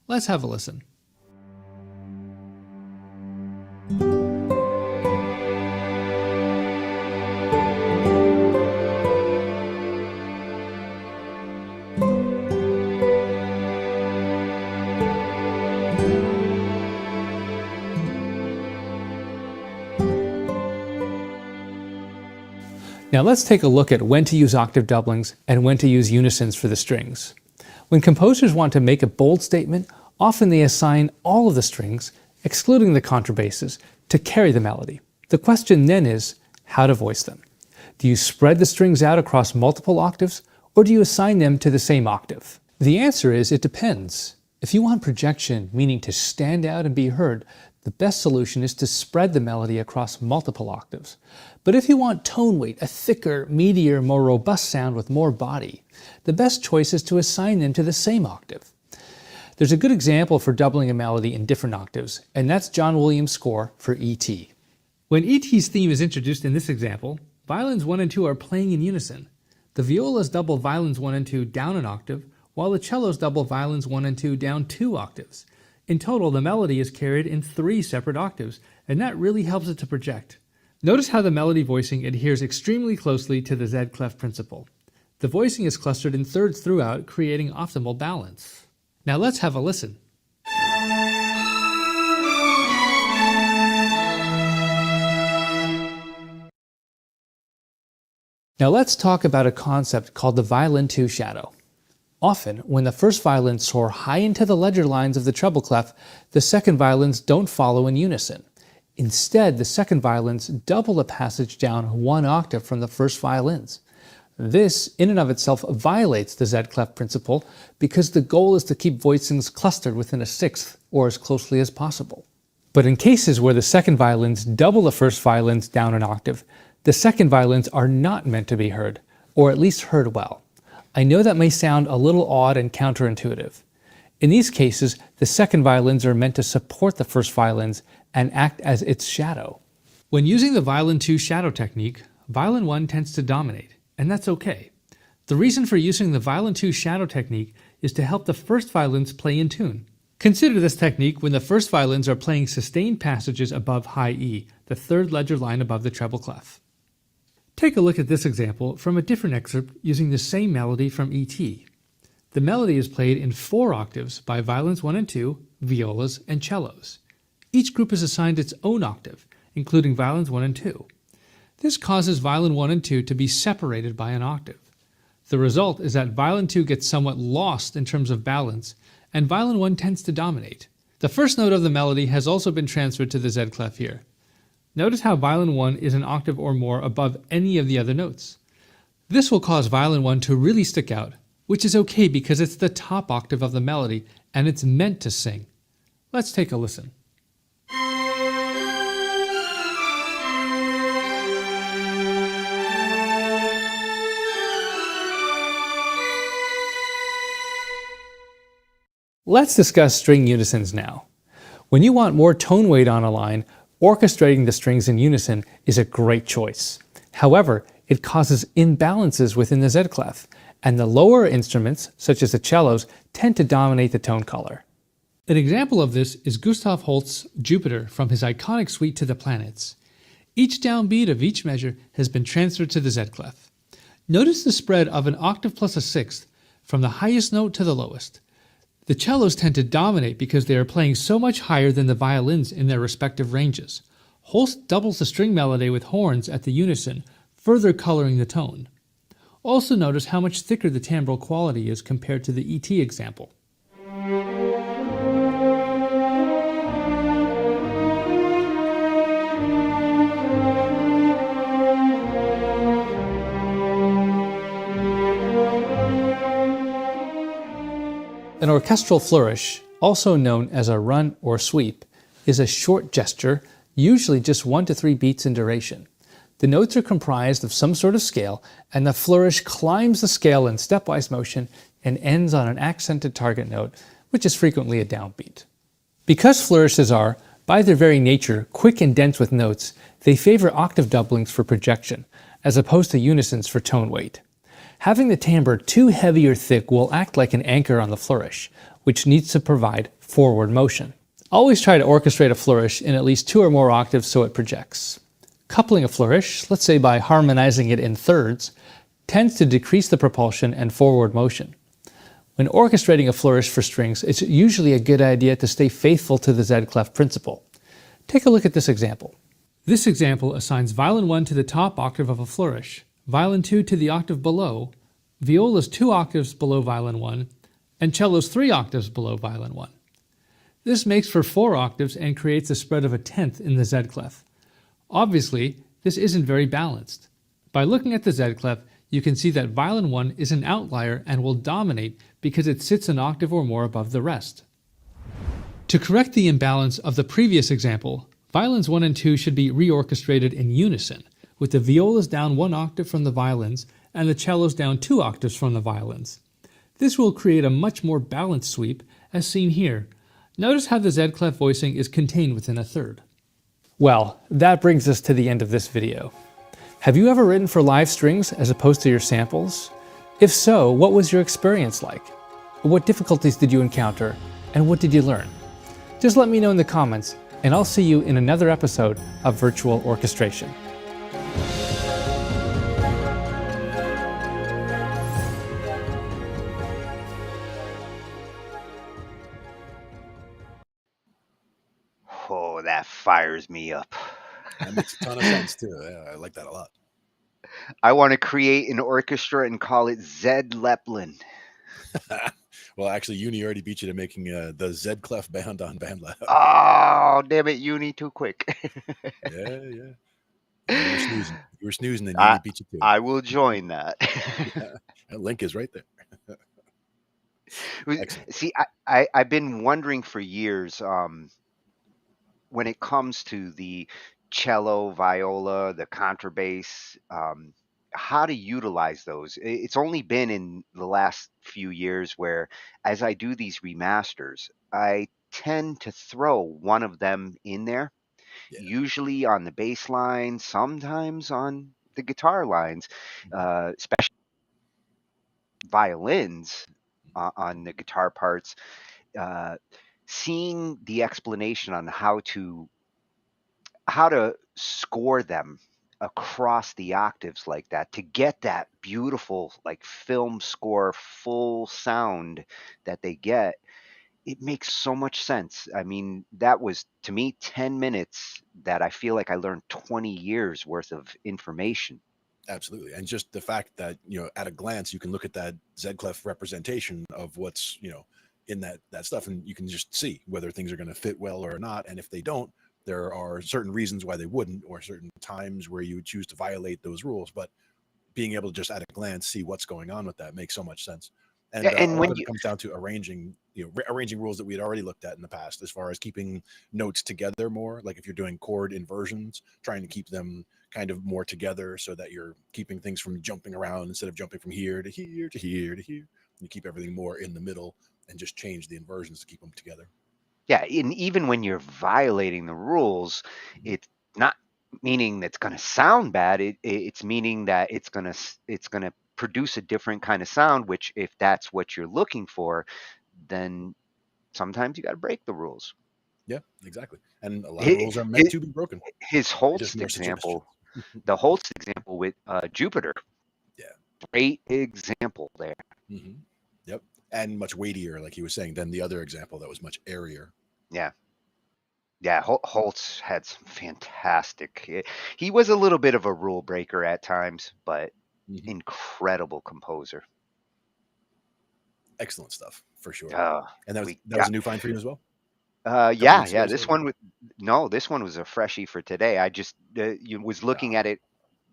Speaker 11: Let's have a listen. Now let's take a look at when to use octave doublings and when to use unisons for the strings. When composers want to make a bold statement, often they assign all of the strings, excluding the contrabasses, to carry the melody. The question then is how to voice them. Do you spread the strings out across multiple octaves, or do you assign them to the same octave? The answer is it depends. If you want projection, meaning to stand out and be heard, the best solution is to spread the melody across multiple octaves. But if you want tone weight, a thicker, meatier, more robust sound with more body, the best choice is to assign them to the same octave. There's a good example for doubling a melody in different octaves, and that's John Williams' score for E.T. When E.T.'s theme is introduced in this example, violins 1 and 2 are playing in unison. The violas double violins 1 and 2 down an octave, while the cellos double violins 1 and 2 down 2 octaves. In total, the melody is carried in 3 separate octaves, and that really helps it to project. Notice how the melody voicing adheres extremely closely to the ZED Clef principle. The voicing is clustered in thirds throughout, creating optimal balance. Now let's have a listen. Now let's talk about a concept called the violin 2 shadow. Often, when the first violins soar high into the ledger lines of the treble clef, the second violins don't follow in unison. Instead, the second violins double the passage down 1 octave from the first violins. This, in and of itself, violates the ZED Clef principle because the goal is to keep voicings clustered within a sixth, or as closely as possible. But in cases where the second violins double the first violins down an octave, the second violins are not meant to be heard, or at least heard well. I know that may sound a little odd and counterintuitive. In these cases, the second violins are meant to support the first violins and act as its shadow. When using the violin 2 shadow technique, violin 1 tends to dominate, and that's okay. The reason for using the violin 2 shadow technique is to help the first violins play in tune. Consider this technique when the first violins are playing sustained passages above high E, the third ledger line above the treble clef. Take a look at this example from a different excerpt using the same melody from E.T. The melody is played in 4 octaves by violins 1 and 2, violas, and cellos. Each group is assigned its own octave, including violins 1 and 2. This causes violin 1 and 2 to be separated by an octave. The result is that violin 2 gets somewhat lost in terms of balance, and violin 1 tends to dominate. The first note of the melody has also been transferred to the Z clef here. Notice how violin 1 is an octave or more above any of the other notes. This will cause violin 1 to really stick out, which is okay because it's the top octave of the melody and it's meant to sing. Let's take a listen. Let's discuss string unisons now. When you want more tone weight on a line, orchestrating the strings in unison is a great choice. However, it causes imbalances within the Z clef, and the lower instruments, such as the cellos, tend to dominate the tone color. An example of this is Gustav Holst's Jupiter from his iconic suite To the Planets. Each downbeat of each measure has been transferred to the Z clef. Notice the spread of an octave plus a sixth from the highest note to the lowest. The cellos tend to dominate because they are playing so much higher than the violins in their respective ranges. Holst doubles the string melody with horns at the unison, further coloring the tone. Also notice how much thicker the timbral quality is compared to the ET example. An orchestral flourish, also known as a run or sweep, is a short gesture, usually just 1 to 3 beats in duration. The notes are comprised of some sort of scale, and the flourish climbs the scale in stepwise motion and ends on an accented target note, which is frequently a downbeat. Because flourishes are, by their very nature, quick and dense with notes, they favor octave doublings for projection, as opposed to unisons for tone weight. Having the timbre too heavy or thick will act like an anchor on the flourish, which needs to provide forward motion. Always try to orchestrate a flourish in at least 2 or more octaves so it projects. Coupling a flourish, let's say by harmonizing it in thirds, tends to decrease the propulsion and forward motion. When orchestrating a flourish for strings, it's usually a good idea to stay faithful to the Z clef principle. Take a look at this example. This example assigns violin 1 to the top octave of a flourish, violin 2 to the octave below, violas 2 octaves below violin 1, and cellos 3 octaves below violin 1. This makes for 4 octaves and creates a spread of a tenth in the Z clef. Obviously, this isn't very balanced. By looking at the Z clef, you can see that violin 1 is an outlier and will dominate because it sits an octave or more above the rest. To correct the imbalance of the previous example, violins 1 and 2 should be reorchestrated in unison, with the violas down 1 octave from the violins and the cellos down 2 octaves from the violins. This will create a much more balanced sweep, as seen here. Notice how the Z clef voicing is contained within a third. Well, that brings us to the end of this video. Have you ever written for live strings as opposed to your samples? If so, what was your experience like? What difficulties did you encounter, and what did you learn? Just let me know in the comments, and I'll see you in another episode of Virtual Orchestration.
Speaker 5: Oh, that fires me up.
Speaker 2: That makes a ton of sense too. Yeah, I like that a lot.
Speaker 5: I want to create an orchestra and call it ZED Zeppelin.
Speaker 2: Well, actually, Uni already beat you to making the Z Clef band on BandLab.
Speaker 5: Oh, damn it, Uni, too quick.
Speaker 2: Yeah. You were snoozing, and Uni beat you to it.
Speaker 5: I will join that.
Speaker 2: Yeah, that link is right there. Excellent.
Speaker 5: See, I've been wondering for years, when it comes to the cello, viola, the contrabass, how to utilize those. It's only been in the last few years where, as I do these remasters, I tend to throw one of them in there, usually on the bass line, sometimes on the guitar lines, especially violins on the guitar parts. seeing the explanation on how to score them across the octaves like that to get that beautiful like film score full sound that they get, it makes so much sense. I mean, that was to me 10 minutes that I feel like I learned 20 years worth of information.
Speaker 2: Absolutely. And just the fact that, at a glance, you can look at that ZED Clef representation of what's, in that stuff, and you can just see whether things are going to fit well or not. And if they don't, there are certain reasons why they wouldn't, or certain times where you would choose to violate those rules. But being able to just at a glance see what's going on with that makes so much sense. And
Speaker 5: Yeah, and
Speaker 2: all
Speaker 5: when
Speaker 2: of it
Speaker 5: you
Speaker 2: comes down to arranging, arranging rules that we had already looked at in the past, as far as keeping notes together more. Like if you're doing chord inversions, trying to keep them kind of more together so that you're keeping things from jumping around instead of jumping from here to here to here to here. You keep everything more in the middle and just change the inversions to keep them together.
Speaker 5: yeah, and even when you're violating the rules, it's not meaning that's going to sound bad. It's meaning that it's going to produce a different kind of sound, which if that's what you're looking for, then sometimes you got to break the rules.
Speaker 2: Yeah, exactly. And a lot of rules are meant to be broken.
Speaker 5: His
Speaker 2: They're
Speaker 5: Holst
Speaker 2: just more
Speaker 5: example,
Speaker 2: suggestions.
Speaker 5: the Holst example with Jupiter,
Speaker 2: Yeah.
Speaker 5: great example there.
Speaker 2: Mm-hmm. Yep. And much weightier, like he was saying, than the other example that was much airier.
Speaker 5: Yeah. Yeah, Holtz had some fantastic. He was a little bit of a rule breaker at times, but incredible composer.
Speaker 2: Excellent stuff for sure. And that was a new find for you as well.
Speaker 5: Yeah. This one was a freshie for today. I just was looking at it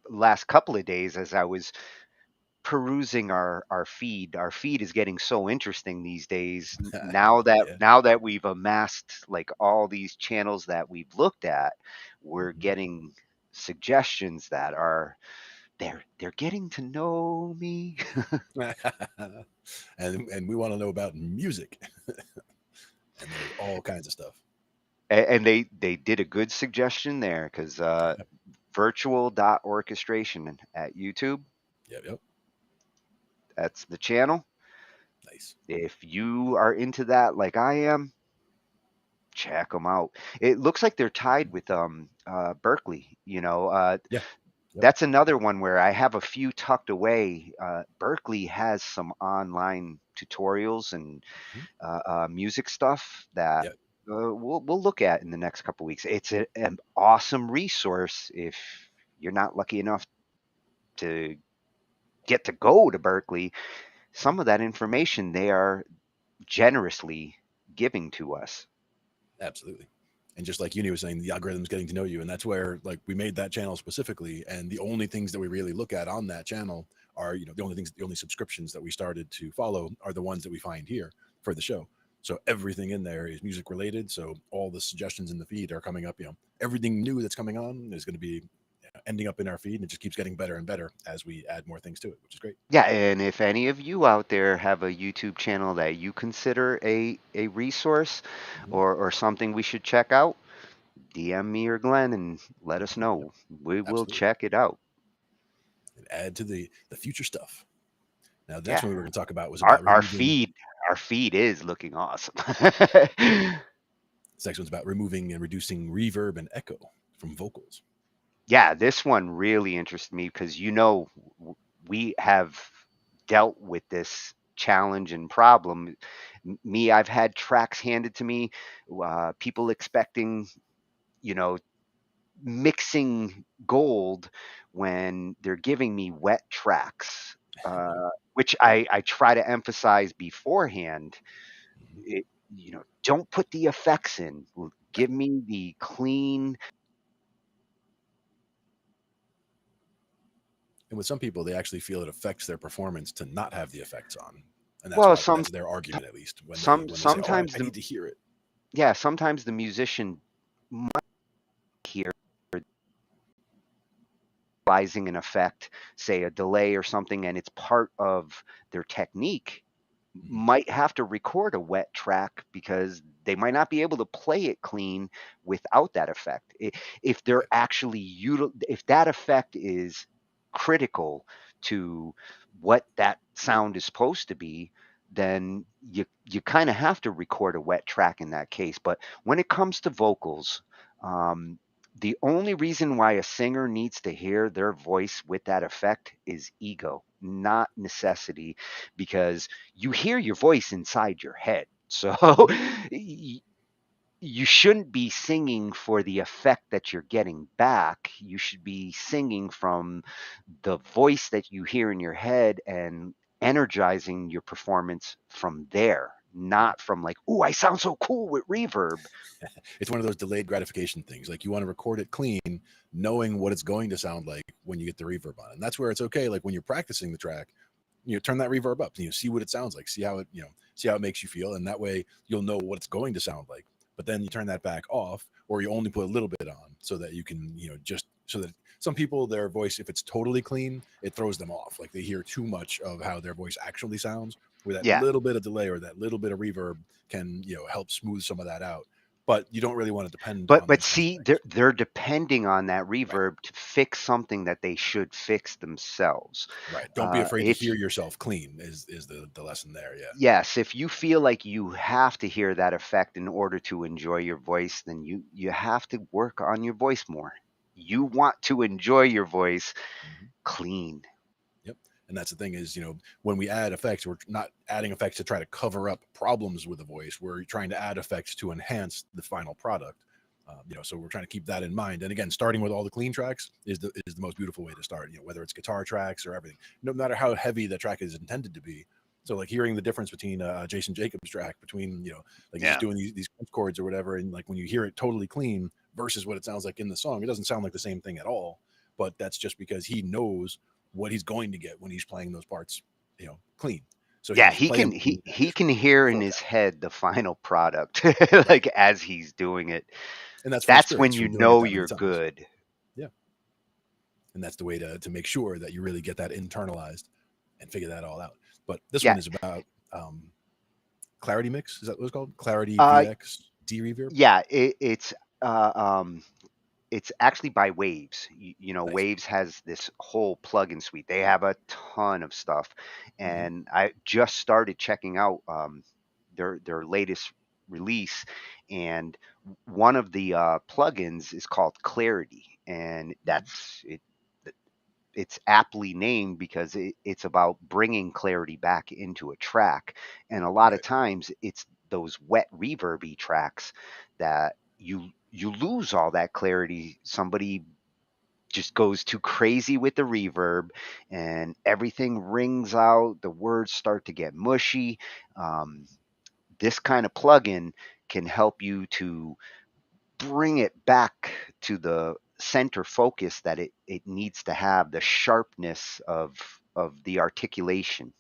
Speaker 5: last couple of days as I was perusing our feed. Our feed is getting so interesting these days. Now that we've amassed like all these channels that we've looked at, we're getting suggestions that are they're getting to know me.
Speaker 2: and we want to know about music. And there's all kinds of stuff.
Speaker 5: And they did a good suggestion there because virtual.orchestration at YouTube.
Speaker 2: Yep.
Speaker 5: That's the channel.
Speaker 2: Nice.
Speaker 5: If you are into that like I am, check them out. It looks like they're tied with Berkeley.
Speaker 2: Yep.
Speaker 5: That's another one where I have a few tucked away. Berkeley has some online tutorials and music stuff that we'll look at in the next couple of weeks. It's an awesome resource if you're not lucky enough to get to go to Berkeley. Some of that information they are generously giving to us.
Speaker 2: Absolutely. And just like Uni was saying, the algorithm's getting to know you. And that's where like we made that channel specifically. And the only things that we really look at on that channel are, the only subscriptions that we started to follow are the ones that we find here for the show. So everything in there is music related. So all the suggestions in the feed are coming up, everything new that's coming on is going to be ending up in our feed, and it just keeps getting better and better as we add more things to it, which is great.
Speaker 5: Yeah, and if any of you out there have a YouTube channel that you consider a resource or something we should check out, DM me or Glenn and let us know. We will check it out.
Speaker 2: And add to the future stuff. Now, the next one we were going to talk about was
Speaker 5: about our feed. Our feed is looking awesome.
Speaker 2: This next one's about removing and reducing reverb and echo from vocals.
Speaker 5: Yeah, this one really interests me because we have dealt with this challenge and problem. I've had tracks handed to me, people expecting, mixing gold when they're giving me wet tracks, which I try to emphasize beforehand. Don't put the effects in. Give me the clean.
Speaker 2: And with some people, they actually feel it affects their performance to not have the effects on. And that's that's their argument, at least. When
Speaker 5: sometimes
Speaker 2: they say, I need to hear it.
Speaker 5: Yeah, sometimes the musician might hear utilizing an effect, say a delay or something, and it's part of their technique, might have to record a wet track because they might not be able to play it clean without that effect. If they're actually if that effect is critical to what that sound is supposed to be, then you kind of have to record a wet track in that case. But when it comes to vocals, the only reason why a singer needs to hear their voice with that effect is ego, not necessity, because you hear your voice inside your head. So you shouldn't be singing for the effect that you're getting back. You should be singing from the voice that you hear in your head and energizing your performance from there, not from like, oh, I sound so cool with reverb.
Speaker 2: It's one of those delayed gratification things. Like, you want to record it clean, knowing what it's going to sound like when you get the reverb on it. And that's where it's okay. Like, when you're practicing the track, turn that reverb up and see what it sounds like, see how it makes you feel. And that way you'll know what it's going to sound like. But then you turn that back off, or you only put a little bit on, so that you can, just so that some people, their voice, if it's totally clean, it throws them off. Like, they hear too much of how their voice actually sounds, where that little bit of delay or that little bit of reverb can, help smooth some of that out. But you don't really want to depend.
Speaker 5: But see, they're depending on that reverb to fix something that they should fix themselves.
Speaker 2: Right. Don't be afraid to hear yourself clean is the lesson there. Yeah.
Speaker 5: Yes. If you feel like you have to hear that effect in order to enjoy your voice, then you have to work on your voice more. You want to enjoy your voice clean.
Speaker 2: Yep. And that's the thing is, when we add effects, we're not adding effects to try to cover up problems with the voice. We're trying to add effects to enhance the final product. So we're trying to keep that in mind. And again, starting with all the clean tracks is the most beautiful way to start, whether it's guitar tracks or everything, no matter how heavy the track is intended to be. So like hearing the difference between Jason Jacobs' track between, just doing these chords or whatever. And like when you hear it totally clean versus what it sounds like in the song, it doesn't sound like the same thing at all. But that's just because he knows what he's going to get when he's playing those parts, clean. So
Speaker 5: he can hear in his head the final product, like as he's doing it.
Speaker 2: And
Speaker 5: that's when you know you're good.
Speaker 2: Yeah. And that's the way to make sure that you really get that internalized and figure that all out. But this one is about Clarity Mix. Is that what it's called? Clarity VX DeReverb?
Speaker 5: Yeah, it's actually by Waves. Nice. Waves has this whole plugin suite. They have a ton of stuff. And I just started checking out their latest release. And one of the plugins is called Clarity. And that's it. It's aptly named because it's about bringing clarity back into a track. And a lot of times it's those wet reverby tracks that you lose all that clarity. Somebody just goes too crazy with the reverb and everything rings out. The words start to get mushy. This kind of plugin can help you to bring it back to the center focus that it needs to have, the sharpness of the articulation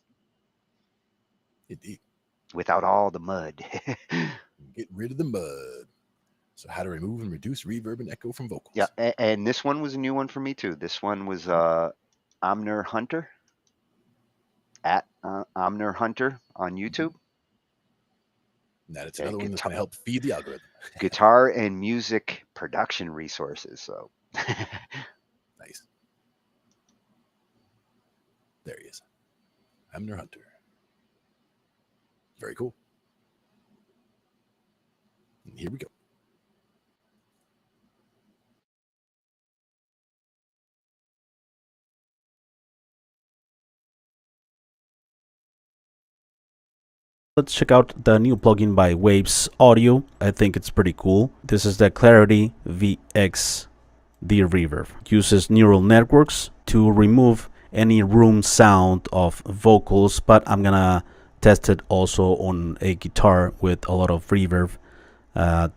Speaker 5: without all the mud.
Speaker 2: Get rid of the mud. So how to remove and reduce reverb and echo from vocals.
Speaker 5: Yeah, and this one was a new one for me too. This one was Omner Hunter at Omner Hunter on YouTube.
Speaker 2: And that it's another one that's going to help feed the algorithm.
Speaker 5: Guitar and music production resources. So
Speaker 2: nice. There he is. Omner Hunter. Very cool. And here we go.
Speaker 12: Let's check out the new plugin by Waves Audio. I think it's pretty cool. This is the Clarity VX DeReverb. Uses neural networks to remove any room sound of vocals, but I'm gonna test it also on a guitar with a lot of reverb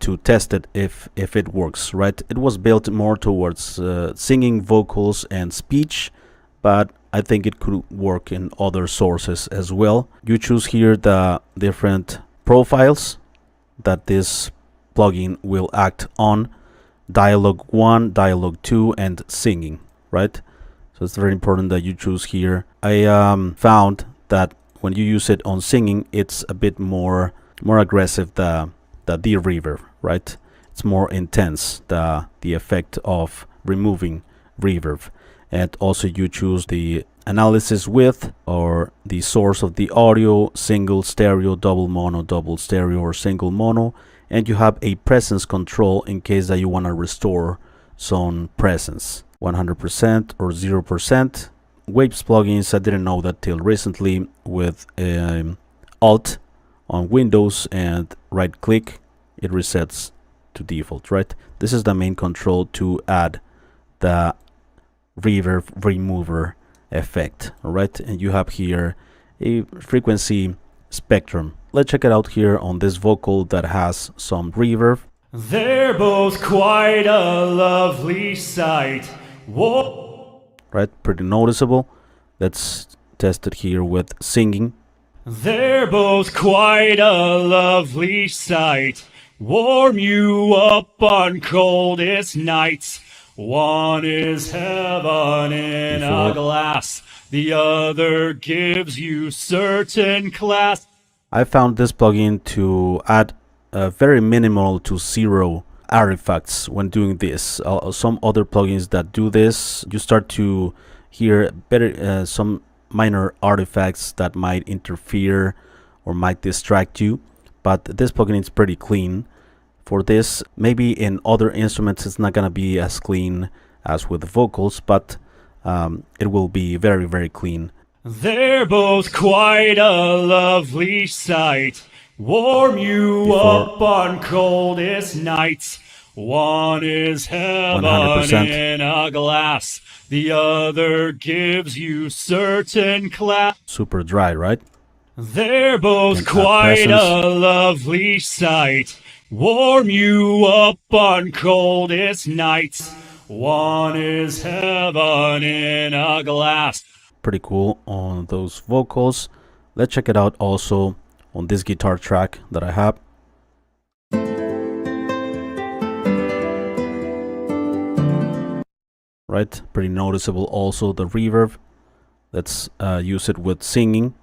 Speaker 12: to test it if it works, right? It was built more towards singing, vocals, and speech, but I think it could work in other sources as well. You choose here the different profiles that this plugin will act on: dialogue 1, dialogue 2, and singing, right? So it's very important that you choose here. I found that when you use it on singing, it's a bit more aggressive, the DeReverb, right? It's more intense, the effect of removing reverb. And also you choose the analysis width, or the source of the audio, single stereo, double mono, double stereo, or single mono, and you have a presence control in case that you want to restore some presence, 100% or 0%. Waves plugins, I didn't know that till recently. With Alt on Windows and right click, it resets to default, right? This is the main control to add the reverb remover effect. All right, and you have here a frequency spectrum. Let's check it out here on this vocal that has some reverb.
Speaker 13: They're both quite a lovely sight. Whoa.
Speaker 12: Right, pretty noticeable. Let's test it here with singing.
Speaker 13: They're both quite a lovely sight. Warm you up on coldest nights. One is heaven in a glass, the other gives you certain class.
Speaker 12: I found this plugin to add very minimal to zero artifacts when doing this. Some other plugins that do this, you start to hear better some minor artifacts that might interfere or might distract you, but this plugin is pretty clean. For this, maybe in other instruments it's not gonna be as clean as with vocals, but it will be very, very clean.
Speaker 13: They're both quite a lovely sight. Warm you up on coldest nights. One is heaven
Speaker 12: 100%.
Speaker 13: in a glass, the other gives you certain class.
Speaker 12: Super dry, right?
Speaker 13: They're both
Speaker 12: Can add
Speaker 13: quite
Speaker 12: presence.
Speaker 13: a lovely sight. Warm you up on coldest nights. One is heaven in a glass.
Speaker 12: Pretty cool on those vocals. Let's check it out also on this guitar track that I have. Right, pretty noticeable also the reverb. Let's use it with singing.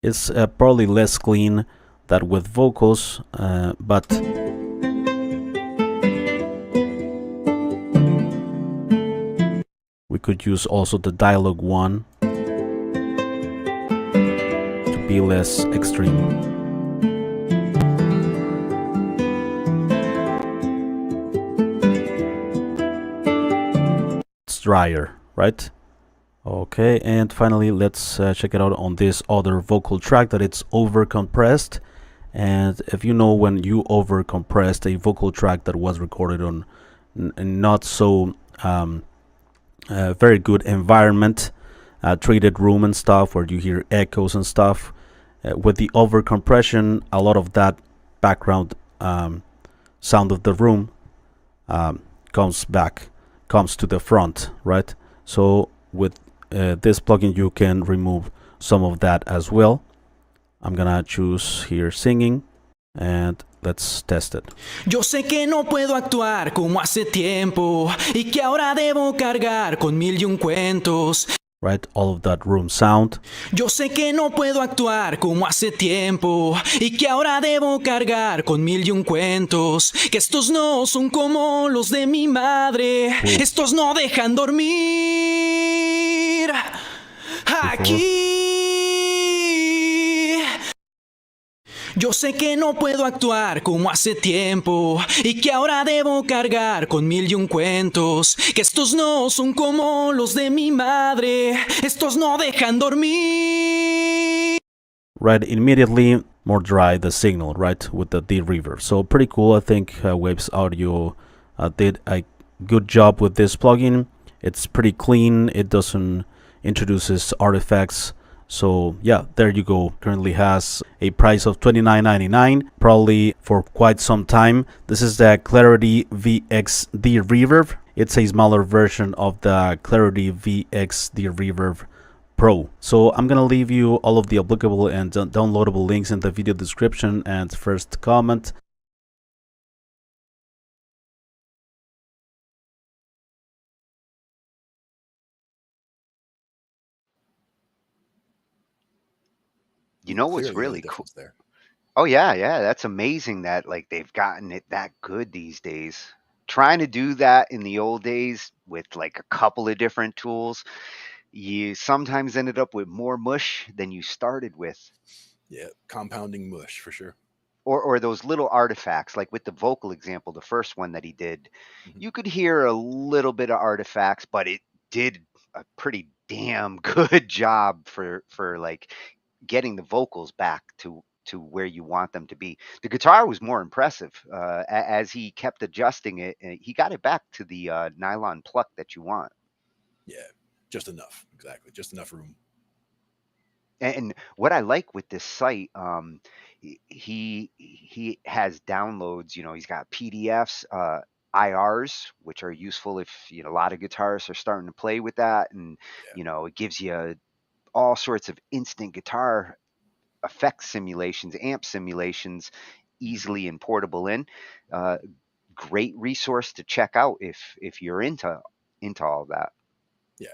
Speaker 12: It's probably less clean than with vocals, but we could use also the dialogue one to be less extreme. It's drier, right? Okay, and finally let's check it out on this other vocal track that it's over compressed. And if you know, when you over compressed a vocal track that was recorded on not so very good environment, treated room and stuff, where you hear echoes and stuff, with the over compression, a lot of that background sound of the room comes to the front, right? So with this plugin you can remove some of that as well. I'm gonna choose here singing, and let's test it.
Speaker 14: Yo sé que no puedo actuar como hace tiempo y que ahora debo cargar con mil y un cuentos.
Speaker 12: Right, all of that room sound.
Speaker 14: Yo sé que no puedo actuar como hace tiempo y que ahora debo cargar con mil y un cuentos. Que estos no son como los de mi madre. Estos no dejan dormir. Aquí. Yo sé que no puedo actuar como hace tiempo y que ahora debo cargar con mil y un cuentos. Que estos no son como los de mi madre. Estos no dejan dormir.
Speaker 12: Right, immediately more dry the signal, right, with the DeReverb. So pretty cool. I think Waves Audio did a good job with this plugin. It's pretty clean. It doesn't introduces artifacts. So yeah, there you go. Currently has a price of $29.99, probably for quite some time. This is the Clarity VX DeReverb. It's a smaller version of the Clarity VX DeReverb Pro. So I'm gonna leave you all of the applicable and downloadable links in the video description and first comment.
Speaker 5: You know what's
Speaker 2: Clearly, there's
Speaker 5: really
Speaker 2: a
Speaker 5: cool?
Speaker 2: difference there.
Speaker 5: Oh yeah, yeah, that's amazing that like they've gotten it that good these days. Trying to do that in the old days with like a couple of different tools, you sometimes ended up with more mush than you started with.
Speaker 2: Yeah, compounding mush for sure.
Speaker 5: Or those little artifacts, like with the vocal example, the first one that he did,
Speaker 2: Mhm.
Speaker 5: you could hear a little bit of artifacts, but it did a pretty damn good job for like getting the vocals back to where you want them to be. The guitar was more impressive as he kept adjusting it. He got it back to the nylon pluck that you want.
Speaker 2: Yeah, just enough. Exactly, just enough room.
Speaker 5: And what I like with this site, he has downloads. You know, he's got PDFs, IRs, which are useful if you know a lot of guitarists are starting to play with that, and you know it gives you all sorts of instant guitar effect simulations, amp simulations, easily importable in. Uh, Great resource to check out if you're into all that.
Speaker 2: Yeah,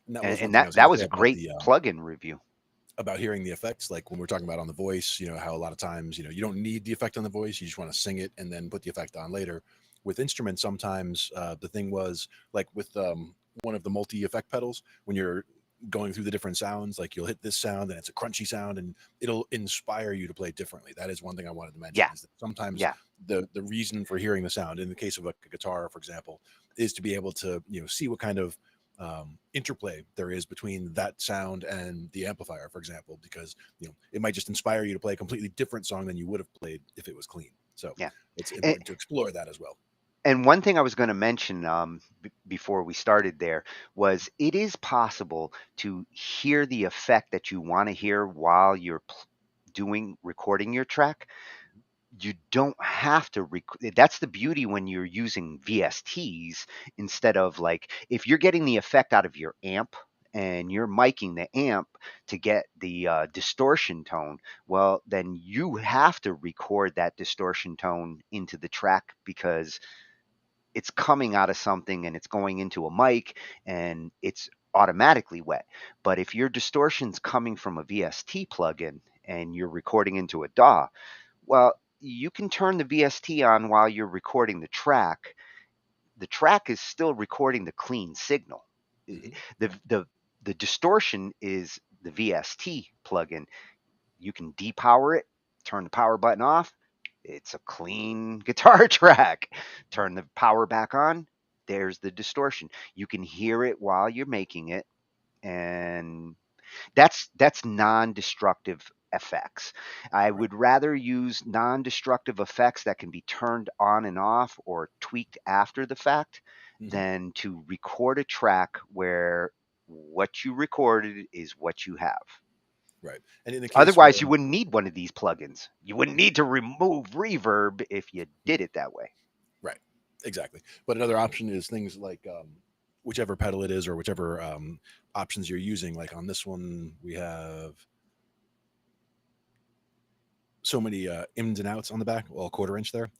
Speaker 2: and that was one
Speaker 5: And
Speaker 2: thing I
Speaker 5: that
Speaker 2: was going
Speaker 5: that
Speaker 2: to
Speaker 5: was
Speaker 2: say
Speaker 5: a great plugin review.
Speaker 2: about hearing the effects. Like when we're talking about on the voice, you know how a lot of times you don't need the effect on the voice. You just want to sing it and then put the effect on later. With instruments, sometimes the thing was like with one of the multi effect pedals when you're going through the different sounds, like you'll hit this sound and it's a crunchy sound and it'll inspire you to play differently. That is one thing I wanted to mention,
Speaker 5: Yeah,
Speaker 2: is that sometimes
Speaker 5: yeah.
Speaker 2: the reason for hearing the sound in the case of a guitar, for example, is to be able to see what kind of interplay there is between that sound and the amplifier, for example, because it might just inspire you to play a completely different song than you would have played if it was clean. So
Speaker 5: Yeah.
Speaker 2: it's
Speaker 5: And,
Speaker 2: important to explore that as well.
Speaker 5: and one thing I was going to mention before we started there was it is possible to hear the effect that you want to hear while you're recording your track. You don't have to that's the beauty when you're using VSTs instead of like if you're getting the effect out of your amp and you're miking the amp to get the distortion tone, well then you have to record that distortion tone into the track because it's coming out of something and it's going into a mic and it's automatically wet. But if your distortion's coming from a VST plugin and you're recording into a DAW, well, you can turn the VST on while you're recording the track. The track is still recording the clean signal. The distortion is the VST plugin. You can depower it, turn the power button off. It's a clean guitar track. Turn the power back on. There's the distortion. You can hear it while you're making it, and that's non-destructive effects. I would rather use non-destructive effects that can be turned on and off or tweaked after the fact than to record a track where what you recorded is what you have.
Speaker 2: Right. And in the case
Speaker 5: Otherwise,
Speaker 2: where
Speaker 5: you wouldn't need one of these plugins. You wouldn't need to remove reverb if you did it that way.
Speaker 2: Right. Exactly. But another option is things like whichever pedal it is or whichever options you're using. Like on this one, we have so many ins and outs on the back, well, 1/4 inch there,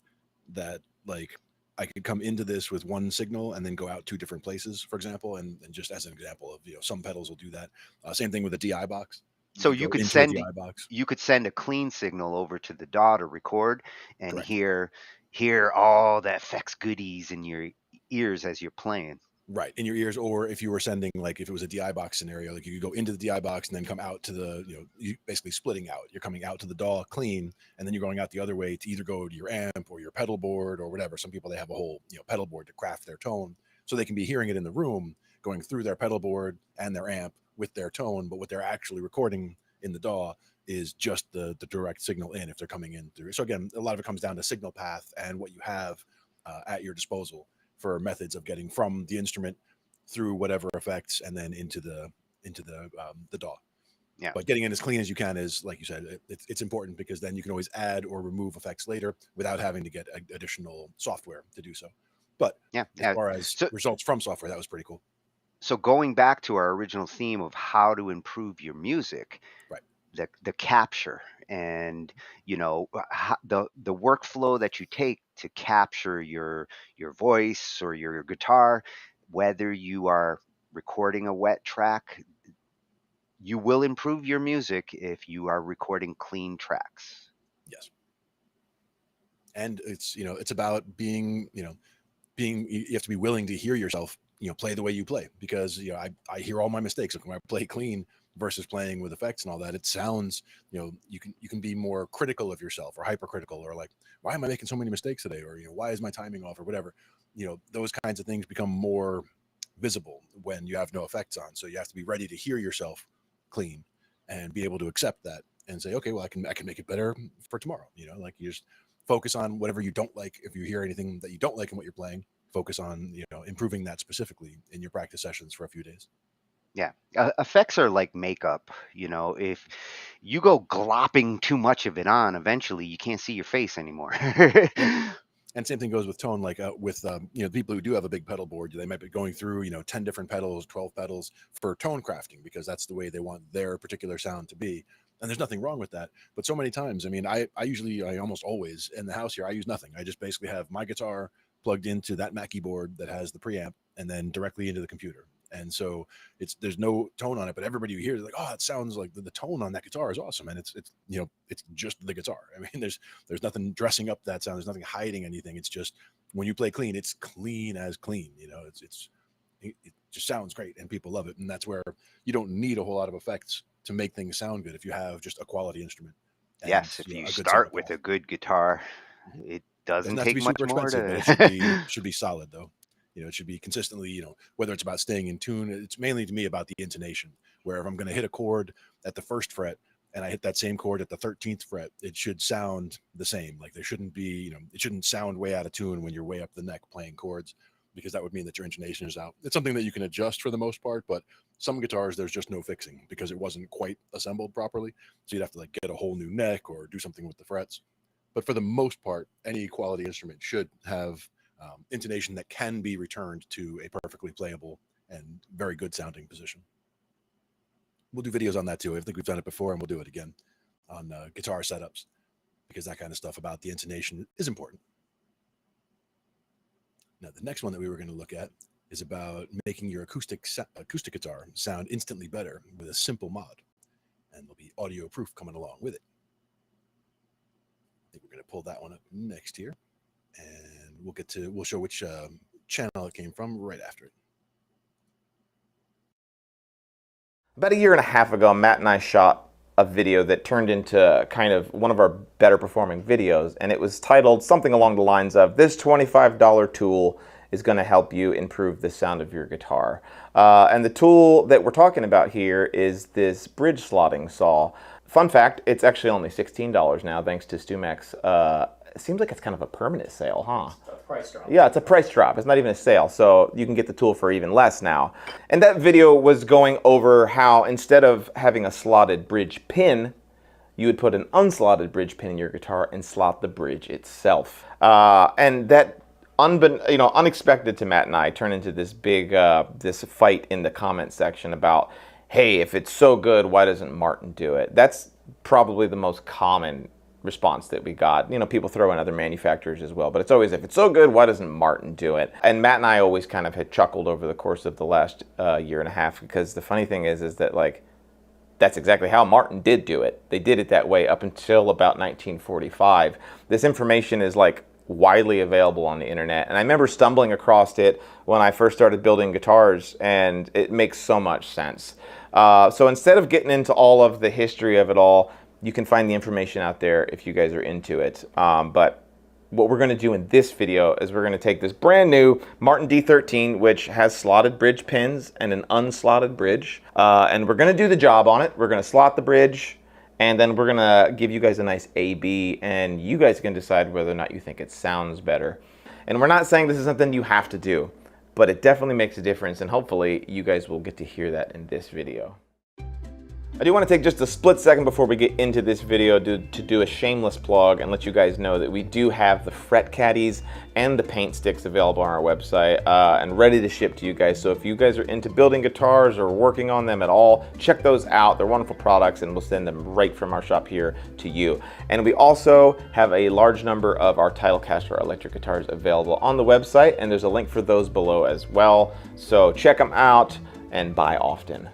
Speaker 2: that like I could come into this with one signal and then go out 2 different places, for example. And just as an example of, some pedals will do that. Same thing with the DI box.
Speaker 5: So
Speaker 2: You go into a DI box.
Speaker 5: you could send a clean signal over to the DAW to record and
Speaker 2: Correct.
Speaker 5: hear all the effects goodies in your ears as you're playing.
Speaker 2: Right, in your ears, or if you were sending, like if it was a DI box scenario, like you could go into the DI box and then come out to the, you basically splitting out. You're coming out to the DAW clean, and then you're going out the other way to either go to your amp or your pedal board or whatever. Some people, they have a whole pedal board to craft their tone, so they can be hearing it in the room, going through their pedal board and their amp with their tone, but what they're actually recording in the DAW is just the direct signal in if they're coming in through. So again, a lot of it comes down to signal path and what you have at your disposal for methods of getting from the instrument through whatever effects and then into the DAW.
Speaker 5: Yeah.
Speaker 2: But getting in as clean as you can is, like you said, it's important because then you can always add or remove effects later without having to get additional software to do so. But as far as results from software, that was pretty cool.
Speaker 5: So going back to our original theme of how to improve your music,
Speaker 2: right?
Speaker 5: The capture and the workflow that you take to capture your voice or your guitar, whether you are recording a wet track, you will improve your music if you are recording clean tracks.
Speaker 2: Yes. And it's, it's about being, you have to be willing to hear yourself, play the way you play, because, I hear all my mistakes when I play clean versus playing with effects and all that. It sounds, you can be more critical of yourself or hypercritical, or like, why am I making so many mistakes today? Or, why is my timing off, or whatever. Those kinds of things become more visible when you have no effects on. So you have to be ready to hear yourself clean and be able to accept that and say, okay, well, I can make it better for tomorrow. Like, you just focus on whatever you don't like. If you hear anything that you don't like in what you're playing, focus on, improving that specifically in your practice sessions for a few days.
Speaker 5: Yeah, effects are like makeup. If you go glopping too much of it on, eventually you can't see your face anymore.
Speaker 2: And same thing goes with tone, like with people who do have a big pedal board, they might be going through 10 different pedals, 12 pedals for tone crafting, because that's the way they want their particular sound to be. And there's nothing wrong with that. But so many times, I almost always in the house here, I use nothing. I just basically have my guitar plugged into that Mackie board that has the preamp, and then directly into the computer. And so there's no tone on it, but everybody who hears it, like, oh, it sounds like the tone on that guitar is awesome. And it's just the guitar. There's nothing dressing up that sound. There's nothing hiding anything. It's just, when you play clean, it's clean as clean. It just sounds great and people love it. And that's where you don't need a whole lot of effects to make things sound good if you have just a quality instrument. And,
Speaker 5: yes, if you start with a good guitar, it doesn't take much more to...
Speaker 2: But it should be solid, though. It should be consistently, whether it's about staying in tune. It's mainly, to me, about the intonation, where if I'm going to hit a chord at the 1st fret and I hit that same chord at the 13th fret, it should sound the same. Like, there shouldn't be, it shouldn't sound way out of tune when you're way up the neck playing chords, because that would mean that your intonation is out. It's something that you can adjust for the most part, but some guitars, there's just no fixing because it wasn't quite assembled properly. So you'd have to like get a whole new neck or do something with the frets. But for the most part, any quality instrument should have intonation that can be returned to a perfectly playable and very good sounding position. We'll do videos on that too. I think we've done it before, and we'll do it again on guitar setups, because that kind of stuff about the intonation is important. Now, the next one that we were going to look at is about making your acoustic guitar sound instantly better with a simple mod, and there'll be audio proof coming along with it. I think we're going to pull that one up next here, and we'll show which channel it came from right after it.
Speaker 15: About a year and a half ago, Matt and I shot a video that turned into kind of one of our better performing videos, and it was titled something along the lines of, "This $25 tool is going to help you improve the sound of your guitar." And the tool that we're talking about here is this bridge slotting saw. Fun fact, it's actually only $16 now, thanks to Stumex. It seems like it's kind of a permanent sale, huh?
Speaker 16: A price drop.
Speaker 15: Yeah, it's a price drop. It's not even a sale, so you can get the tool for even less now. And that video was going over how instead of having a slotted bridge pin, you would put an unslotted bridge pin in your guitar and slot the bridge itself. And that, unexpected to Matt and I, turned into this big this fight in the comment section about, hey, if it's so good, why doesn't Martin do it? That's probably the most common response that we got. People throw in other manufacturers as well, but it's always, if it's so good, why doesn't Martin do it? And Matt and I always kind of had chuckled over the course of the last year and a half, because the funny thing is that, like, that's exactly how Martin did do it. They did it that way up until about 1945. This information is like widely available on the internet, and I remember stumbling across it when I first started building guitars, and it makes so much sense. So instead of getting into all of the history of it all, you can find the information out there if you guys are into it. But what we're going to do in this video is we're going to take this brand new Martin D13, which has slotted bridge pins and an unslotted bridge, and we're going to do the job on it. We're going to slot the bridge, and then we're going to give you guys a nice A/B, and you guys can decide whether or not you think it sounds better. And we're not saying this is something you have to do, but it definitely makes a difference, and hopefully you guys will get to hear that in this video. I do want to take just a split second before we get into this video to do a shameless plug and let you guys know that we do have the fret caddies and the paint sticks available on our website and ready to ship to you guys. So if you guys are into building guitars or working on them at all, check those out. They're wonderful products, and we'll send them right from our shop here to you. And we also have a large number of our Titlecaster electric guitars available on the website, and there's a link for those below as well. So check them out and buy often.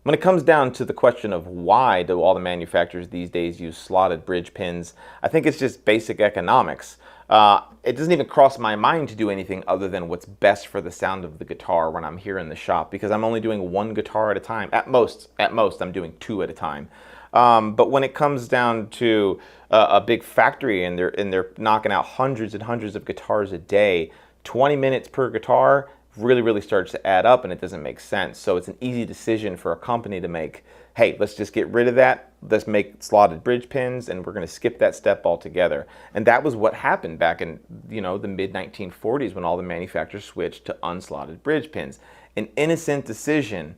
Speaker 15: When it comes down to the question of why do all the manufacturers these days use slotted bridge pins, I think it's just basic economics. It doesn't even cross my mind to do anything other than what's best for the sound of the guitar when I'm here in the shop, because I'm only doing one guitar at a time. At most, I'm doing two at a time. But when it comes down to a big factory and they're knocking out hundreds and hundreds of guitars a day, 20 minutes per guitar really starts to add up, and it doesn't make sense. So it's an easy decision for a company to make, hey, let's just get rid of that. Let's make slotted bridge pins, and we're going to skip that step altogether. And that was what happened back in, you know, the mid 1940s when all the manufacturers switched to unslotted bridge pins. An innocent decision,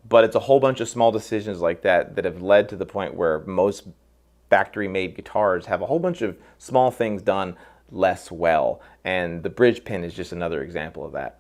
Speaker 15: but it's a whole bunch of small decisions like that that have led to the point where most factory-made guitars have a whole bunch of small things done less well, and the bridge pin is just another example of that.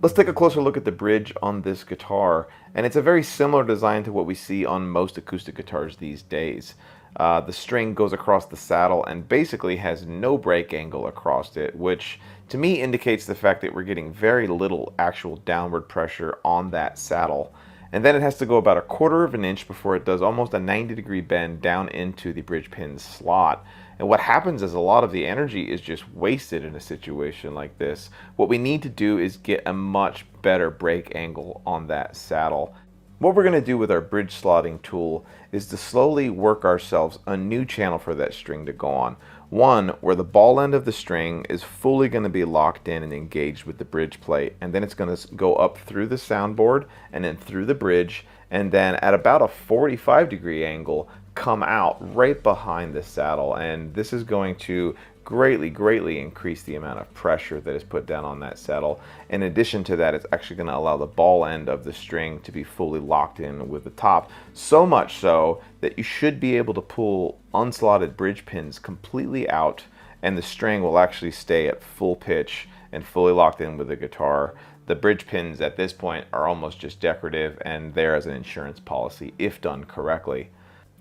Speaker 15: Let's take a closer look at the bridge on this guitar, and it's a very similar design to what we see on most acoustic guitars these days. The string goes across the saddle and basically has no break angle across it, which to me indicates the fact that we're getting very little actual downward pressure on that saddle. And then it has to go about 1/4 of an inch before it does almost a 90-degree bend down into the bridge pin slot. And what happens is a lot of the energy is just wasted in a situation like this. What we need to do is get a much better break angle on that saddle. What we're going to do with our bridge slotting tool is to slowly work ourselves a new channel for that string to go on. One where the ball end of the string is fully going to be locked in and engaged with the bridge plate, and then it's going to go up through the soundboard and then through the bridge, and then at about a 45-degree angle come out right behind the saddle. And this is going to greatly increase the amount of pressure that is put down on that saddle. In addition to that, it's actually going to allow the ball end of the string to be fully locked in with the top, so much so that you should be able to pull unslotted bridge pins completely out, and the string will actually stay at full pitch and fully locked in with the guitar. The bridge pins at this point are almost just decorative and there as an insurance policy if done correctly.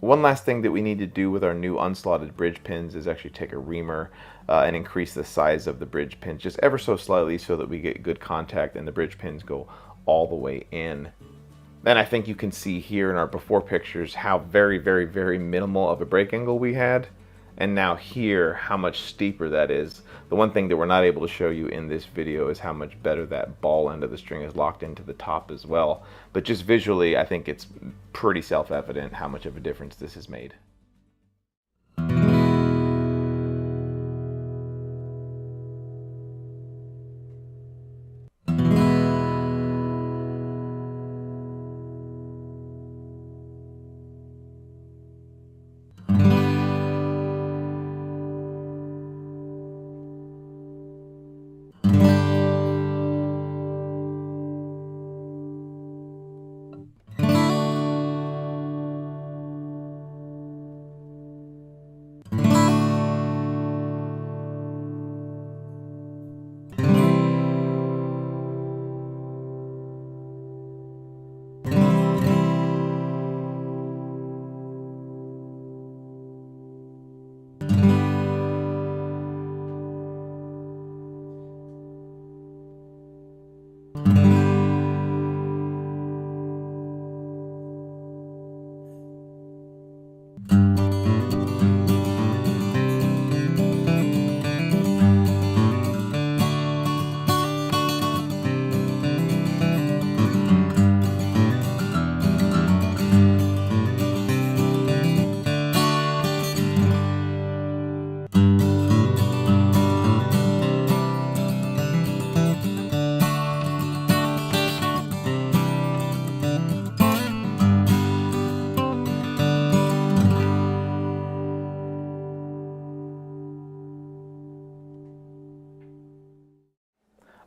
Speaker 15: One last thing that we need to do with our new unslotted bridge pins is actually take a reamer and increase the size of the bridge pins just ever so slightly so that we get good contact and the bridge pins go all the way in. Then I think you can see here in our before pictures how very minimal of a break angle we had, and now here how much steeper that is. The one thing that we're not able to show you in this video is how much better that ball end of the string is locked into the top as well. But just visually, I think it's pretty self-evident how much of a difference this has made.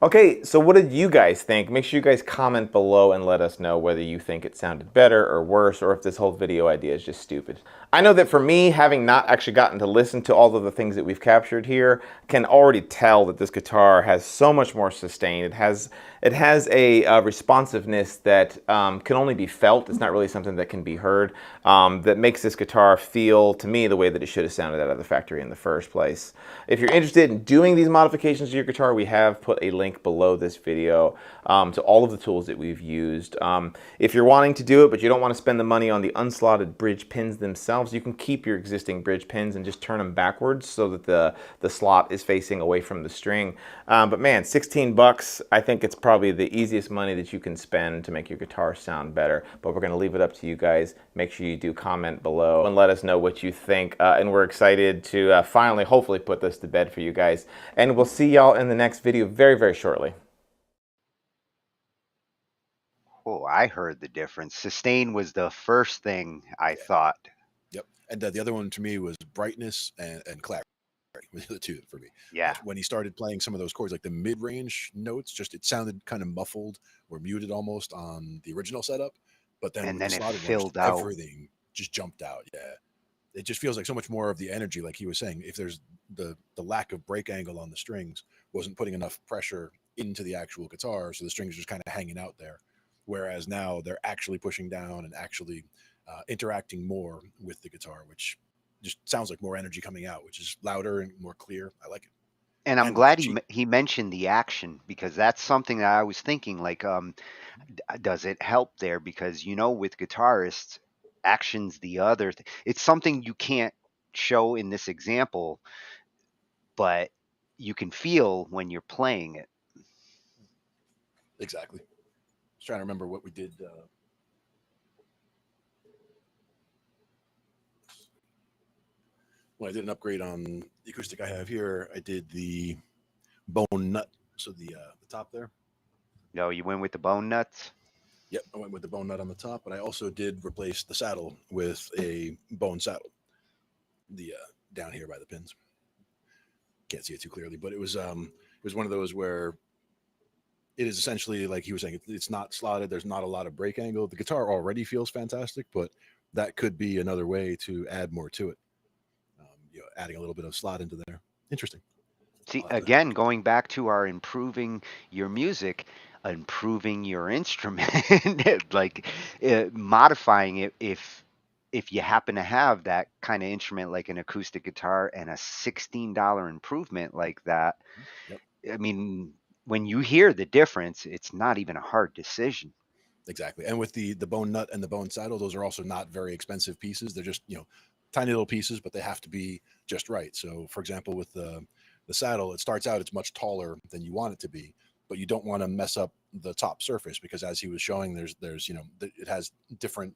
Speaker 15: Okay, so what did you guys think? Make sure you guys comment below and let us know whether you think it sounded better or worse, or if this whole video idea is just stupid. I know that for me, having not actually gotten to listen to all of the things that we've captured here, can already tell that this guitar has so much more sustain. It has It has a responsiveness that can only be felt. It's not really something that can be heard. That makes this guitar feel, to me, the way that it should have sounded out of the factory in the first place. If you're interested in doing these modifications to your guitar, we have put a link below this video to all of the tools that we've used. If you're wanting to do it, but you don't want to spend the money on the unslotted bridge pins themselves, you can keep your existing bridge pins and just turn them backwards so that the slot is facing away from the string. But man, 16 bucks, I think it's probably the easiest money that you can spend to make your guitar sound better. But we're going to leave it up to you guys. Make sure you do comment below and let us know what you think. And we're excited to finally, hopefully, put this to bed for you guys. And we'll see y'all in the next video very, very shortly.
Speaker 5: Oh, I heard the difference. Sustain was the first thing I thought.
Speaker 2: Yep. And the other one to me was brightness and clarity. The two for me.
Speaker 5: Yeah.
Speaker 2: When he started playing some of those chords, like the mid-range notes, just it sounded kind of muffled or muted almost on the original setup. But then,
Speaker 5: and
Speaker 2: with
Speaker 5: then
Speaker 2: the
Speaker 5: it
Speaker 2: slotted
Speaker 5: filled
Speaker 2: one,
Speaker 5: out.
Speaker 2: everything just jumped out. Yeah. It just feels like so much more of the energy, like he was saying. If there's the lack of break angle on the strings wasn't putting enough pressure into the actual guitar, so the strings are just kind of hanging out there. Whereas now they're actually pushing down and actually interacting more with the guitar, which just sounds like more energy coming out, which is louder and more clear. I like it.
Speaker 5: And I'm glad he mentioned the action, because that's something that I was thinking, like, does it help there? Because, you know, with guitarists, action's the other thing. It's something you can't show in this example, but you can feel when you're playing it.
Speaker 2: Exactly. I was trying to remember what we did. When I did an upgrade on the acoustic I have here, I did the bone nut. So the top there.
Speaker 5: No, you went with the bone nuts?
Speaker 2: Yep, I went with the bone nut on the top, but I also did replace the saddle with a bone saddle. The down here by the pins. Can't see it too clearly, but it was one of those where it is essentially, like he was saying, it's not slotted. There's not a lot of break angle. The guitar already feels fantastic, but that could be another way to add more to it. Adding a little bit of slot into there. Interesting.
Speaker 5: See, again, going back to our improving your music, improving your instrument, like modifying it if you happen to have that kind of instrument like an acoustic guitar and a $16 improvement like that.
Speaker 2: Yep.
Speaker 5: I mean, when you hear the difference, it's not even a hard decision.
Speaker 2: Exactly. And with the bone nut and the bone saddle, those are also not very expensive pieces. They're just, tiny little pieces, but they have to be just right. So, for example, with the saddle, it starts out, it's much taller than you want it to be, but you don't want to mess up the top surface, because as he was showing, there's it has different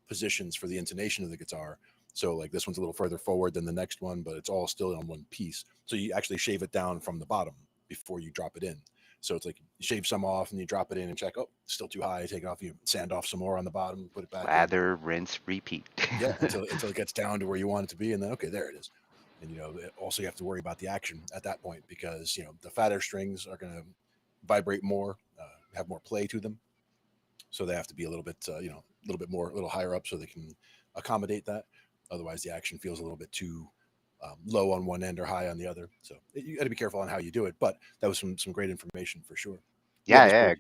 Speaker 2: positions for the intonation of the guitar. So like this one's a little further forward than the next one, but it's all still on one piece. So you actually shave it down from the bottom before you drop it in. So it's like you shave some off and you drop it in and check, oh, still too high, take it off, you sand off some more on the bottom, put it back
Speaker 5: Lather, rinse, repeat.
Speaker 2: Yeah, until it gets down to where you want it to be, and then okay, there it is. And also you have to worry about the action at that point, because the fatter strings are going to vibrate more, have more play to them, so they have to be a little bit more, a little higher up, so they can accommodate that. Otherwise, the action feels a little bit too low on one end or high on the other. So you got to be careful on how you do it. But that was some great information for sure.
Speaker 5: Yeah.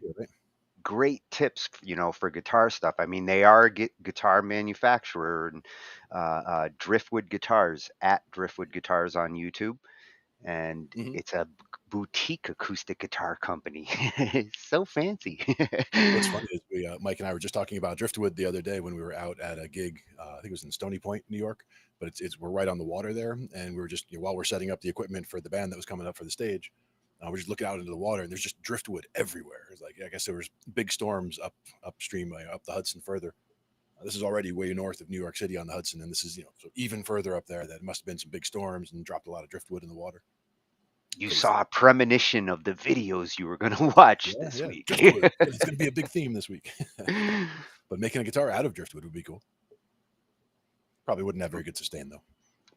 Speaker 5: Great tips, for guitar stuff. I mean, they are guitar manufacturer, Driftwood Guitars, at Driftwood Guitars on YouTube. And it's a boutique acoustic guitar company. It's so fancy.
Speaker 2: What's funny is Mike and I were just talking about Driftwood the other day when we were out at a gig. I think it was in Stony Point, New York, but we're right on the water there, and we were just while we're setting up the equipment for the band that was coming up for the stage, we're just looking out into the water, and there's just driftwood everywhere. It's like, I guess there was big storms upstream, up the Hudson further. This is already way north of New York City on the Hudson, and this is so even further up there. That must have been some big storms and dropped a lot of driftwood in the water.
Speaker 5: You saw a premonition of the videos you were going to watch this week.
Speaker 2: Driftwood. It's going to be a big theme this week. But making a guitar out of driftwood would be cool. Probably wouldn't have very good sustain, though.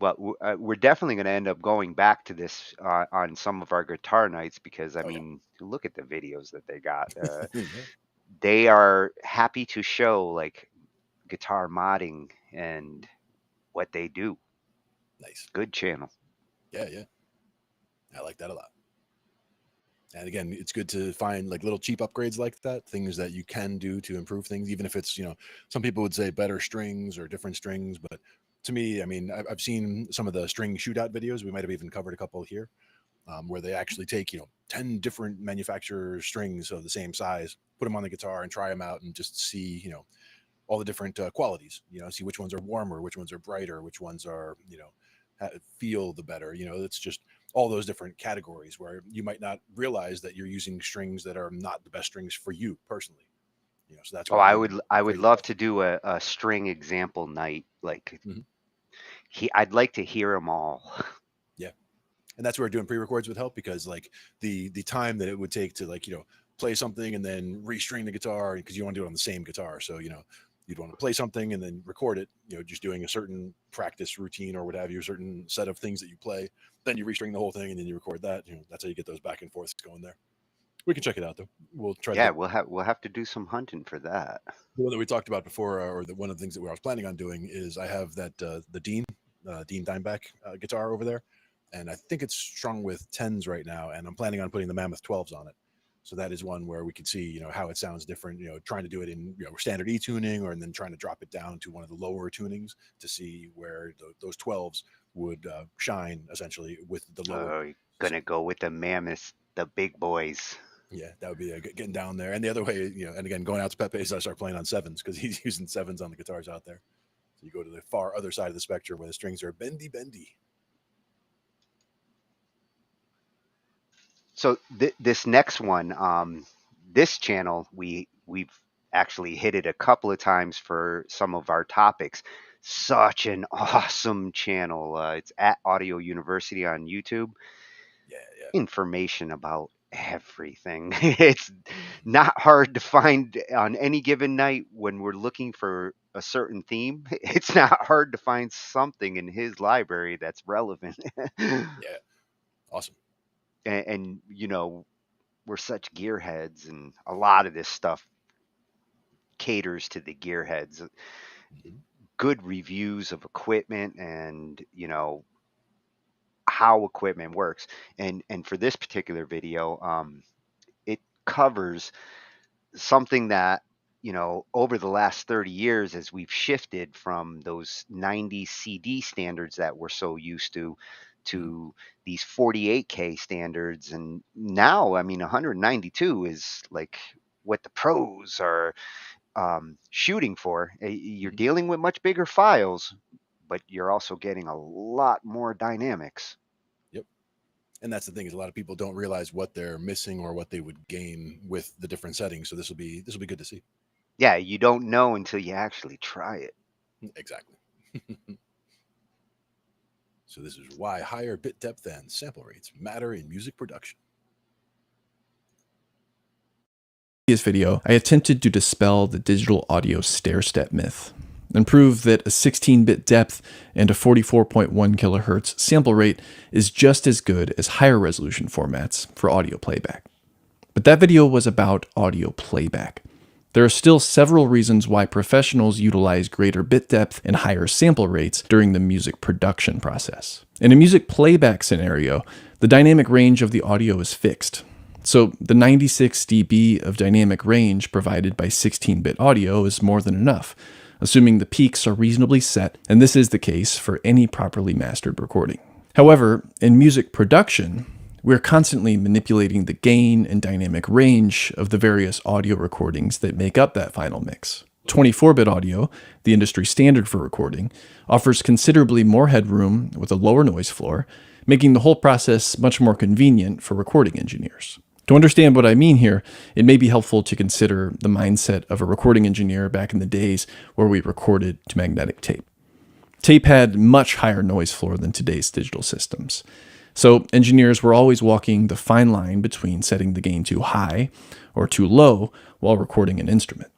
Speaker 5: Well, we're definitely going to end up going back to this on some of our guitar nights, because, I mean, look at the videos that they got. They are happy to show, like, guitar modding and what they do.
Speaker 2: Nice.
Speaker 5: Good channel.
Speaker 2: Yeah. I like that a lot. And again, it's good to find like little cheap upgrades like that, things that you can do to improve things, even if it's, some people would say better strings or different strings. But to me, I mean, I've seen some of the string shootout videos. We might have even covered a couple here, where they actually take, 10 different manufacturer strings of the same size, put them on the guitar and try them out and just see, all the different qualities, see which ones are warmer, which ones are brighter, which ones are, feel the better. It's just all those different categories where you might not realize that you're using strings that are not the best strings for you personally. So that's
Speaker 5: Oh,
Speaker 2: why
Speaker 5: I would love to do a string example night. Like, I'd like to hear them all.
Speaker 2: Yeah, and that's where doing pre-records would help, because like the time that it would take to like play something and then restring the guitar, because you want to do it on the same guitar. So you'd want to play something and then record it, just doing a certain practice routine or what have you, a certain set of things that you play. Then you restring the whole thing and then you record that. That's how you get those back and forths going there. We can check it out though. We'll try.
Speaker 5: Yeah, we'll have to do some hunting for that.
Speaker 2: The one that we talked about before, or one of the things that I was planning on doing, is I have that the Dean Dimeback guitar over there, and I think it's strung with 10s right now, and I'm planning on putting the Mammoth 12s on it. So that is one where we could see, how it sounds different, trying to do it in standard E tuning, or and then trying to drop it down to one of the lower tunings to see where those 12s would shine essentially with the lower.
Speaker 5: Oh, you're gonna go with the Mammoths, the big boys.
Speaker 2: Yeah, that would be getting down there. And the other way, and again, going out to Pepe's, I start playing on 7s because he's using 7s on the guitars out there. So you go to the far other side of the spectrum where the strings are bendy.
Speaker 5: So this next one, this channel, we've actually hit it a couple of times for some of our topics. Such an awesome channel. It's at Audio University on YouTube.
Speaker 2: Yeah.
Speaker 5: Information about everything. It's not hard to find on any given night when we're looking for a certain theme. It's not hard to find something in his library that's relevant.
Speaker 2: Yeah. Awesome.
Speaker 5: And we're such gearheads, and a lot of this stuff caters to the gearheads. Good reviews of equipment and how equipment works. And for this particular video, it covers something that over the last 30 years, as we've shifted from those 90s CD standards that we're so used to these 48K standards. And now, 192 is like what the pros are shooting for. You're dealing with much bigger files, but you're also getting a lot more dynamics.
Speaker 2: Yep. And that's the thing, is a lot of people don't realize what they're missing or what they would gain with the different settings. So this will be good to see.
Speaker 5: Yeah, you don't know until you actually try it.
Speaker 2: Exactly. So this is why higher bit depth and sample rates matter in music production.
Speaker 16: In this video, I attempted to dispel the digital audio stair-step myth and prove that a 16-bit depth and a 44.1 kHz sample rate is just as good as higher resolution formats for audio playback. But that video was about audio playback. There are still several reasons why professionals utilize greater bit depth and higher sample rates during the music production process. In a music playback scenario, the dynamic range of the audio is fixed. So the 96 dB of dynamic range provided by 16-bit audio is more than enough, assuming the peaks are reasonably set, and this is the case for any properly mastered recording. However, in music production, we're constantly manipulating the gain and dynamic range of the various audio recordings that make up that final mix. 24-bit audio, the industry standard for recording, offers considerably more headroom with a lower noise floor, making the whole process much more convenient for recording engineers. To understand what I mean here, it may be helpful to consider the mindset of a recording engineer back in the days where we recorded to magnetic tape. Tape had much higher noise floor than today's digital systems. So engineers were always walking the fine line between setting the gain too high or too low while recording an instrument.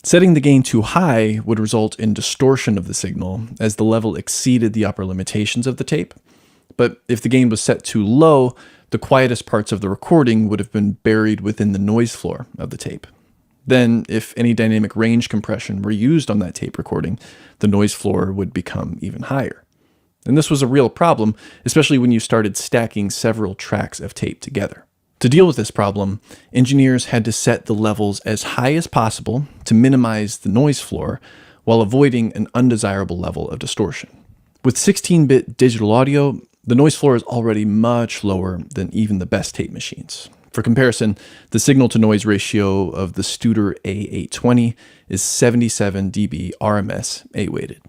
Speaker 16: Setting the gain too high would result in distortion of the signal as the level exceeded the upper limitations of the tape. But if the gain was set too low, the quietest parts of the recording would have been buried within the noise floor of the tape. Then, if any dynamic range compression were used on that tape recording, the noise floor would become even higher. And this was a real problem, especially when you started stacking several tracks of tape together. To deal with this problem, engineers had to set the levels as high as possible to minimize the noise floor while avoiding an undesirable level of distortion. With 16-bit digital audio, the noise floor is already much lower than even the best tape machines. For comparison, the signal-to-noise ratio of the Studer A820 is 77 dB RMS 8-weighted.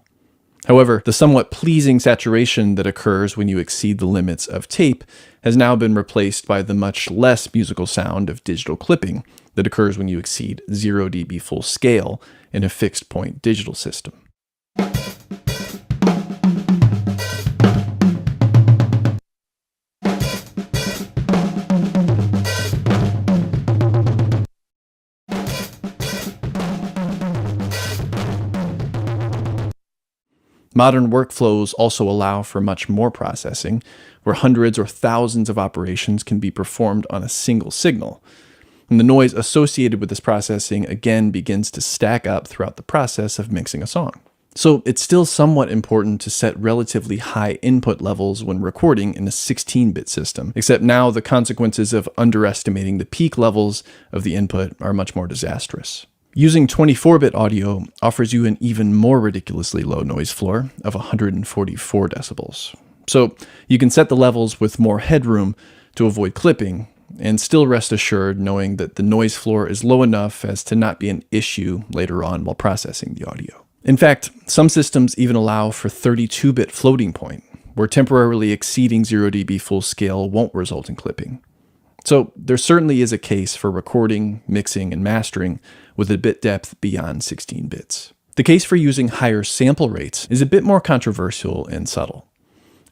Speaker 16: However, the somewhat pleasing saturation that occurs when you exceed the limits of tape has now been replaced by the much less musical sound of digital clipping that occurs when you exceed 0 dB full scale in a fixed-point digital system. Modern workflows also allow for much more processing, where hundreds or thousands of operations can be performed on a single signal. And the noise associated with this processing again begins to stack up throughout the process of mixing a song. So it's still somewhat important to set relatively high input levels when recording in a 16-bit system, except now the consequences of underestimating the peak levels of the input are much more disastrous. Using 24-bit audio offers you an even more ridiculously low noise floor of 144 decibels. So you can set the levels with more headroom to avoid clipping, and still rest assured knowing that the noise floor is low enough as to not be an issue later on while processing the audio. In fact, some systems even allow for 32-bit floating point, where temporarily exceeding 0 dB full scale won't result in clipping. So there certainly is a case for recording, mixing, and mastering with a bit depth beyond 16 bits. The case for using higher sample rates is a bit more controversial and subtle.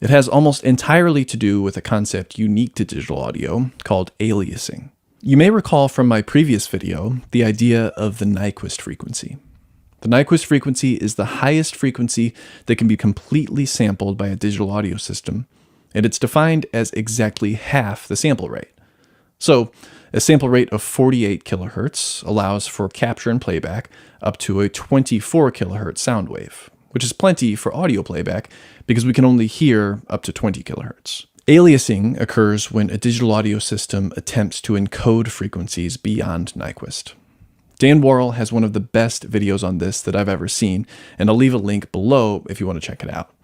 Speaker 16: It has almost entirely to do with a concept unique to digital audio called aliasing. You may recall from my previous video the idea of the Nyquist frequency. The Nyquist frequency is the highest frequency that can be completely sampled by a digital audio system, and it's defined as exactly half the sample rate. So, a sample rate of 48 kHz allows for capture and playback up to a 24 kHz sound wave, which is plenty for audio playback because we can only hear up to 20 kHz. Aliasing occurs when a digital audio system attempts to encode frequencies beyond Nyquist. Dan Worrell has one of the best videos on this that I've ever seen, and I'll leave a link below if you want to check it out.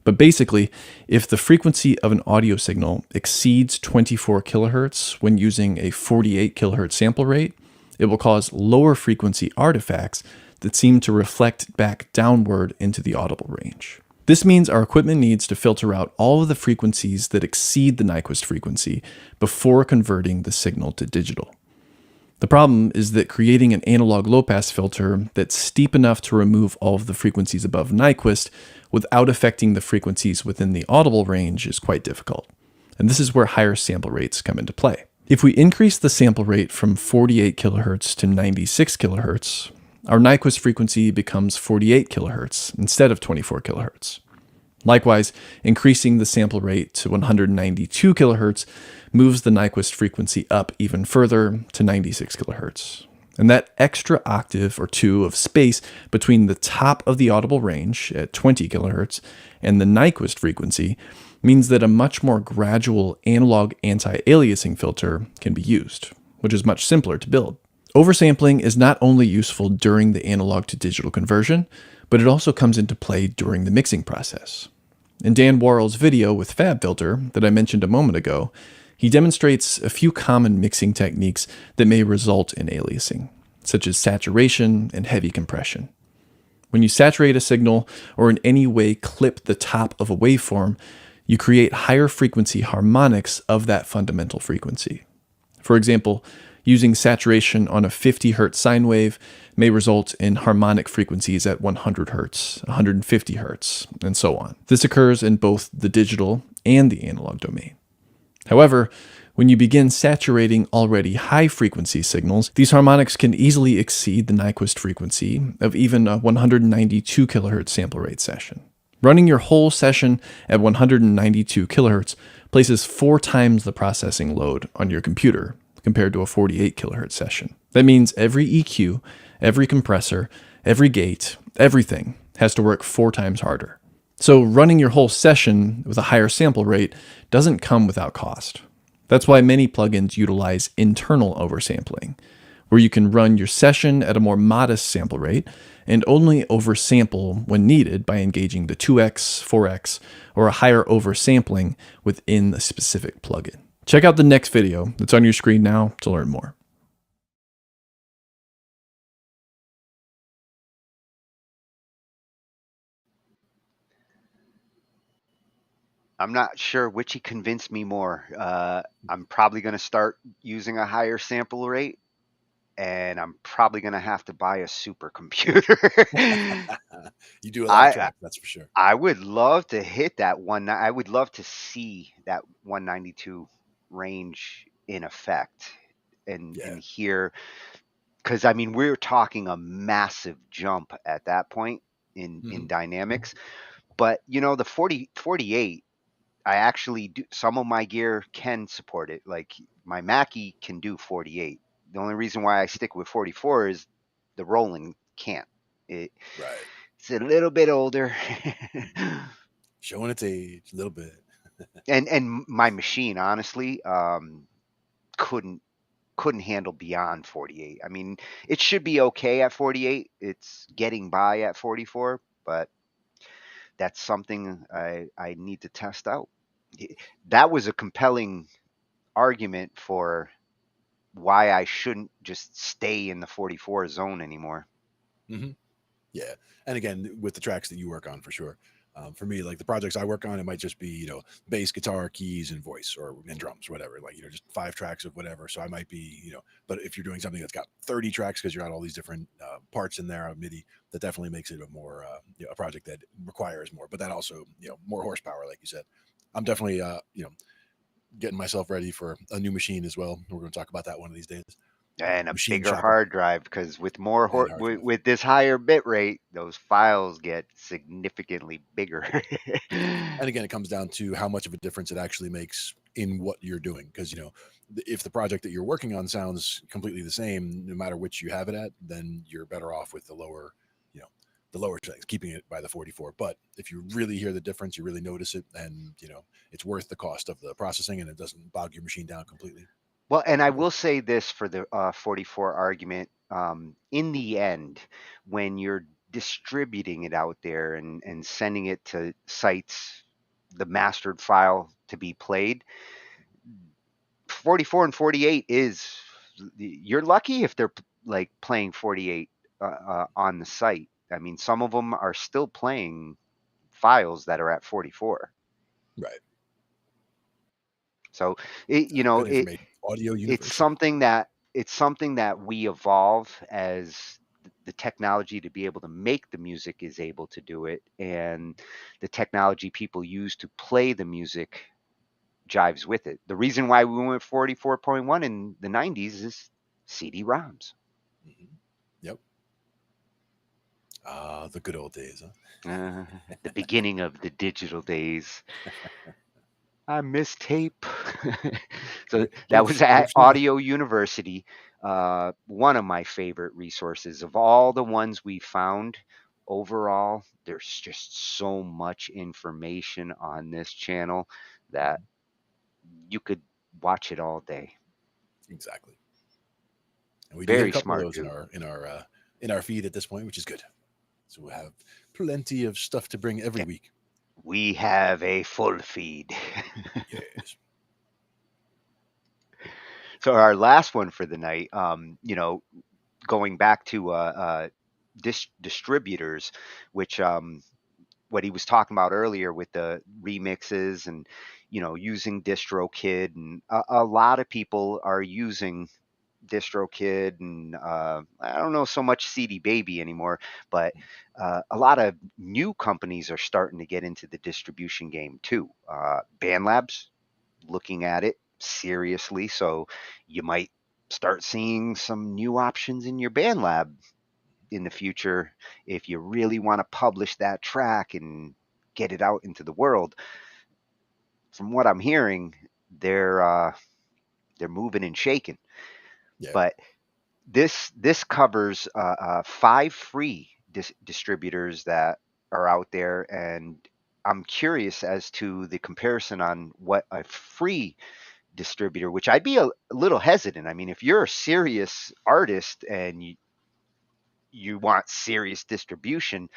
Speaker 16: But basically, if the frequency of an audio signal exceeds 24 kHz when using a 48 kHz sample rate, it will cause lower frequency artifacts that seem to reflect back downward into the audible range. This means our equipment needs to filter out all of the frequencies that exceed the Nyquist frequency before converting the signal to digital. The problem is that creating an analog low-pass filter that's steep enough to remove all of the frequencies above Nyquist without affecting the frequencies within the audible range is quite difficult. And this is where higher sample rates come into play. If we increase the sample rate from 48 kHz to 96 kHz, our Nyquist frequency becomes 48 kHz instead of 24 kHz. Likewise, increasing the sample rate to 192 kHz moves the Nyquist frequency up even further to 96 kHz. And that extra octave or two of space between the top of the audible range at 20 kHz and the Nyquist frequency means that a much more gradual analog anti-aliasing filter can be used, which is much simpler to build. Oversampling is not only useful during the analog to digital conversion, but it also comes into play during the mixing process. In Dan Worrell's video with FabFilter that I mentioned a moment ago, he demonstrates a few common mixing techniques that may result in aliasing, such as saturation and heavy compression. When you saturate a signal or in any way clip the top of a waveform, you create higher frequency harmonics of that fundamental frequency. For example, using saturation on a 50 Hz sine wave may result in harmonic frequencies at 100 Hz, 150 Hz, and so on. This occurs in both the digital and the analog domain. However, when you begin saturating already high frequency signals, these harmonics can easily exceed the Nyquist frequency of even a 192 kHz sample rate session. Running your whole session at 192 kHz places 4 times the processing load on your computer compared to a 48 kHz session. That means every EQ, every compressor, every gate, everything has to work 4 times harder. So running your whole session with a higher sample rate doesn't come without cost. That's why many plugins utilize internal oversampling, where you can run your session at a more modest sample rate and only oversample when needed by engaging the 2x, 4x, or a higher oversampling within the specific plugin. Check out the next video that's on your screen now to learn more.
Speaker 5: I'm not sure which he convinced me more. I'm probably going to start using a higher sample rate, and I'm probably going to have to buy a supercomputer.
Speaker 2: You do a lot of tracks, that's for sure.
Speaker 5: I would love to hit that one. I would love to see that 192 range in effect and hear, because I mean, we're talking a massive jump at that point in dynamics. But you know, the 48, I actually do, some of my gear can support it. Like my Mackie can do 48. The only reason why I stick with 44 is the Roland can't. It's a little bit older.
Speaker 2: Showing its age a little bit.
Speaker 5: and my machine, honestly, couldn't handle beyond 48. I mean, it should be okay at 48. It's getting by at 44, but that's something I need to test out. That was a compelling argument for why I shouldn't just stay in the 44 zone anymore.
Speaker 2: Yeah. And again, with the tracks that you work on, for sure. For me, like the projects I work on, it might just be, you know, bass, guitar, keys, and voice, and drums, whatever. Like, you know, just 5 tracks of whatever. So I might be, you know, but if you're doing something that's got 30 tracks because you got all these different parts in there, MIDI, that definitely makes it a more, you know, a project that requires more. But that also, you know, more horsepower, like you said. I'm definitely, you know, getting myself ready for a new machine as well. We're going to talk about that one of these days.
Speaker 5: And a
Speaker 2: Machine
Speaker 5: bigger
Speaker 2: shopper.
Speaker 5: hard drive, because with more with this higher bit rate, those files get significantly bigger.
Speaker 2: And again, it comes down to how much of a difference it actually makes in what you're doing. Because, you know, if the project that you're working on sounds completely the same, no matter which you have it at, then you're better off with the lower, you know, the lower settings, keeping it by the 44. But if you really hear the difference, you really notice it, and, you know, it's worth the cost of the processing, and it doesn't bog your machine down completely.
Speaker 5: Well, and I will say this for the 44 argument. In the end, when you're distributing it out there and sending it to sites, the mastered file to be played, 44 and 48 is, you're lucky if they're like playing 48 on the site. I mean, some of them are still playing files that are at 44.
Speaker 2: Right.
Speaker 5: So you know,
Speaker 2: Audio
Speaker 5: it's something that we evolve as the technology to be able to make the music is able to do it, and the technology people use to play the music jives with it. The reason why we went 44.1 in the 90s is CD-ROMs.
Speaker 2: Yep. The good old days, huh?
Speaker 5: The beginning of the digital days. I miss tape. So that was at Audio University. One of my favorite resources of all the ones we found. Overall, there's just so much information on this channel that you could watch it all day.
Speaker 2: Exactly. And we do
Speaker 5: Very
Speaker 2: have a couple
Speaker 5: smart
Speaker 2: of those in our feed at this point, which is good. So we'll have plenty of stuff to bring every week.
Speaker 5: We have a full feed.
Speaker 2: Yes.
Speaker 5: So our last one for the night, you know, going back to distributors, which what he was talking about earlier with the remixes and, you know, using DistroKid, and a lot of people are using DistroKid, and I don't know so much CD Baby anymore, but a lot of new companies are starting to get into the distribution game too. BandLab's looking at it seriously, so you might start seeing some new options in your BandLab in the future if you really want to publish that track and get it out into the world. From what I'm hearing, they're moving and shaking.
Speaker 2: Yeah.
Speaker 5: But this covers 5 free distributors that are out there, and I'm curious as to the comparison on what a free distributor, which I'd be a little hesitant. I mean, if you're a serious artist and you want serious distribution,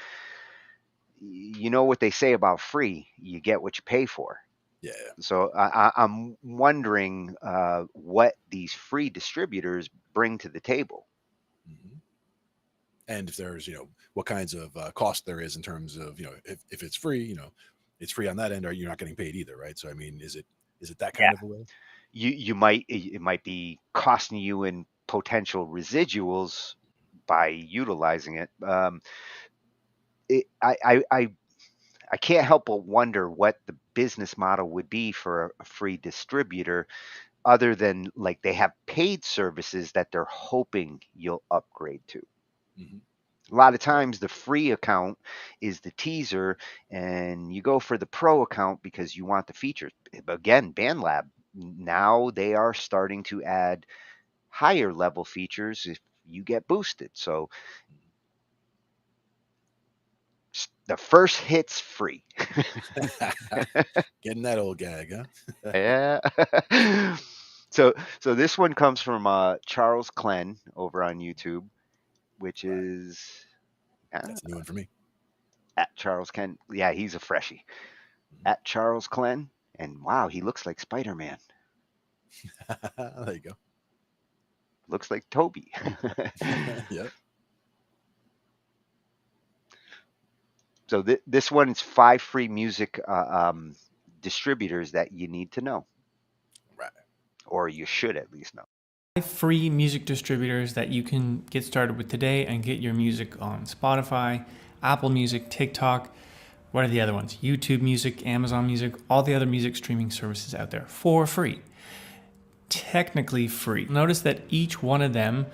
Speaker 5: you know what they say about free, you get what you pay for.
Speaker 2: Yeah.
Speaker 5: So I'm wondering what these free distributors bring to the table.
Speaker 2: And if there's, what kinds of cost there is in terms of, if it's free, it's free on that end, or you're not getting paid either, right? So I mean, is it that kind of a way?
Speaker 5: It might be costing you in potential residuals by utilizing it. I can't help but wonder what the business model would be for a free distributor, other than like they have paid services that they're hoping you'll upgrade to. A lot of times the free account is the teaser, and you go for the pro account because you want the features. Again, BandLab, now they are starting to add higher level features if you get boosted. So the first hit's free.
Speaker 2: Getting that old gag, huh?
Speaker 5: Yeah. So this one comes from Charles Klen over on YouTube, which is
Speaker 2: that's a new one for me.
Speaker 5: At Charles Klen. Yeah, he's a freshie. At Charles Klen, and wow, he looks like Spider-Man.
Speaker 2: There you go.
Speaker 5: Looks like Toby.
Speaker 2: Yep.
Speaker 5: So this one's 5 free music distributors that you need to know.
Speaker 2: Right.
Speaker 5: Or you should at least know.
Speaker 17: 5 free music distributors that you can get started with today and get your music on Spotify, Apple Music, TikTok. What are the other ones? YouTube Music, Amazon Music, all the other music streaming services out there for free. Technically free. Notice that each one of them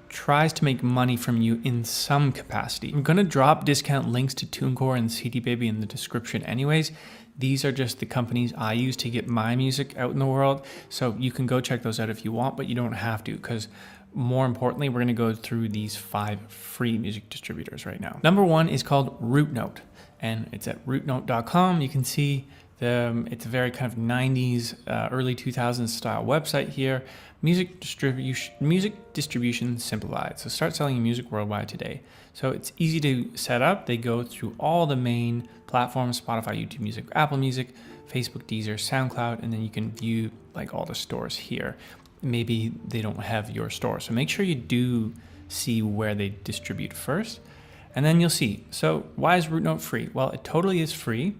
Speaker 17: tries to make money from you in some capacity. I'm going to drop discount links to TuneCore and CD Baby in the description anyways. These are just the companies I use to get my music out in the world. So you can go check those out if you want, but you don't have to, because more importantly, we're going to go through these 5 free music distributors right now. Number 1 is called Rootnote, and it's at rootnote.com. You can see it's a very kind of 90s, early 2000s style website here. Music distribution simplified. So start selling your music worldwide today. So it's easy to set up. They go through all the main platforms: Spotify, YouTube Music, Apple Music, Facebook, Deezer, SoundCloud, and then you can view like all the stores here. Maybe they don't have your store, so make sure you do see where they distribute first, and then you'll see. So why is Rootnote free? Well, it totally is free.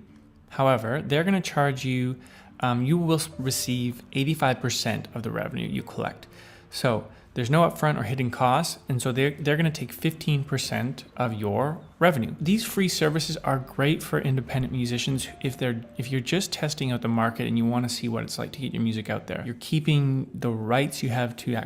Speaker 17: However, they're going to charge you, you will receive 85% of the revenue you collect. So there's no upfront or hidden costs, and so they're going to take 15% of your revenue. These free services are great for independent musicians if you're just testing out the market and you want to see what it's like to get your music out there. You're keeping the rights you have to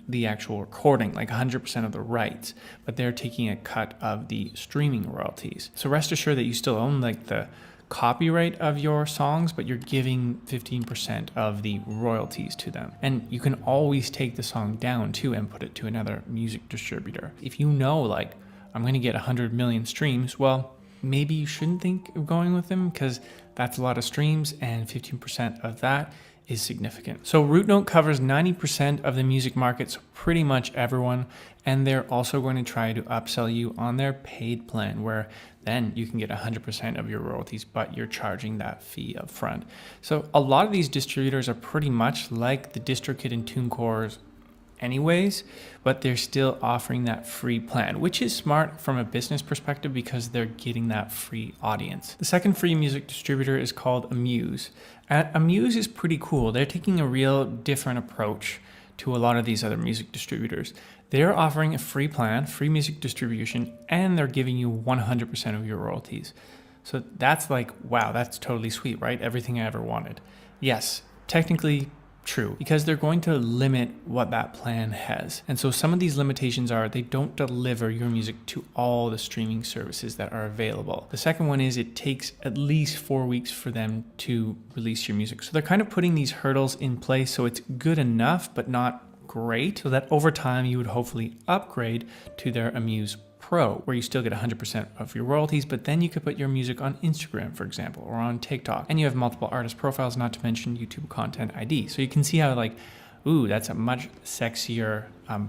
Speaker 17: the actual recording, like 100% of the rights, but they're taking a cut of the streaming royalties. So rest assured that you still own like the copyright of your songs, but you're giving 15% of the royalties to them. And you can always take the song down too and put it to another music distributor. If you know, like, I'm going to get 100 million streams, well, maybe you shouldn't think of going with them, because that's a lot of streams, and 15% of that is significant. So Rootnote covers 90% of the music market, so pretty much everyone, and they're also going to try to upsell you on their paid plan, where then you can get 100% of your royalties, but you're charging that fee up front. So a lot of these distributors are pretty much like the DistroKid and TuneCores anyways, but they're still offering that free plan, which is smart from a business perspective because they're getting that free audience. The second free music distributor is called Amuse. Amuse is pretty cool. They're taking a real different approach to a lot of these other music distributors. They're offering a free plan, free music distribution, and they're giving you 100% of your royalties. So that's like, wow, that's totally sweet, right? Everything I ever wanted. Yes, technically true, because they're going to limit what that plan has. And so some of these limitations are they don't deliver your music to all the streaming services that are available. The second one is it takes at least 4 weeks for them to release your music. So they're kind of putting these hurdles in place so it's good enough, but not great, so that over time you would hopefully upgrade to their Amuse Pro, where you still get 100% of your royalties, but then you could put your music on Instagram, for example, or on TikTok. And you have multiple artist profiles, not to mention YouTube Content ID. So you can see how, like, ooh, that's a much sexier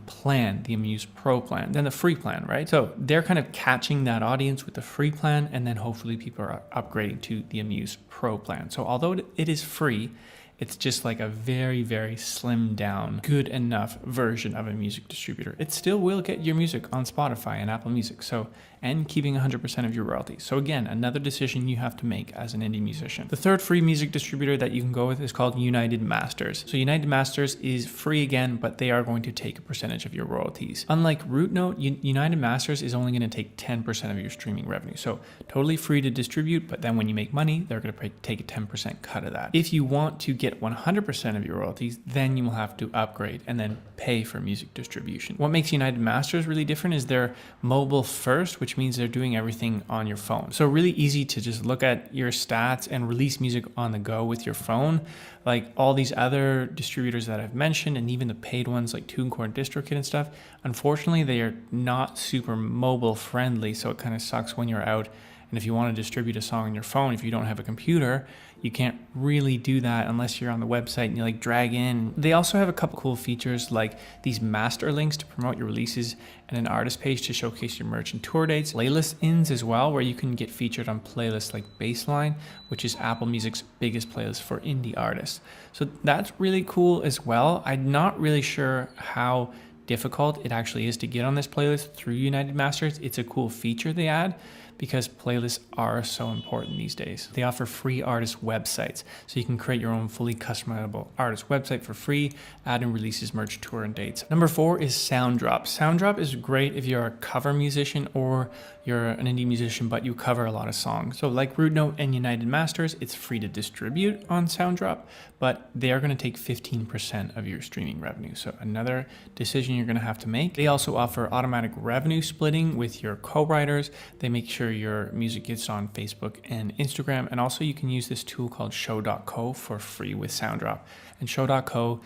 Speaker 17: plan, the Amuse Pro plan, than the free plan, right? So they're kind of catching that audience with the free plan, and then hopefully people are upgrading to the Amuse Pro plan. So although it is free, it's just like a very, very slimmed down, good enough version of a music distributor. It still will get your music on Spotify and Apple Music, so, and keeping 100% of your royalties. So again, another decision you have to make as an indie musician. The third free music distributor that you can go with is called United Masters. So United Masters is free again, but they are going to take a percentage of your royalties. Unlike Root Note, United Masters is only going to take 10% of your streaming revenue. So totally free to distribute, but then when you make money, they're going to take a 10% cut of that. If you want to get 100% of your royalties, then you will have to upgrade and then pay for music distribution. What makes United Masters really different is they're mobile first, which means they're doing everything on your phone. So really easy to just look at your stats and release music on the go with your phone. Like all these other distributors that I've mentioned, and even the paid ones like TuneCore and DistroKid and stuff, unfortunately they are not super mobile friendly, so it kind of sucks when you're out. And if you want to distribute a song on your phone, if you don't have a computer, you can't really do that unless you're on the website and you like drag in. They also have a couple cool features like these master links to promote your releases and an artist page to showcase your merch and tour dates. Playlist ins as well, where you can get featured on playlists like Baseline, which is Apple Music's biggest playlist for indie artists. So that's really cool as well. I'm not really sure how difficult it actually is to get on this playlist through United Masters. It's a cool feature they add, because playlists are so important these days. They offer free artist websites, so you can create your own fully customizable artist website for free, add in releases, merch, tour, and dates. Number 4 is Sounddrop. Sounddrop is great if you're a cover musician or you're an indie musician, but you cover a lot of songs. So like Root Note and United Masters, it's free to distribute on Sounddrop, but they are going to take 15% of your streaming revenue. So another decision you're going to have to make. They also offer automatic revenue splitting with your co-writers. They make sure your music gets on Facebook and Instagram. And also you can use this tool called show.co for free with Sounddrop. And show.co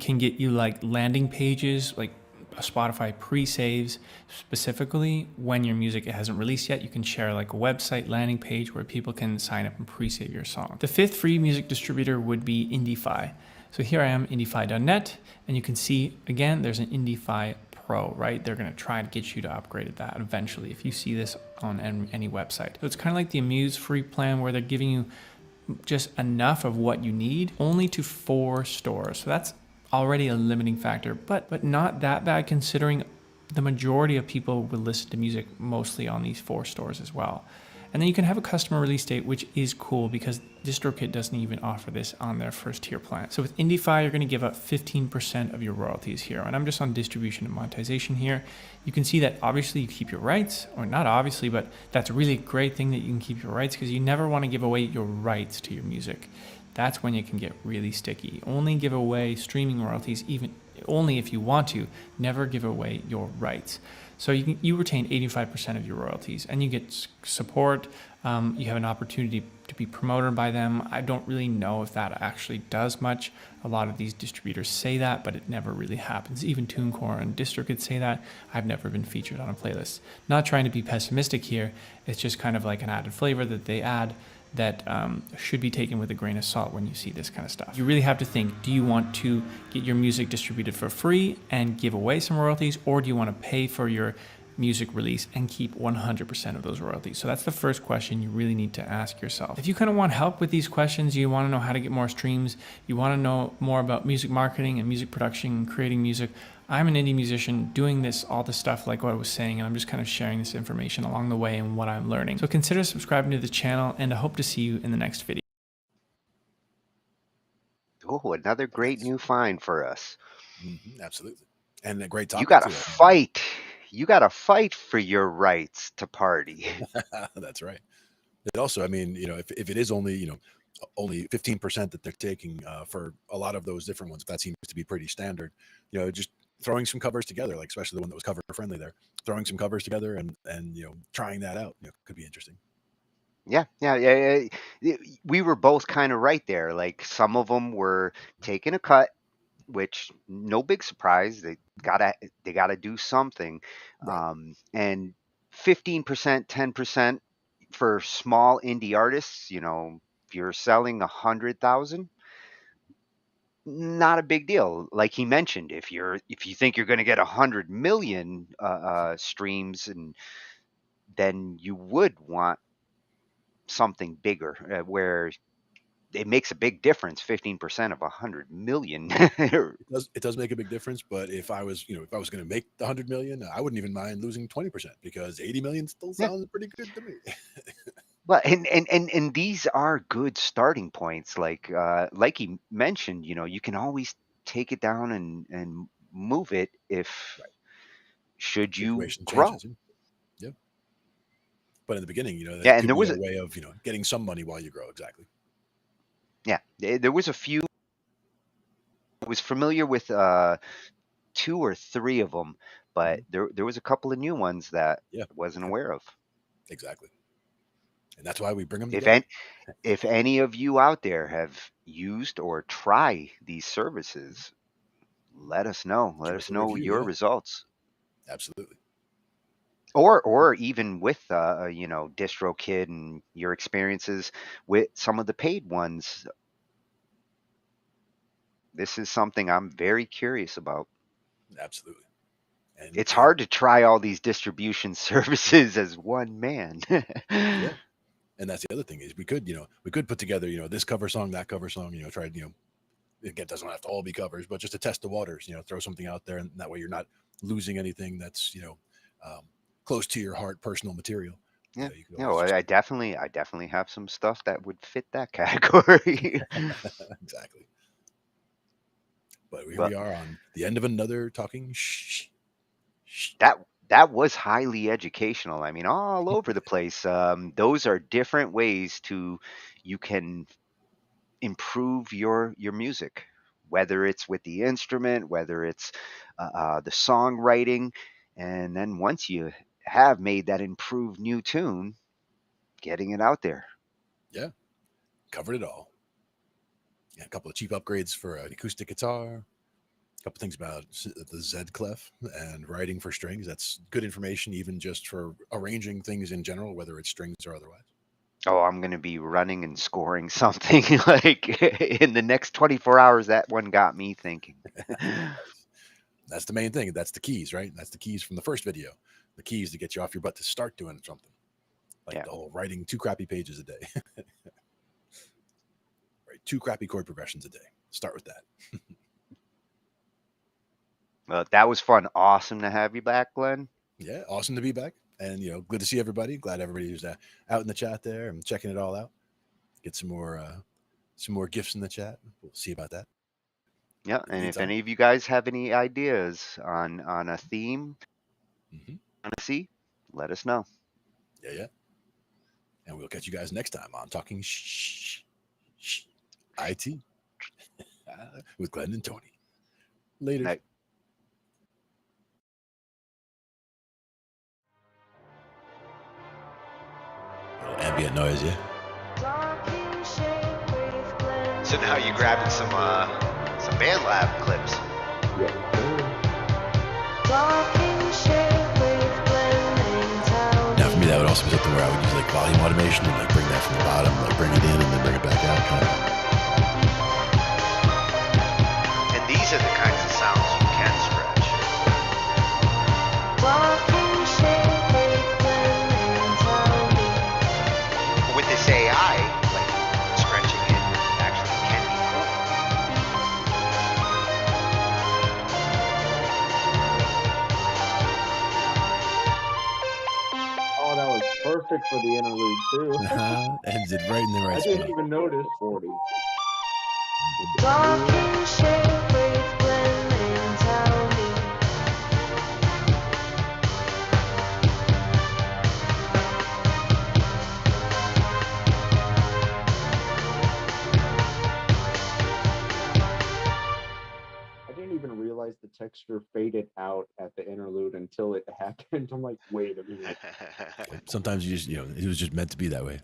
Speaker 17: can get you like landing pages, like Spotify pre-saves, specifically when your music hasn't released yet. You can share like a website landing page where people can sign up and pre-save your song. The 5th free music distributor would be Indify. So here I am, indify.net, and you can see again there's an Indify Pro, right? They're going to try to get you to upgrade that eventually if you see this on any website. So it's kind of like the Amuse free plan, where they're giving you just enough of what you need, only to 4 stores. So that's already a limiting factor, but not that bad considering the majority of people will listen to music mostly on these 4 stores as well. And then you can have a customer release date, which is cool because DistroKid doesn't even offer this on their first tier plan. So with Indify, you're going to give up 15% of your royalties here. And I'm just on distribution and monetization here. You can see that obviously you keep your rights, or not obviously, but that's a really great thing that you can keep your rights, because you never want to give away your rights to your music. That's when it can get really sticky. Only give away streaming royalties, even only if you want to. Never give away your rights. So you retain 85% of your royalties, and you get support. You have an opportunity to be promoted by them. I don't really know if that actually does much. A lot of these distributors say that, but it never really happens. Even TuneCore and DistroKid say that. I've never been featured on a playlist. Not trying to be pessimistic here. It's just kind of like an added flavor that they add that should be taken with a grain of salt when you see this kind of stuff. You really have to think, do you want to get your music distributed for free and give away some royalties, or do you want to pay for your music release and keep 100% of those royalties? So that's the first question you really need to ask yourself. If you kind of want help with these questions, you want to know how to get more streams, you want to know more about music marketing and music production and creating music, I'm an indie musician doing all this stuff like what I was saying, and I'm just kind of sharing this information along the way and what I'm learning. So consider subscribing to the channel, and I hope to see you in the next video.
Speaker 5: Oh, another great new find for us.
Speaker 2: Absolutely. And a great topic.
Speaker 5: You got to fight. You got to fight for your rights to party.
Speaker 2: That's right. It also, I mean, if it is only, only 15% that they're taking for a lot of those different ones, that seems to be pretty standard, just throwing some covers together, like especially the one that was cover friendly there, throwing some covers together and trying that out, could be interesting.
Speaker 5: Yeah. We were both kind of right there. Like some of them were taking a cut, which no big surprise. they gotta do something.
Speaker 2: Right.
Speaker 5: And 15%, 10% for small indie artists, you know, if you're selling 100,000, not a big deal. Like he mentioned, if you think you're going to get 100 million streams, and then you would want something bigger, where it makes a big difference. 15% of 100 million.
Speaker 2: It does make a big difference, but if I was going to make the 100 million, I wouldn't even mind losing 20% because 80 million still sounds pretty good to me.
Speaker 5: Well, and these are good starting points. Like he mentioned, you know, you can always take it down and move it if should you
Speaker 2: Situation
Speaker 5: grow.
Speaker 2: changes. Yeah. But in the beginning, you know, that
Speaker 5: Yeah, and
Speaker 2: could
Speaker 5: there
Speaker 2: be
Speaker 5: was
Speaker 2: a way of, you know, getting some money while you grow. Exactly.
Speaker 5: yeah, there was a few. I was familiar with 2 or 3 of them, but there was a couple of new ones that I wasn't aware of.
Speaker 2: Exactly. And that's why we bring them
Speaker 5: If
Speaker 2: together.
Speaker 5: if any of you out there have used or try these services, let us know. Let
Speaker 2: Give
Speaker 5: us
Speaker 2: us a
Speaker 5: know
Speaker 2: review,
Speaker 5: your
Speaker 2: yeah.
Speaker 5: results.
Speaker 2: Absolutely.
Speaker 5: Or even with you know, DistroKid and your experiences with some of the paid ones. This is something I'm very curious about.
Speaker 2: Absolutely. And
Speaker 5: It's hard to try all these distribution services as one man.
Speaker 2: yeah. And that's the other thing is we could put together, you know, this cover song, that cover song, you know, try, you know, again, it doesn't have to all be covers, but just to test the waters, you know, throw something out there, and that way you're not losing anything that's, you know, close to your heart, personal material.
Speaker 5: Yeah,
Speaker 2: You could
Speaker 5: no,
Speaker 2: always
Speaker 5: I definitely have some stuff that would fit that category.
Speaker 2: exactly. But here
Speaker 5: But
Speaker 2: we are on the end of another talking.
Speaker 5: that was highly educational. I mean, all over the place. Those are different ways you can improve your music, whether it's with the instrument, whether it's the songwriting, and then once you have made that improved new tune, getting it out there.
Speaker 2: Yeah, covered it all. Yeah, a couple of cheap upgrades for an acoustic guitar. A couple things about the ZED Clef and writing for strings. That's good information, even just for arranging things in general, whether it's strings or otherwise.
Speaker 5: Oh, I'm going to be running and scoring something like in the next 24 hours. That one got me thinking.
Speaker 2: That's the main thing. That's the keys, right? That's the keys from the first video. The keys to get you off your butt to start doing something. Like the whole writing 2 crappy pages a day. Right, 2 crappy chord progressions a day. Start with that.
Speaker 5: Well, that was fun. Awesome to have you back, Glenn.
Speaker 2: Yeah, awesome to be back. And, you know, good to see everybody. Glad everybody was out in the chat there and checking it all out. Get some more gifts in the chat. We'll see about that.
Speaker 5: Yeah, and if any of you guys have any ideas on a theme, want to see, let us know.
Speaker 2: Yeah. And we'll catch you guys next time on Talking IT with Glenn and Tony. Later.
Speaker 5: Night.
Speaker 2: Ambient noise, yeah.
Speaker 3: So now you're grabbing some BandLab clips.
Speaker 2: Now for me, that would also be something where I would use like volume automation and like bring that from the bottom, like bring it in and then bring it back out.
Speaker 3: And these are the kinds of sounds you can stretch. With this AI, like stretching it actually can be cool.
Speaker 4: Oh, that was perfect for the interlude too.
Speaker 2: Ends it right in the right
Speaker 4: I
Speaker 2: spot.
Speaker 4: didn't even notice 40. I didn't even realize the texture faded out at the interlude until it happened. I'm like, wait a minute.
Speaker 2: Sometimes you just, you know, it was just meant to be that way.